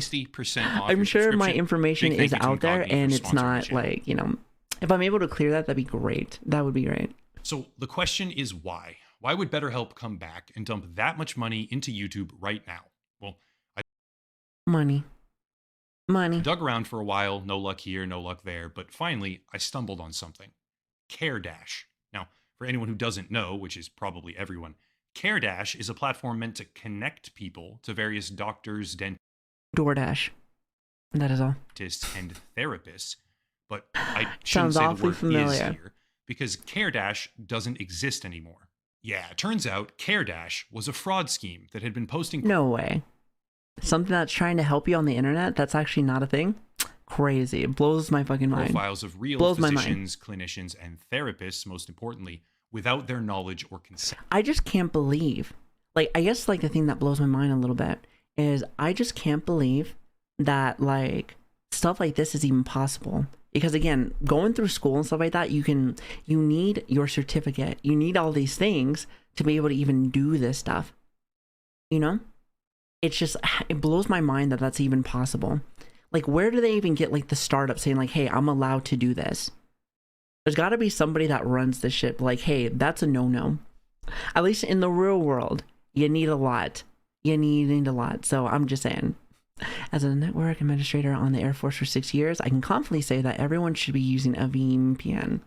I'm sure my information is out there and it's not like, you know, if I'm able to clear that, that'd be great. That would be great. So the question is why? Why would BetterHelp come back and dump that much money into YouTube right now? Well, Money. I dug around for a while, no luck here, no luck there, but finally I stumbled on something. CareDash. Now, for anyone who doesn't know, which is probably everyone, CareDash is a platform meant to connect people to various doctors, dentists, DoorDash. That is all. And therapists. But I Sounds shouldn't say awfully the word familiar. is here, because CareDash doesn't exist anymore. Yeah, it turns out CareDash was a fraud scheme that had been posting... No way. Something that's trying to help you on the internet, that's actually not a thing? Crazy. It blows my fucking mind. Profiles of real physicians, clinicians, and therapists, most importantly, without their knowledge or consent. I just can't believe, like, I guess, like, the thing that blows my mind a little bit is I just can't believe that, like, stuff like this is even possible. Because, again, going through school and stuff like that, you need your certificate. You need all these things to be able to even do this stuff. You know? It's just, it blows my mind that that's even possible. Like, where do they even get, like, the startup saying, like, hey, I'm allowed to do this? There's got to be somebody that runs this shit, like, hey, that's a no-no. At least in the real world, you need a lot. You need a lot. So I'm just saying, as a network administrator on the Air Force for 6 years, I can confidently say that everyone should be using a VPN.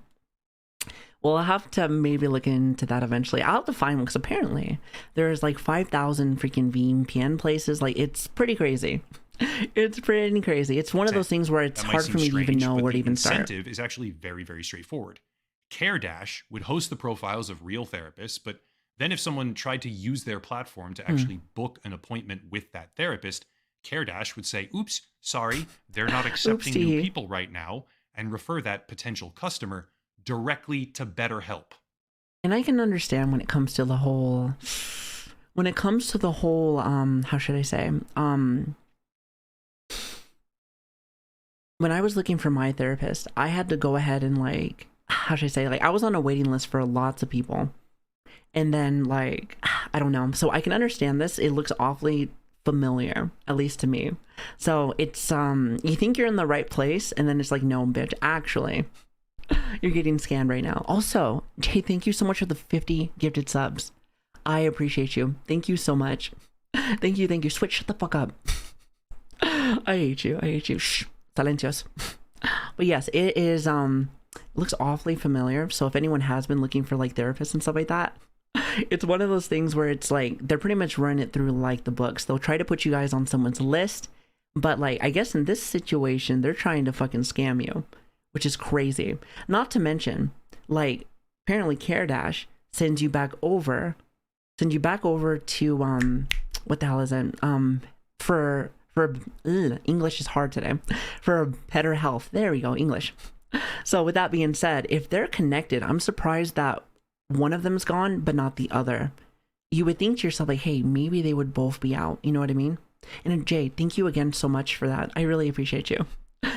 Well, I'll have to maybe look into that eventually. I'll have to find one because apparently there's like 5,000 freaking VPN places. Like, it's pretty crazy. It's pretty crazy. It's one of those things where it's hard for me to even know where to even start. The incentive is actually very, very straightforward. CareDash would host the profiles of real therapists, but then if someone tried to use their platform to actually book an appointment with that therapist, CareDash would say, oops, sorry, they're not accepting new people right now, and refer that potential customer directly to BetterHelp. And I can understand when it comes to the whole, how should I say, when I was looking for my therapist, I had to go ahead and like, how should I say, like I was on a waiting list for lots of people. And then like, I don't know. So I can understand this. It looks awfully familiar, at least to me. So it's, you think you're in the right place and then it's like, no, bitch, actually, you're getting scanned right now. Also, Jay, thank you so much for the 50 gifted subs. I appreciate you. Thank you so much. Thank you. Thank you. Switch, shut the fuck up. I hate you. I hate you. Shh. Silencios. But yes, it is, it looks awfully familiar. So if anyone has been looking for like therapists and stuff like that, it's one of those things where it's like, they're pretty much running it through like the books. They'll try to put you guys on someone's list. But like, I guess in this situation, they're trying to fucking scam you, which is crazy. Not to mention, like, apparently CareDash sends you back over to, what the hell is it? English is hard today. For better health. There we go, English. So with that being said, if they're connected, I'm surprised that one of them's gone, but not the other. You would think to yourself, like, hey, maybe they would both be out. You know what I mean? And Jay, thank you again so much for that. I really appreciate you.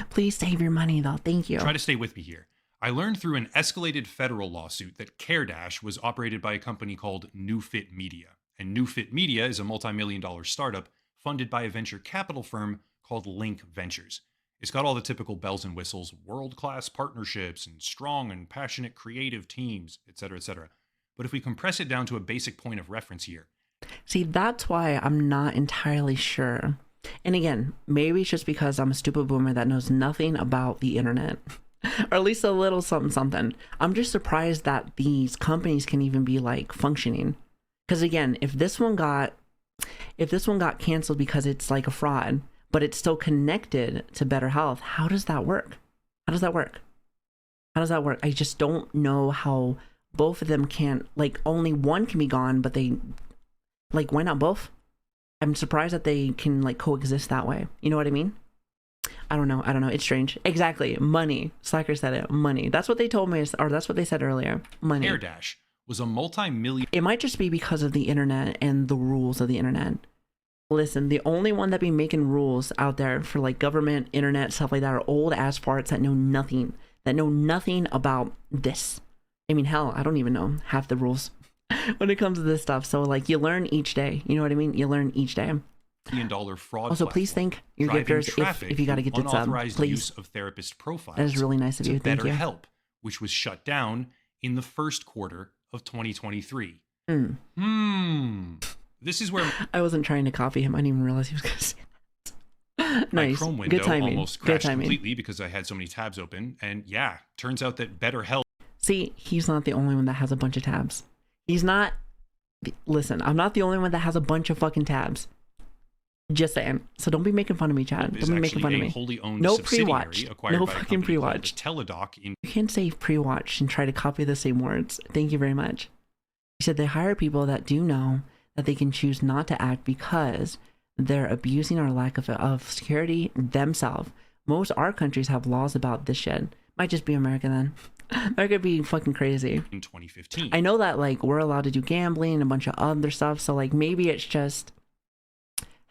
Please save your money, though. Thank you. Try to stay with me here. I learned through an escalated federal lawsuit that CareDash was operated by a company called NewFit Media. And NewFit Media is a multi-million-dollar startup funded by a venture capital firm called Link Ventures. It's got all the typical bells and whistles, world-class partnerships, and strong and passionate creative teams, etc., etc. But if we compress it down to a basic point of reference here. See, that's why I'm not entirely sure. And again, maybe it's just because I'm a stupid boomer that knows nothing about the internet. Or at least a little something something. I'm just surprised that these companies can even be like functioning. Because again, if this one got canceled because it's like a fraud, but it's still connected to Better Health, how does that work? How does that work? How does that work? I just don't know how both of them can't, like, only one can be gone, but they, like, why not both? I'm surprised that they can like coexist that way. You know what I mean? I don't know. It's strange. Exactly. Money. Slacker said it. Money. That's what they told me, or that's what they said earlier. Money. CareDash was a multi-million... It might just be because of the internet and the rules of the internet. Listen, the only one that be making rules out there for like government, internet, stuff like that are old ass farts that know nothing about this. I mean, hell, I don't even know half the rules when it comes to this stuff. So like you learn each day. You know what I mean? You learn each day. $1 fraud. Also, please thank your gifters if you got to get to sub. Please. Use of therapist profiles. That is really nice of you. Thank you. BetterHelp, which was shut down in the first quarter of 2023. This is where I wasn't trying to copy him. I didn't even realize he was going to say that. Nice. My Chrome window Good timing. Almost crashed completely because I had so many tabs open. And yeah, turns out that BetterHelp. See, he's not the only one that has a bunch of tabs. He's not. Listen, I'm not the only one that has a bunch of fucking tabs. Just saying. So don't be making fun of me, Chad. Don't be making fun of me. Wholly owned no pre-watch. No fucking pre-watch. Teladoc You can't say pre-watch and try to copy the same words. Thank you very much. He said they hire people that do know that they can choose not to act because they're abusing our lack of security themselves. Most our countries have laws about this shit. Might just be America then. That could be fucking crazy. In 2015. I know that like we're allowed to do gambling and a bunch of other stuff. So like maybe it's just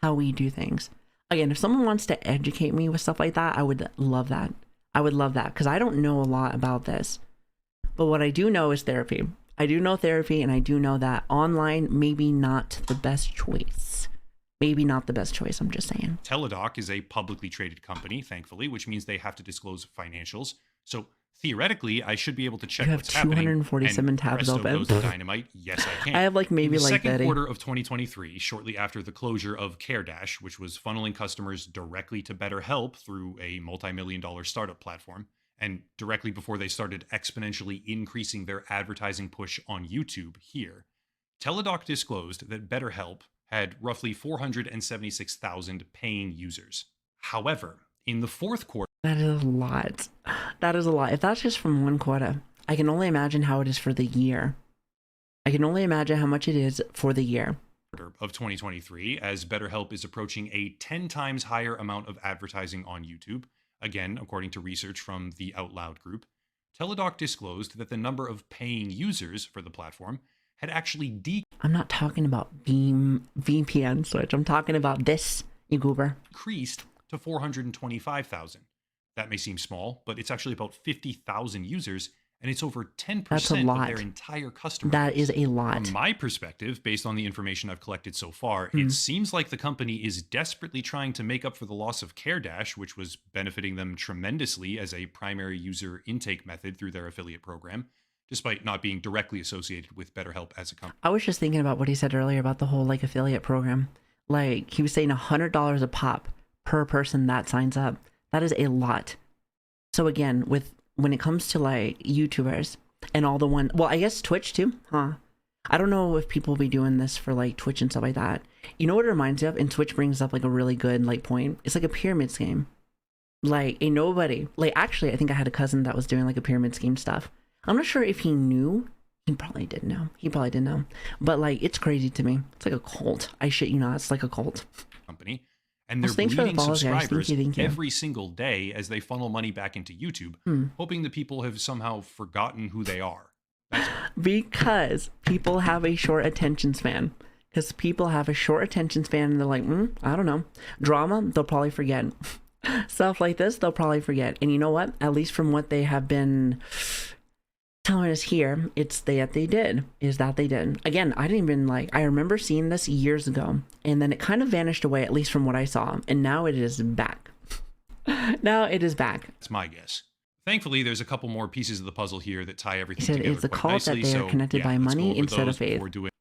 how we do things. Again, if someone wants to educate me with stuff like that, I would love that. I would love that because I don't know a lot about this. But what I do know is therapy. I do know therapy, and I do know that online maybe not the best choice. Maybe not the best choice, I'm just saying. Teladoc is a publicly traded company, thankfully, which means they have to disclose financials. So theoretically, I should be able to check what's happening. You have 247 tabs open. Goes the dynamite. Yes, I can. I have like maybe in the like second quarter of 2023, shortly after the closure of CareDash, which was funneling customers directly to BetterHelp through a multi-million-dollar startup platform, and directly before they started exponentially increasing their advertising push on YouTube here, Teladoc disclosed that BetterHelp had roughly 476,000 paying users. However, in the fourth quarter... That is a lot. That is a lot. If that's just from one quarter, I can only imagine how it is for the year. I can only imagine how much it is for the year. Of 2023, as BetterHelp is approaching a 10 times higher amount of advertising on YouTube. Again, according to research from the Out Loud group, Teladoc disclosed that the number of paying users for the platform had actually decreased. I'm not talking about VPN switch. I'm talking about this, you goober. Decreased to 425,000. That may seem small, but it's actually about 50,000 users, and it's over 10% That's a of lot. their entire customer That base. is a lot. From my perspective, based on the information I've collected so far, it seems like the company is desperately trying to make up for the loss of CareDash, which was benefiting them tremendously as a primary user intake method through their affiliate program, despite not being directly associated with BetterHelp as a company. I was just thinking about what he said earlier about the whole like affiliate program. Like he was saying $100 a pop per person that signs up. That is a lot. So again, when it comes to like YouTubers and all the one, well, I guess Twitch too, huh? I don't know if people will be doing this for like Twitch and stuff like that. You know what it reminds me of? And Twitch brings up like a really good like point. It's like a pyramid scheme. Like a nobody, like actually, I think I had a cousin that was doing like a pyramid scheme stuff. I'm not sure if he knew. He probably didn't know. He probably didn't know. But like, it's crazy to me. It's like a cult. I shit you not. It's like a cult. Company. And they're Thanks for the bleeding follows, guys. subscribers Thank you. every single day as they funnel money back into YouTube, hoping that people have somehow forgotten who they are. That's Because people have a short attention span. Because people have a short attention span and they're like, I don't know. Drama, they'll probably forget. Stuff like this, they'll probably forget. And you know what? At least from what they have been telling us here, it's that they did. Again, I didn't even like, I remember seeing this years ago and then it kind of vanished away, at least from what I saw. And now it is back. Now it is back. That's my guess. Thankfully, there's a couple more pieces of the puzzle here that tie everything He said together it's a quite cult nicely. that they are connected by let's go money over instead of those faith. before doing-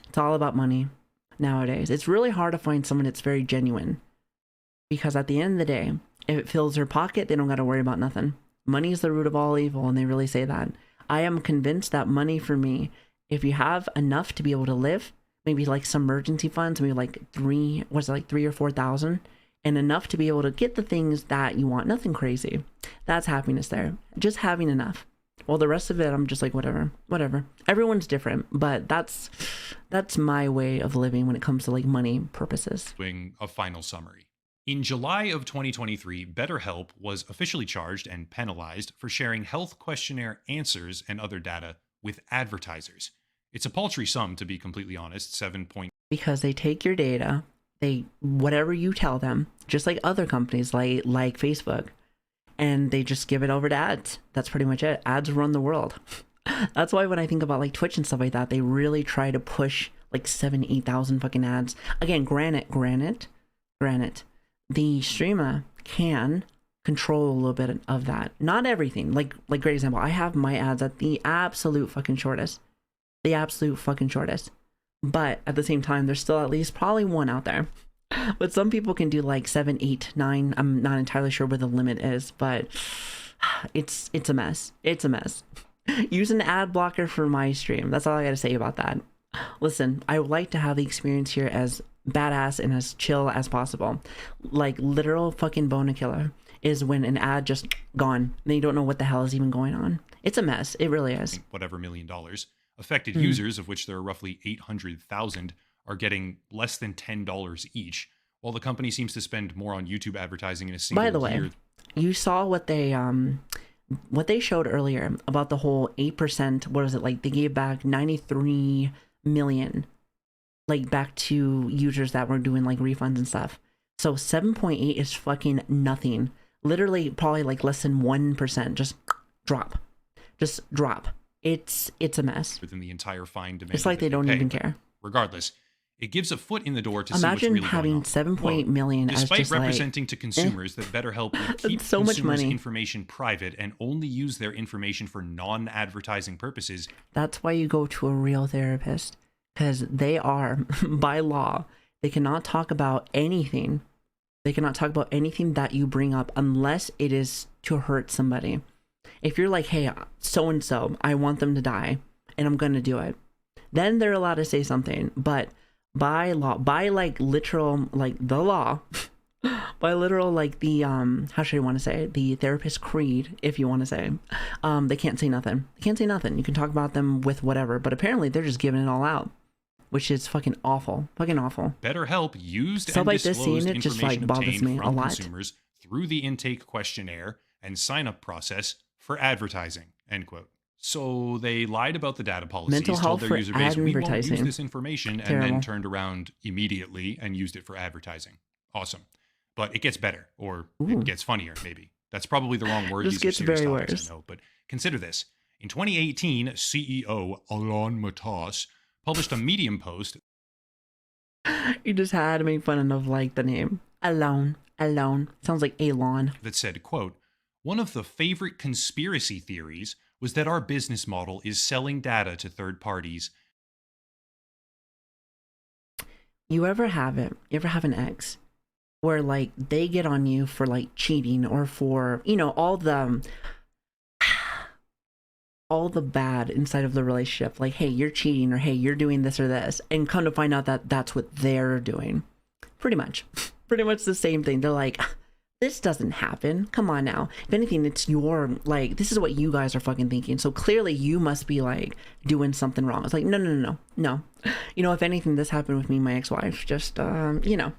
It's all about money nowadays. It's really hard to find someone that's very genuine. Because at the end of the day, if it fills their pocket, they don't got to worry about nothing. Money is the root of all evil, and they really say that. I am convinced that money for me, if you have enough to be able to live, maybe like some emergency funds, maybe like 3 or 4,000, and enough to be able to get the things that you want, nothing crazy. That's happiness there. Just having enough. Well, the rest of it, I'm just like, whatever. Everyone's different, but that's my way of living when it comes to like money purposes. Doing a final summary. In July of 2023, BetterHelp was officially charged and penalized for sharing health questionnaire answers and other data with advertisers. It's a paltry sum, to be completely honest, 7 point. Because they take your data, whatever you tell them, just like other companies like Facebook, and they just give it over to ads. That's pretty much it. Ads run the world. That's why when I think about like Twitch and stuff like that, they really try to push like 8,000 fucking ads. Again, granted, the streamer can control a little bit of that. Not everything. Like great example, I have my ads at the absolute fucking shortest. But at the same time, there's still at least probably one out there. But some people can do like 7, 8, 9. I'm not entirely sure where the limit is, but it's a mess. It's a mess. Use an ad blocker for my stream. That's all I gotta say about that. Listen, I would like to have the experience here as badass and as chill as possible. Like literal fucking boner killer is when an ad just gone. Then you don't know what the hell is even going on. It's a mess. It really is. Whatever $1 million. Affected users, of which there are roughly 800,000, are getting less than $10 each, while the company seems to spend more on YouTube advertising in a single year. By the way, you saw what they showed earlier about the whole 8%. What is it like? They gave back 93 million, like back to users that were doing like refunds and stuff. So 7.8 is fucking nothing. Literally, probably like less than 1%. Just drop. It's a mess. Within the entire fine demand. It's like they don't even care. Regardless, it gives a foot in the door to see what's Imagine really having 7.8 million as despite just representing like, to consumers that BetterHelp would keep so much consumers' money. information private and only use their information for non-advertising purposes. That's why you go to a real therapist, because they are, by law, they cannot talk about anything. They cannot talk about anything that you bring up unless it is to hurt somebody. If you're like, hey, so-and-so, I want them to die, and I'm going to do it, then they're allowed to say something. But by law, by like literal, like the law, by literal, like the, how should I want to say it? The therapist creed, if you want to say, they can't say nothing. They can't say nothing. You can talk about them with whatever, but apparently they're just giving it all out, which is fucking awful. Fucking awful. BetterHelp used Stuff and like this, disclosed seeing it just information like bothers obtained me a from lot. consumers through the intake questionnaire and sign-up process for advertising, end quote. So they lied about the data policies, Mental told health their for user base, we won't use advertising. this information, and Terrible. then turned around immediately and used it for advertising. Awesome. But it gets better, or Ooh. it gets funnier, maybe. That's probably the wrong word. This These are gets serious very topics, worse. I know, but consider this. In 2018, CEO Alain Matas published a Medium post. You just had to make fun of like the name. Alone. Sounds like Elon. That said, quote, "One of the favorite conspiracy theories was that our business model is selling data to third parties." You ever have it? You ever have an ex where like they get on you for like cheating or for, you know, all the bad inside of the relationship, like, hey, you're cheating, or hey, you're doing this or this, and come to find out that that's what they're doing. Pretty much the same thing. They're like, this doesn't happen, come on now. If anything, it's your, like, this is what you guys are fucking thinking, so clearly you must be like doing something wrong. It's like, no, you know, if anything, this happened with me and my ex-wife, just you know,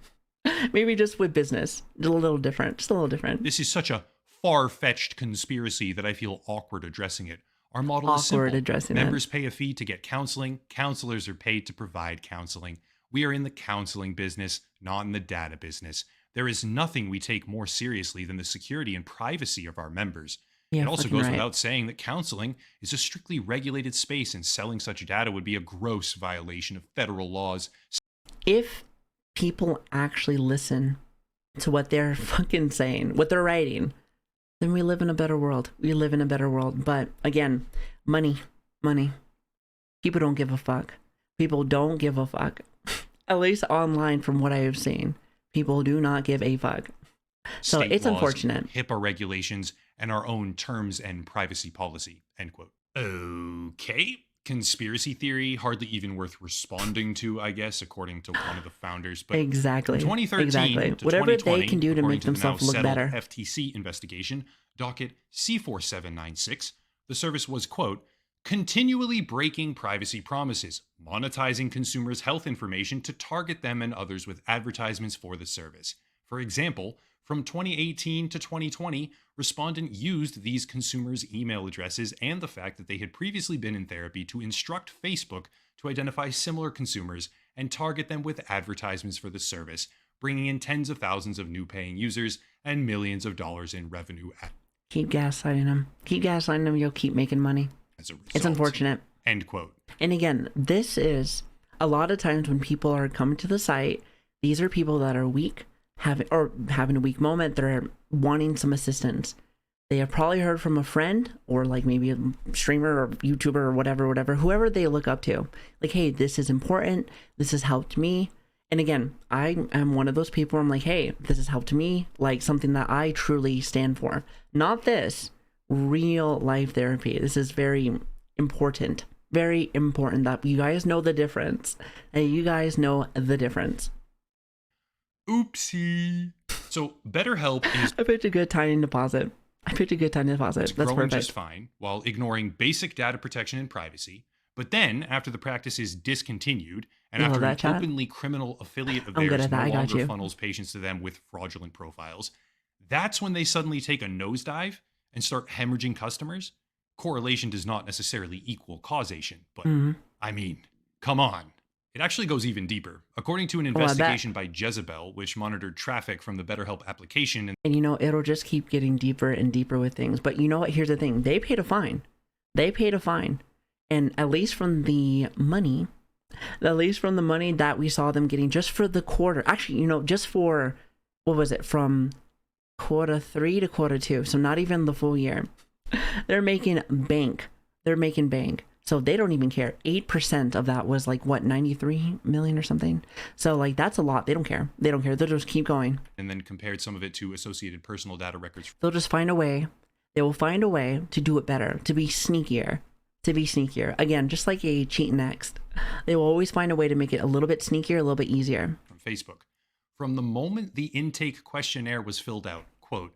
maybe just with business, just a little different. This is such a far-fetched conspiracy that I feel awkward addressing it. Our model is simple. Members pay a fee to get counseling. Counselors are paid to provide counseling. We are in the counseling business, not in the data business. There is nothing we take more seriously than the security and privacy of our members. It also goes without saying that counseling is a strictly regulated space, and selling such data would be a gross violation of federal laws. If people actually listen to what they're fucking saying, what they're writing, then we live in a better world. But again, money. People don't give a fuck. At least online, from what I have seen, people do not give a fuck. So State it's laws, unfortunate. HIPAA regulations, and our own terms and privacy policy, end quote. Okay. Conspiracy theory, hardly even worth responding to, I guess, according to one of the founders. But Exactly. From 2013 to Whatever 2020, they can do to according make the now themselves look settled better. FTC investigation, docket C4796, the service was, quote, continually breaking privacy promises, monetizing consumers' health information to target them and others with advertisements for the service. For example, from 2018 to 2020, respondent used these consumers' email addresses and the fact that they had previously been in therapy to instruct Facebook to identify similar consumers and target them with advertisements for the service, bringing in tens of thousands of new paying users and millions of dollars in revenue. Keep gaslighting them. You'll keep making money. As a result, it's unfortunate. End quote. And again, this is a lot of times when people are coming to the site, these are people that are weak, having a weak moment. They're wanting some assistance. They have probably heard from a friend, or like maybe a streamer or YouTuber or whatever, whoever they look up to. Like, hey, this is important. This has helped me. And again, I am one of those people. I'm like, hey, this has helped me. Like something that I truly stand for. Not this. Real life therapy. This is very important that you guys know the difference, and you guys know the difference. Oopsie. So BetterHelp is I picked a good tiny deposit. That's growing perfect. just fine while ignoring basic data protection and privacy. But then, after the practice is discontinued, and You know after that, an chat? openly criminal affiliate of I'm good theirs at that, no I got longer you. funnels patients to them with fraudulent profiles, that's when they suddenly take a nosedive and start hemorrhaging customers. Correlation does not necessarily equal causation, but I mean, come on. It actually goes even deeper. According to an investigation by Jezebel, which monitored traffic from the BetterHelp application, And you know, it'll just keep getting deeper and deeper with things. But you know what? Here's the thing. They paid a fine. And at least from the money that we saw them getting just for the quarter, actually, you know, just for, what was it, from quarter 3 to quarter 2, so not even the full year, they're making bank. So they don't even care. 8% of that was like, what, 93 million or something? So like, that's a lot. They don't care. They'll just keep going. and then compared some of it to associated personal data records. They'll just find a way. They will find a way to do it better, to be sneakier. Again, just like a cheat next. They will always find a way to make it a little bit sneakier, a little bit easier. From Facebook. From the moment the intake questionnaire was filled out, quote,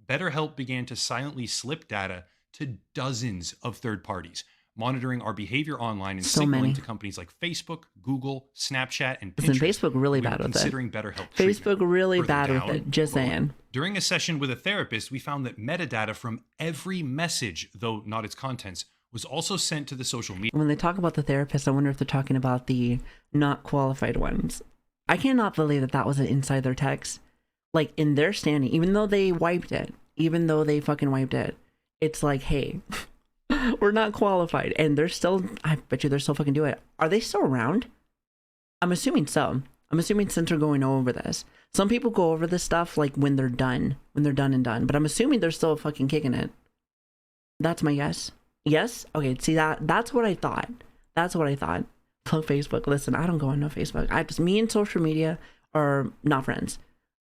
BetterHelp began to silently slip data to dozens of third parties, monitoring our behavior online and signaling to companies like Facebook, Google, Snapchat, and Pinterest. Listen, Facebook really we were bad with it. considering BetterHelp Facebook really Further bad down, with it. Just quote, saying. During a session with a therapist, we found that metadata from every message, though not its contents, was also sent to the social media. When they talk about the therapist, I wonder if they're talking about the not qualified ones. I cannot believe that was an insider text. Like, in their standing, even though they wiped it, even though they fucking wiped it, it's like, hey, we're not qualified. And they're still, I bet you they're still fucking doing it. Are they still around? I'm assuming so. I'm assuming since we're going over this. Some people go over this stuff like when they're done and done. But I'm assuming they're still fucking kicking it. That's my guess. Yes? Okay, see that's what I thought. That's what I thought. Fuck Facebook. Listen, I don't go on no Facebook. Me and social media are not friends.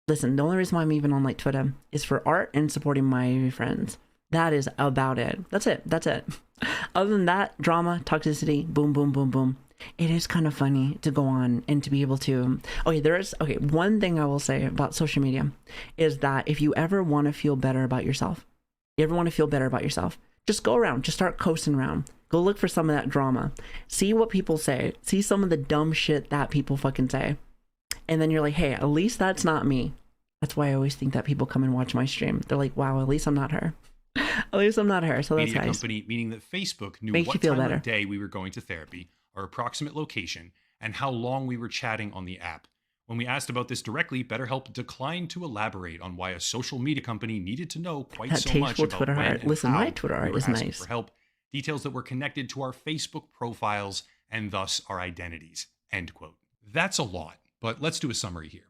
Listen, the only reason why I'm even on like Twitter is for art and supporting my friends. That is about it. That's it. That's it. Other than that, drama, toxicity, boom, boom, boom, boom. It is kind of funny to go on and to be able to. Okay, one thing I will say about social media is that if you ever want to feel better about yourself, just go around, just start coasting around. Go look for some of that drama. See what people say. See some of the dumb shit that people fucking say. And then you're like, hey, at least that's not me. That's why I always think that people come and watch my stream. They're like, wow, at least I'm not her. At least I'm not her. So that's Media nice. company, meaning that Facebook knew Makes you what feel time better. of day we were going to therapy, our approximate location, and how long we were chatting on the app. When we asked about this directly, BetterHelp declined to elaborate on why a social media company needed to know quite That so much tasteful about Twitter when art. and Listen, how my Twitter we art were is asking nice. for help, details that were connected to our Facebook profiles and thus our identities. End quote. That's a lot, but let's do a summary here.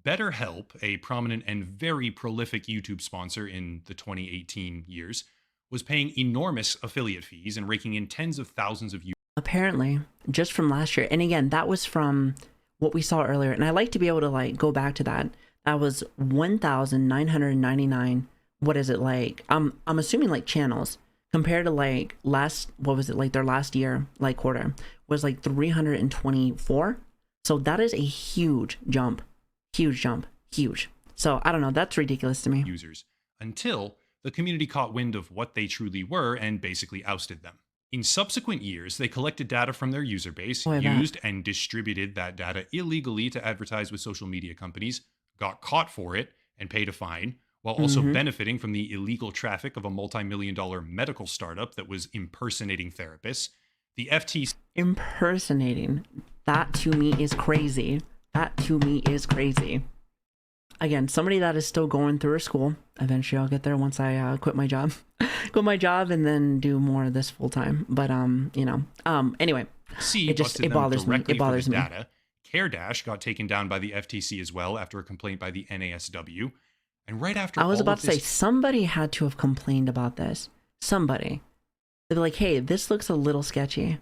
BetterHelp, a prominent and very prolific YouTube sponsor in the 2018 years, was paying enormous affiliate fees and raking in tens of thousands of Apparently, just from last year. And again, that was from what we saw earlier. And I like to be able to like go back to that. That was 1,999. What is it like? I'm assuming like channels compared to like their last year, like quarter was like 324. So that is a huge jump. Huge. So I don't know. That's ridiculous to me. Users until the community caught wind of what they truly were and basically ousted them. In subsequent years, they collected data from their user base, used and distributed that data illegally to advertise with social media companies, got caught for it, and paid a fine, while also benefiting from the illegal traffic of a multi-million-dollar medical startup that was impersonating therapists. The FTC... Impersonating. That to me is crazy. Again, somebody that is still going through school. Eventually I'll get there once I quit my job. And then do more of this full time. But anyway, it bothers me. Data. CareDash got taken down by the FTC as well after a complaint by the NASW. And right after I was about to say somebody had to have complained about this. Somebody. They're like, hey, this looks a little sketchy.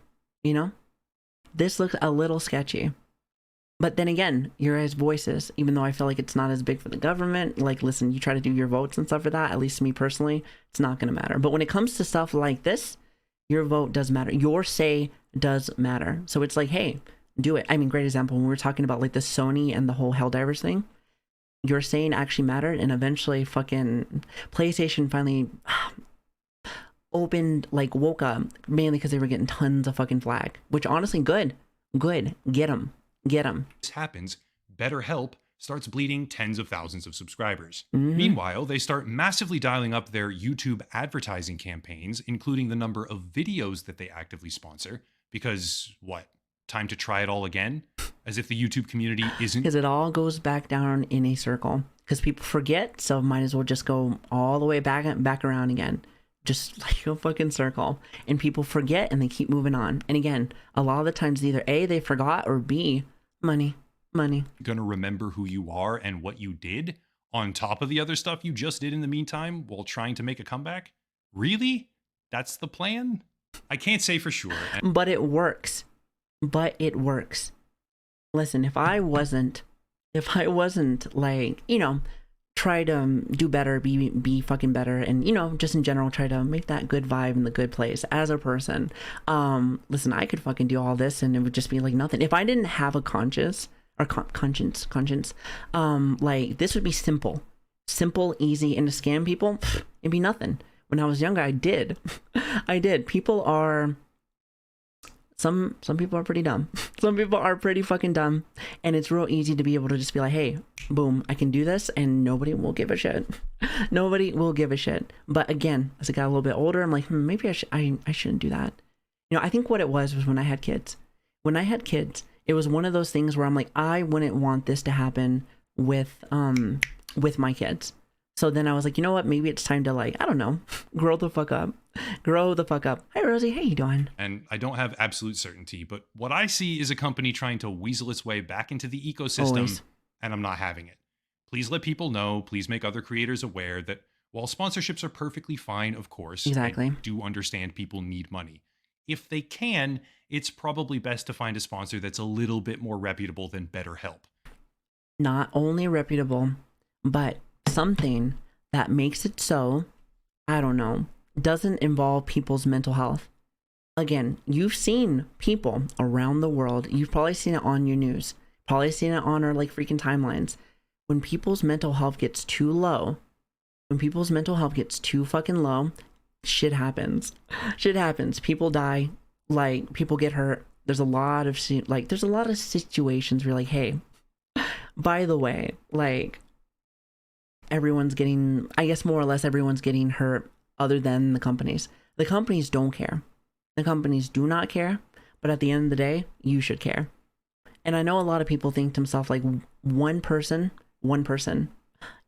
This looks a little sketchy. But then again, your guys' voices, even though I feel like it's not as big for the government, like, listen, you try to do your votes and stuff for that, at least to me personally, it's not going to matter. But when it comes to stuff like this, your vote does matter. Your say does matter. So it's like, hey, do it. I mean, great example, when we were talking about like the Sony and the whole Helldivers thing, your saying actually mattered, and eventually fucking PlayStation finally woke up, mainly because they were getting tons of fucking flack, which honestly, good, get them. This happens, BetterHelp starts bleeding tens of thousands of subscribers. Meanwhile, they start massively dialing up their YouTube advertising campaigns, including the number of videos that they actively sponsor, because time to try it all again? As if the YouTube community isn't... Because it all goes back down in a circle. Because people forget, so might as well just go all the way back around again. Just like a fucking circle. And people forget and they keep moving on. And again, a lot of the times either A, they forgot, or B, money. Gonna remember who you are and what you did on top of the other stuff you just did in the meantime while trying to make a comeback? Really? That's the plan? I can't say for sure. But it works. Listen, if I wasn't like, try to do better, be fucking better, and just in general try to make that good vibe in the good place as a person, listen, I could fucking do all this and it would just be like nothing. If I didn't have a conscience, like this would be simple, easy, and to scam people, it'd be nothing. When I was younger, I did. People are... Some people are pretty dumb. Some people are pretty fucking dumb. And it's real easy to be able to just be like, hey, boom, I can do this, and nobody will give a shit. But again, as I got a little bit older, I'm like, maybe I shouldn't do that. I think what it was when I had kids. It was one of those things where I'm like, I wouldn't want this to happen with my kids. So then I was like, you know what? Maybe it's time to like, I don't know, grow the fuck up. Grow the fuck up. Hi, Rosie. How you doing? And I don't have absolute certainty, but what I see is a company trying to weasel its way back into the ecosystem, Always. and I'm not having it. Please let people know. Please make other creators aware that while sponsorships are perfectly fine, of course, Exactly. I do understand people need money. If they can, it's probably best to find a sponsor that's a little bit more reputable than BetterHelp. Not only reputable, but something that makes it so, I don't know, doesn't involve people's mental health. Again, you've seen people around the world. You've probably seen it on your news. Probably seen it on our like freaking timelines. When people's mental health gets too low, when people's mental health gets too fucking low, shit happens. Shit happens. People die. Like, people get hurt. There's a lot of situations where you're like, hey, by the way, like, everyone's getting, I guess more or less everyone's getting hurt other than the companies. The companies don't care. The companies do not care. But at the end of the day, you should care. And I know a lot of people think to themselves, like, one person,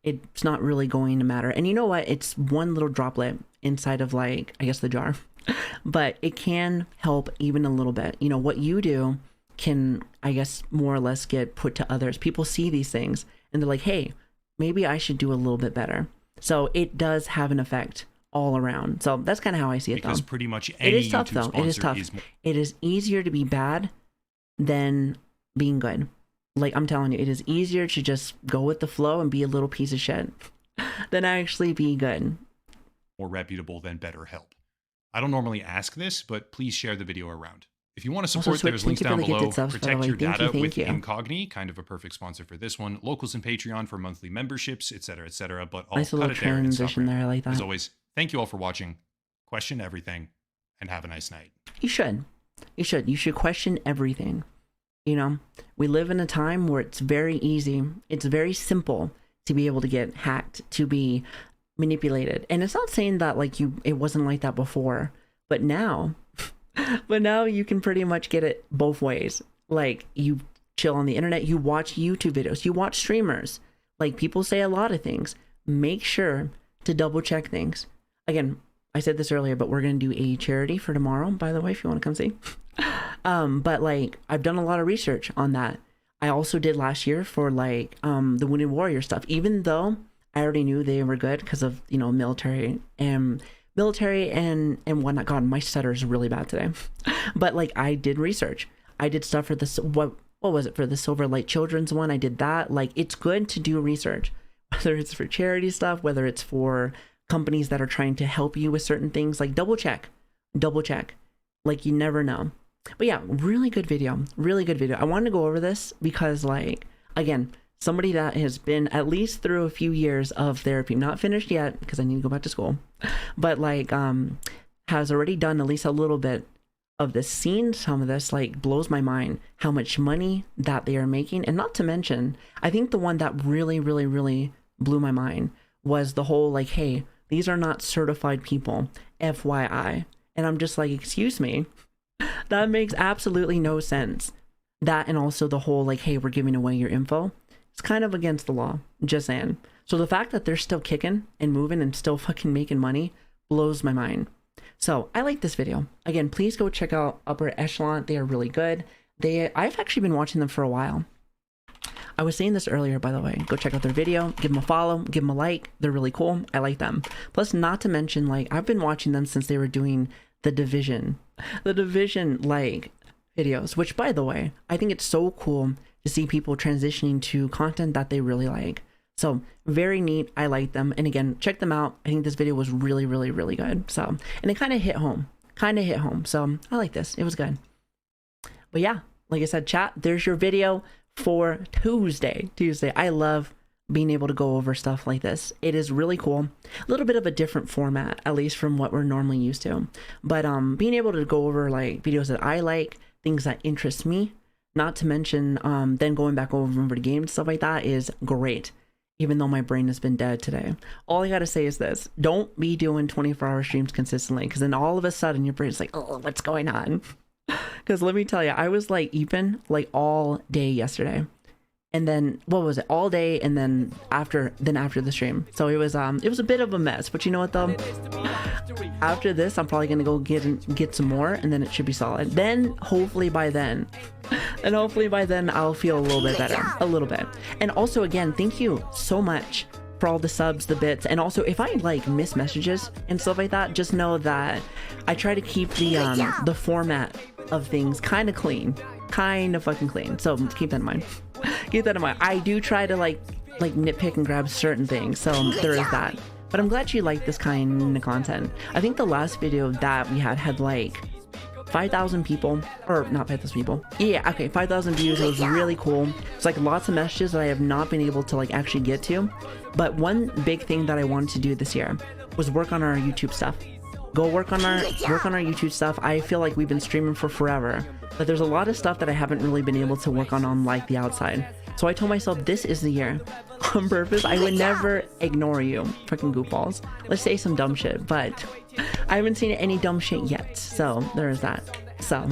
it's not really going to matter. And you know what? It's one little droplet inside of, like, I guess the jar. But it can help even a little bit. You know, what you do can, I guess, more or less get put to others. People see these things and they're like, hey, maybe I should do a little bit better. So it does have an effect all around. So that's kind of how I see it, because though. pretty much any it is tough, YouTube though. It is tough. It is easier to be bad than being good. Like, I'm telling you, it is easier to just go with the flow and be a little piece of shit than actually be good. more reputable than BetterHelp. I don't normally ask this, but please share the video around. If you want to support, there's links down below. Protect your data with Incogni, kind of a perfect sponsor for this one. Locals and Patreon for monthly memberships, etc., etc. But I'll nice cut little it there and stop transition there. I like that. As always, thank you all for watching. Question everything, and have a nice night. You should. You should. You should question everything. You know, we live in a time where it's very easy. It's very simple to be able to get hacked, to be manipulated. And it's not saying that like it wasn't like that before, but now you can pretty much get it both ways. Like, you chill on the internet, you watch YouTube videos, you watch streamers. Like, people say a lot of things. Make sure to double check things. Again, I said this earlier, but we're going to do a charity for tomorrow, by the way, if you want to come see. But like, I've done a lot of research on that. I also did last year for like the Wounded Warrior stuff, even though I already knew they were good because of, you know, military and whatnot. God, my stutter is really bad today. But like, I did research. I did stuff for this, what was it, for the Silver Light Children's one. I did that. Like, it's good to do research, whether it's for charity stuff, whether it's for companies that are trying to help you with certain things. Like, double check. Like, you never know. But yeah, really good video. I wanted to go over this because, like, again, somebody that has been at least through a few years of therapy, not finished yet because I need to go back to school, but like has already done at least a little bit of this, seen some of this, like, blows my mind how much money that they are making. And not to mention, I think the one that really blew my mind was the whole like, hey, these are not certified people, FYI. And I'm just like, excuse me, that makes absolutely no sense. That, and also the whole like, hey, we're giving away your info. It's kind of against the law, just saying. So the fact that they're still kicking and moving and still fucking making money blows my mind. So I like this video. Again, please go check out Upper Echelon. They are really good. I've actually been watching them for a while. I was saying this earlier, by the way. Go check out their video, give them a follow, give them a like. They're really cool. I like them. Plus, not to mention, like, I've been watching them since they were doing the Division like videos, which, by the way, I think it's so cool to see people transitioning to content that they really like. So very neat. I like them. And again, check them out. I think this video was really good. So, and it kind of hit home. So I like this. It was good. But yeah, like I said, chat, there's your video for Tuesday. I love being able to go over stuff like this. It is really cool. A little bit of a different format, at least from what we're normally used to. But being able to go over like videos that I like, things that interest me, not to mention then going back over the game and stuff like that is great. Even though my brain has been dead today. All I gotta say is this: don't be doing 24-hour streams consistently, because then all of a sudden your brain's like, oh, what's going on? Because let me tell you, I was like Eepin like all day yesterday. and then what was it, all day, and then after the stream. So it was a bit of a mess, but you know what though, after this I'm probably gonna go get some more, and then it should be solid. Then hopefully by then I'll feel a little bit better, a little bit. And also again, thank you so much for all the subs, the bits, and also if I like miss messages and stuff like that, just know that I try to keep the format of things kind of clean, kind of fucking clean. So keep that in mind. Keep that in mind. I do try to like nitpick and grab certain things, so there is that. But I'm glad you like this kind of content. I think the last video that we had like 5,000 people, or not 5,000 people. Yeah, okay, 5,000 views. It was really cool. It's like lots of messages that I have not been able to like actually get to. But one big thing that I wanted to do this year was work on our YouTube stuff. Go work on our YouTube stuff. I feel like we've been streaming for forever, but there's a lot of stuff that I haven't really been able to work on like the outside. So I told myself this is the year. On purpose, I would never ignore you, freaking goofballs. Let's say some dumb shit, but I haven't seen any dumb shit yet, so there is that. So,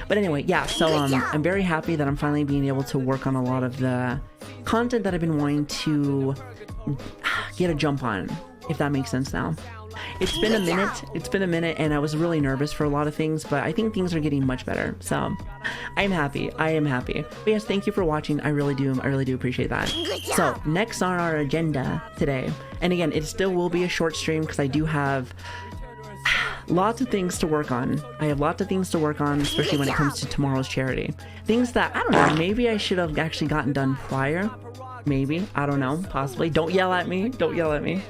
but anyway, yeah, so I'm very happy that I'm finally being able to work on a lot of the content that I've been wanting to get a jump on, if that makes sense now. It's been a minute, and I was really nervous for a lot of things, but I think things are getting much better, so I am happy. But yes, thank you for watching. I really do appreciate that. So next on our agenda today, and again, it still will be a short stream because I do have lots of things to work on. I have lots of things to work on, especially when it comes to tomorrow's charity. Things that, I don't know, maybe I should have actually gotten done prior. Maybe, I don't know, possibly. Don't yell at me. Don't yell at me.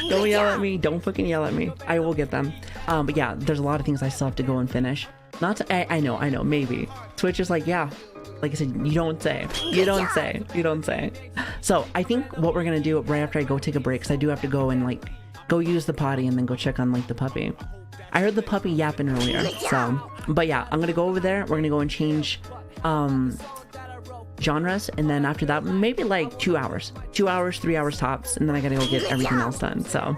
Don't yell at me. Don't fucking yell at me. I will get them. But yeah, there's a lot of things I still have to go and finish. Not to, I know, maybe. Twitch is like, yeah, like I said, you don't say. So I think what we're gonna do right after I go take a break, because I do have to go and like, go use the potty and then go check on like the puppy. I heard the puppy yapping earlier, so, but yeah, I'm gonna go over there. We're gonna go and change, genres, and then after that maybe like 2 hours, 3 hours tops, and then I gotta go get everything else done. So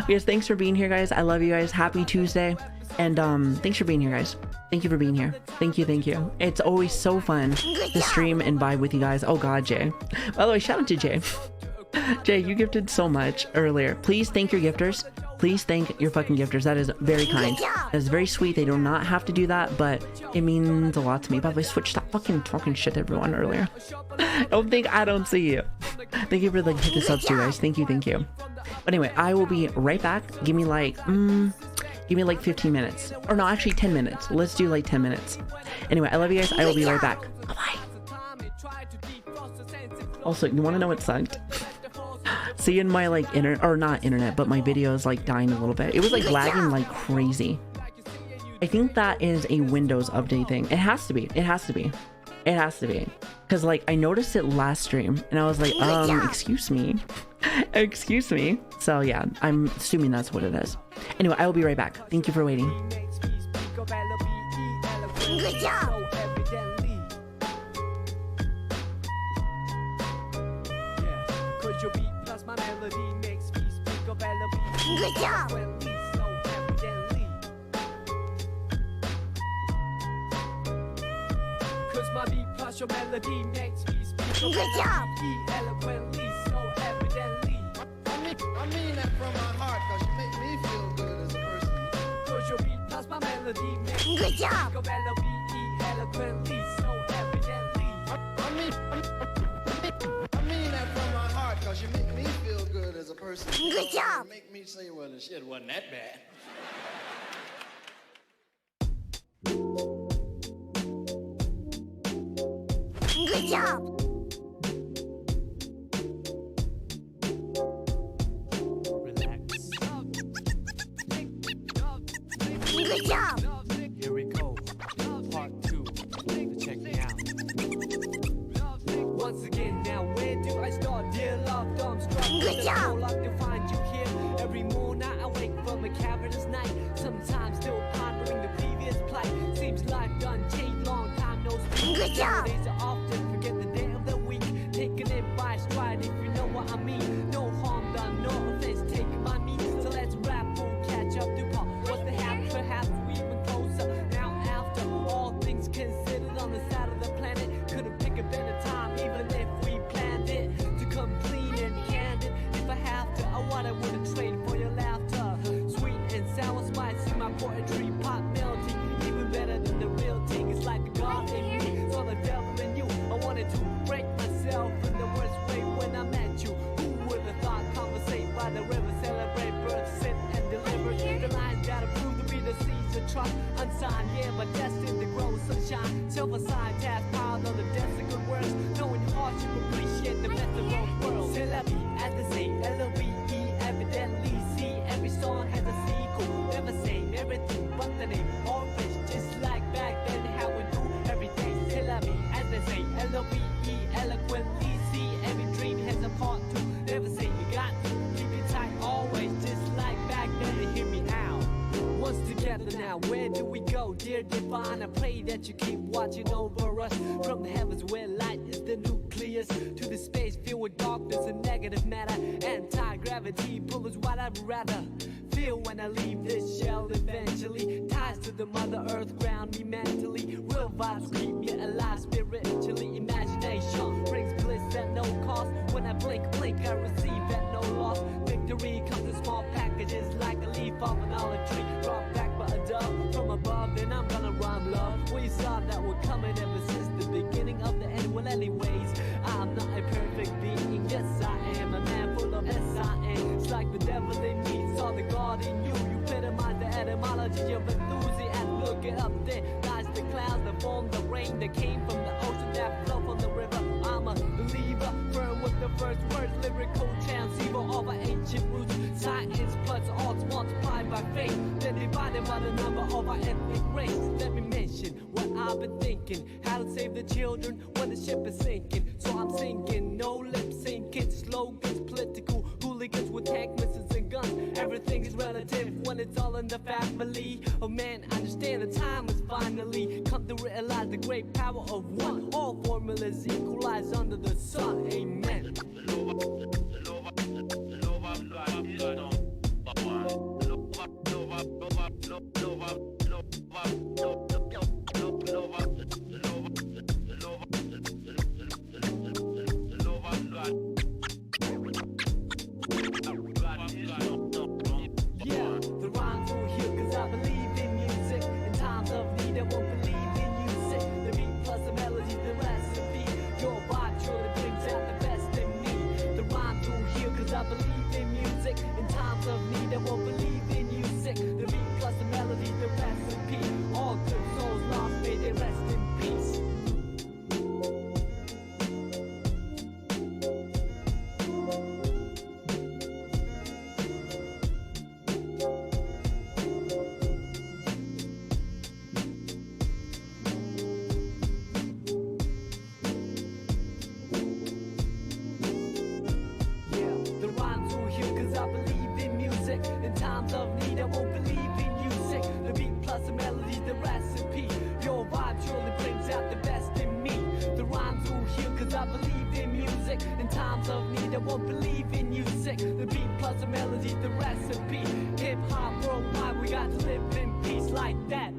yes, thanks for being here, guys. I love you guys. Happy Tuesday, and thanks for being here, guys. Thank you for being here. Thank you. It's always so fun to stream and vibe with you guys. Oh god, Jay, by the way, shout out to Jay. Jay, you gifted so much earlier. Please thank your gifters. Please thank your fucking gifters. That is very kind. That is very sweet. They do not have to do that, but it means a lot to me. By the way, Switch, stop fucking talking shit to everyone earlier. Don't think I don't see you. Thank you for the gift subs too, guys. Thank you. But anyway, I will be right back. Give me like 15 minutes. Or no, actually 10 minutes. Let's do like 10 minutes. Anyway, I love you guys. I will be right back. Bye-bye. Also, you want to know what sucked? Seeing my like not internet, but my videos like dying a little bit. It was like lagging like crazy. I think that is a Windows update thing. It has to be. Because like I noticed it last stream and I was like, excuse me. So yeah, I'm assuming that's what it is. Anyway, I will be right back. Thank you for waiting. Good job. Good job. Cause my beat plus your melody makes me speak. Good job. Eloquently, so evidently. I mean that from my heart, cause you make me feel good as a person. Cause your beat plus my melody makes me Good job. speak. Eloquently, so evidently. I mean that from my heart, cause you make me feel good as a person. Good job. You make me say, well, the shit wasn't that bad. Good job. Relax. Good job. Here we go. Part 2. Check me out. Once again, now where do I start? Dear love, dumb struck. Good job. Luck to find you here. Every morning I wake from a cavernous night. Sometimes still pondering the previous plight. Seems life done changed, long time no speak. Good job. Nowadays I often forget the day of the week. Taking it by stride, if you know what I mean. No harm done, no offense taken by me. So let's rap, we'll catch up to Paul. What's the half? Perhaps we even closer. Now after all things considered on the side of the planet, couldn't pick a better time. Now where do we go, dear divine? I pray that you keep watching over us. From the heavens where light is the nucleus, to the space filled with darkness and negative matter. Anti-gravity pull us what I'd rather feel when I leave this shell eventually. Ties to the mother earth ground me mentally. Real vibes keep me alive spiritually. Imagination brings bliss at no cost. When I blink, I receive at no loss. Victory comes in small packages like a leaf off an olive tree. Brought back by a dove from above, then I'm gonna rhyme love. We saw that we're coming ever since the beginning of the end. Well, anyways, I'm not a perfect being. Yes, I am a man full of S-I-N. It's like the devil in me saw the God in you. You epitomize the etymology of enthusiasm. Look it up, there lies the clouds that form the rain that came from the ocean that flow from the river. I'm a believer, firm with the first words, lyrical transceiver of our ancient roots. Science plus arts multiplied by faith, then divided by the number of our ethnic race. Let me mention what I've been thinking, how to save the children when the ship is sinking. So I'm singing, no lip syncing, slogans, political hooligans with tank missiles and guns. Everything is relative when it's all in the family. Oh man, understand the time has finally come to realize the great power of one. All formulas equalize under the sun. Amen. Yeah, the rhymes will heal cause I believe in music. In times of need I won't believe in music. The beat plus the melody, the recipe. Your vibe truly brings out the best in me. The rhymes will heal cause I believe in music. In times of need I won't believe in music. The beat plus the melody, the recipe. All good souls lost, may they rest in peace. I believe in music. In times of need, I won't believe in music. The beat plus the melody, the recipe. Your vibe surely brings out the best in me. The rhymes will heal cause I believe in music. In times of need, I won't believe in music. The beat plus the melody, the recipe. Hip hop worldwide, we got to live in peace like that.